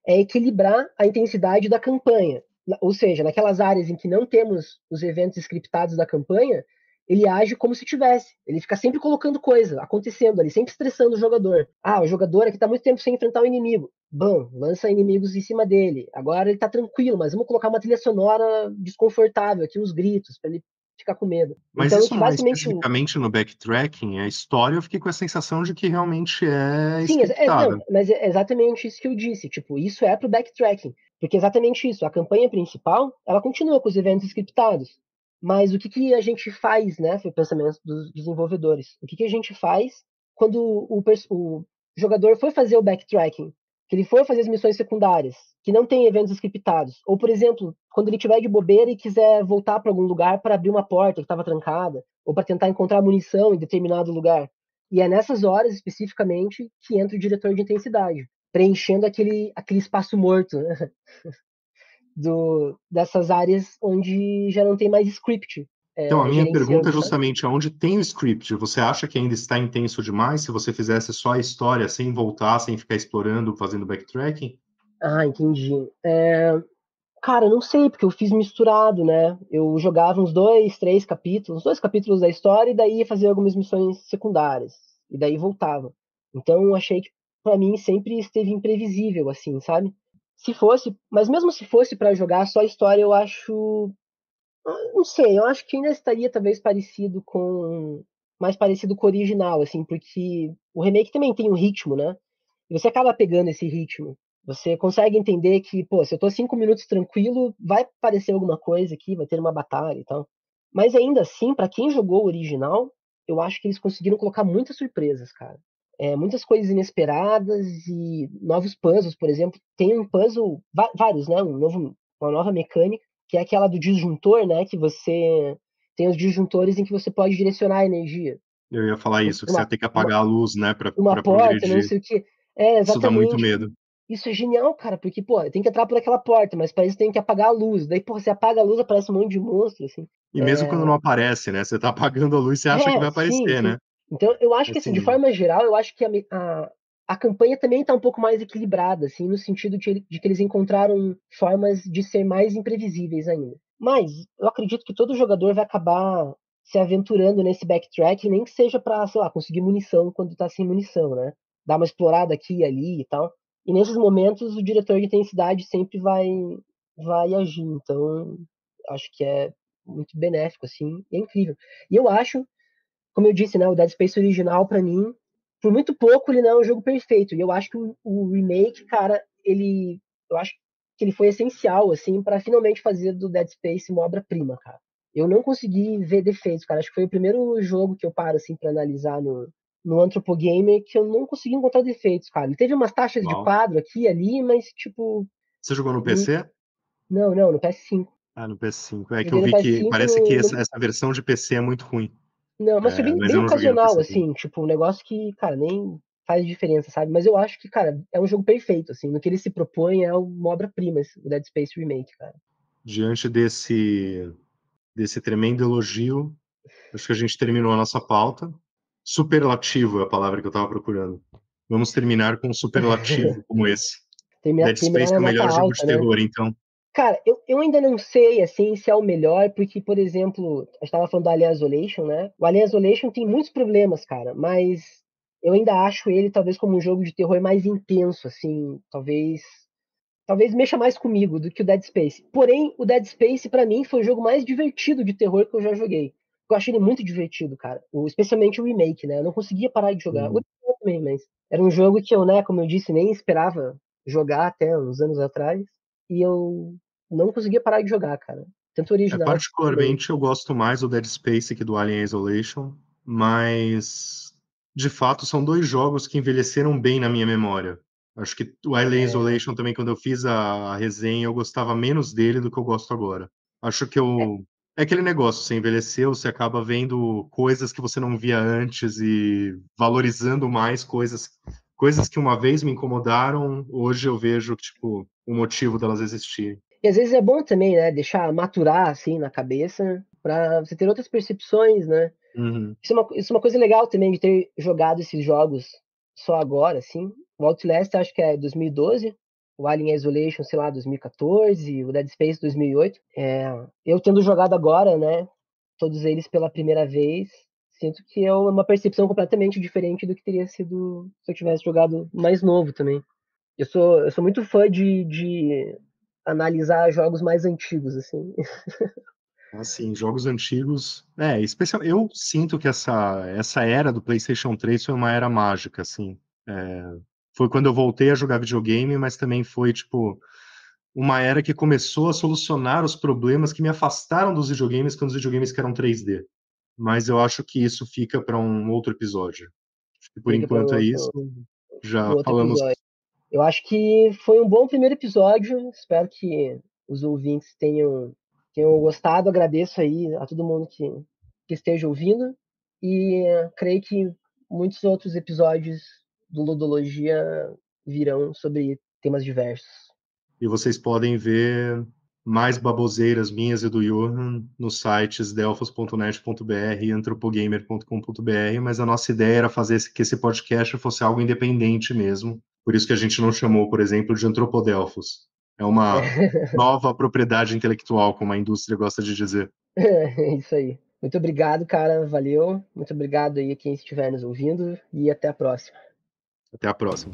é equilibrar a intensidade da campanha. Ou seja, naquelas áreas em que não temos os eventos scriptados da campanha, ele age como se tivesse. Ele fica sempre colocando coisa acontecendo ali, sempre estressando o jogador. Ah, o jogador aqui está muito tempo sem enfrentar o inimigo. Bom, lança inimigos em cima dele. Agora ele está tranquilo, mas vamos colocar uma trilha sonora desconfortável aqui, uns gritos, para ele ficar com medo. Mas Então, isso que não é basicamente especificamente no backtracking, a história eu fiquei com a sensação de que realmente é sim, não, scriptada. mas é exatamente isso que eu disse. Tipo, isso é pro backtracking. Porque é exatamente isso. A campanha principal, ela continua com os eventos scriptados. Mas o que a gente faz, né? Foi o pensamento dos desenvolvedores. O que a gente faz quando o jogador for fazer o backtracking, que ele for fazer as missões secundárias, que não tem eventos scriptados. Ou, por exemplo, quando ele tiver de bobeira e quiser voltar para algum lugar para abrir uma porta que estava trancada, ou para tentar encontrar munição em determinado lugar. E é nessas horas, especificamente, que entra o diretor de intensidade, preenchendo aquele espaço morto, né? Dessas áreas onde já não tem mais script Então, a minha pergunta é gerenciando, sabe? justamente aonde tem o script, você acha que ainda está intenso demais se você fizesse só a história sem voltar, sem ficar explorando, fazendo backtracking? Ah, entendi. Cara, eu não sei, porque eu fiz misturado, né? Eu jogava uns 2 capítulos da história, e daí ia fazer algumas missões secundárias. E daí voltava. Então eu achei que pra mim sempre esteve imprevisível, assim, sabe? Se fosse, mas mesmo se fosse pra jogar só a história, eu acho. Não sei, eu acho que ainda estaria talvez parecido com. Mais parecido com o original, assim, porque o remake também tem um ritmo, né? E você acaba pegando esse ritmo. Você consegue entender que, pô, se eu tô 5 minutos tranquilo, vai aparecer alguma coisa aqui, vai ter uma batalha e tal. Mas ainda assim, pra quem jogou o original, eu acho que eles conseguiram colocar muitas surpresas, cara. Muitas coisas inesperadas e novos puzzles, por exemplo. Tem um puzzle, vários, né? Uma nova mecânica, que é aquela do disjuntor, né? Que você tem os disjuntores em que você pode direcionar a energia. Eu ia falar Você isso, que tem você ia ter que apagar a luz, né, uma pra porta, não progredir. sei o quê. É, Isso dá muito exatamente. medo. Isso é genial, cara, porque, pô, tem que entrar por aquela porta, mas pra isso tem que apagar a luz. Daí, pô, você apaga a luz, aparece um monte de monstro, assim. E mesmo quando não aparece, né? Você tá apagando a luz, você acha que vai Sim, aparecer, sim. né? Então, eu acho que, assim, de Assim, forma geral, eu acho que a campanha também tá um pouco mais equilibrada, assim, no sentido de que eles encontraram formas de ser mais imprevisíveis ainda. Mas eu acredito que todo jogador vai acabar se aventurando nesse backtrack, nem que seja pra, sei lá, conseguir munição quando tá sem munição, né? Dar uma explorada aqui e ali e tal. E nesses momentos, o diretor de intensidade sempre vai agir. Então, acho que é muito benéfico, assim, e é incrível. E eu acho, como eu disse, né, o Dead Space original, pra mim, por muito pouco, ele não é um jogo perfeito. E eu acho que o remake, cara, eu acho que ele foi essencial, assim, para finalmente fazer do Dead Space uma obra-prima, cara. Eu não consegui ver defeitos, cara. Acho que foi o primeiro jogo que eu paro, assim, pra analisar no Anthropogamer que eu não consegui encontrar defeitos, cara. Ele teve umas taxas de uau. quadro aqui e ali, mas, tipo, Você jogou no PC? não, no PS5. Ah, no PS5. É que eu Joguei no vi que PS5 parece que essa versão de PC é muito ruim. Não, mas foi É, bem, mas bem eu não joguei no ocasional, PC também. assim, tipo, um negócio que, cara, nem faz diferença, sabe? Mas eu acho que, cara, é um jogo perfeito, assim, no que ele se propõe é uma obra-prima, o Dead Space Remake, cara. Diante desse tremendo elogio, acho que a gente terminou a nossa pauta. Superlativo é a palavra que eu estava procurando. Vamos terminar com um superlativo como esse. Dead Terminar Space na é o nota melhor jogo de alta, né? terror, então. Cara, eu ainda não sei, assim, se é o melhor, porque, por exemplo, a gente tava falando do Alien Isolation, né? O Alien Isolation tem muitos problemas, cara, mas eu ainda acho ele, talvez, como um jogo de terror mais intenso, assim, talvez mexa mais comigo do que o Dead Space. Porém, o Dead Space, pra mim, foi o jogo mais divertido de terror que eu já joguei. Eu achei ele muito divertido, cara. Especialmente o remake, né? Eu não conseguia parar de jogar. O Hum. original também, mas era um jogo que eu, né, como eu disse, nem esperava jogar até uns anos atrás. E eu não conseguia parar de jogar, cara. Tanto o original quanto o remake. Particularmente, eu gosto mais do Dead Space que do Alien Isolation, mas de fato são dois jogos que envelheceram bem na minha memória. Acho que o Alien É, Isolation também, quando eu fiz a resenha, eu gostava menos dele do que eu gosto agora. Acho que é, eu. É aquele negócio, você envelheceu, você acaba vendo coisas que você não via antes e valorizando mais coisas que uma vez me incomodaram, hoje eu vejo, tipo, o motivo delas existirem. E às vezes é bom também, né, deixar maturar assim na cabeça pra você ter outras percepções, né? Uhum. Isso é uma coisa legal também de ter jogado esses jogos só agora, assim. O Outlast acho que é 2012, o Alien Isolation, sei lá, 2014, o Dead Space 2008. Eu tendo jogado agora, né, todos eles pela primeira vez, sinto que é uma percepção completamente diferente do que teria sido se eu tivesse jogado mais novo também. Eu sou muito fã de analisar jogos mais antigos, assim. Assim, jogos antigos. Especial. Eu sinto que essa era do PlayStation 3 foi uma era mágica, assim. Foi quando eu voltei a jogar videogame, mas também foi, tipo, uma era que começou a solucionar os problemas que me afastaram dos videogames quando os videogames que eram 3D. Mas eu acho que isso fica para um outro episódio. Acho que por Fica para enquanto é isso. um Já outro falamos. episódio. Eu acho que foi um bom primeiro episódio. Espero que os ouvintes tenham gostado. Agradeço aí a todo mundo que esteja ouvindo. E creio que muitos outros episódios do Ludologia virão sobre temas diversos. E vocês podem ver mais baboseiras minhas e do Johan nos sites delfos.net.br e antropogamer.com.br, mas a nossa ideia era fazer que esse podcast fosse algo independente mesmo. Por isso que a gente não chamou, por exemplo, de Antropodelfos. É uma nova propriedade intelectual, como a indústria gosta de dizer. É isso aí. Muito obrigado, cara. Valeu. Muito obrigado aí a quem estiver nos ouvindo. E até a próxima. Até a próxima.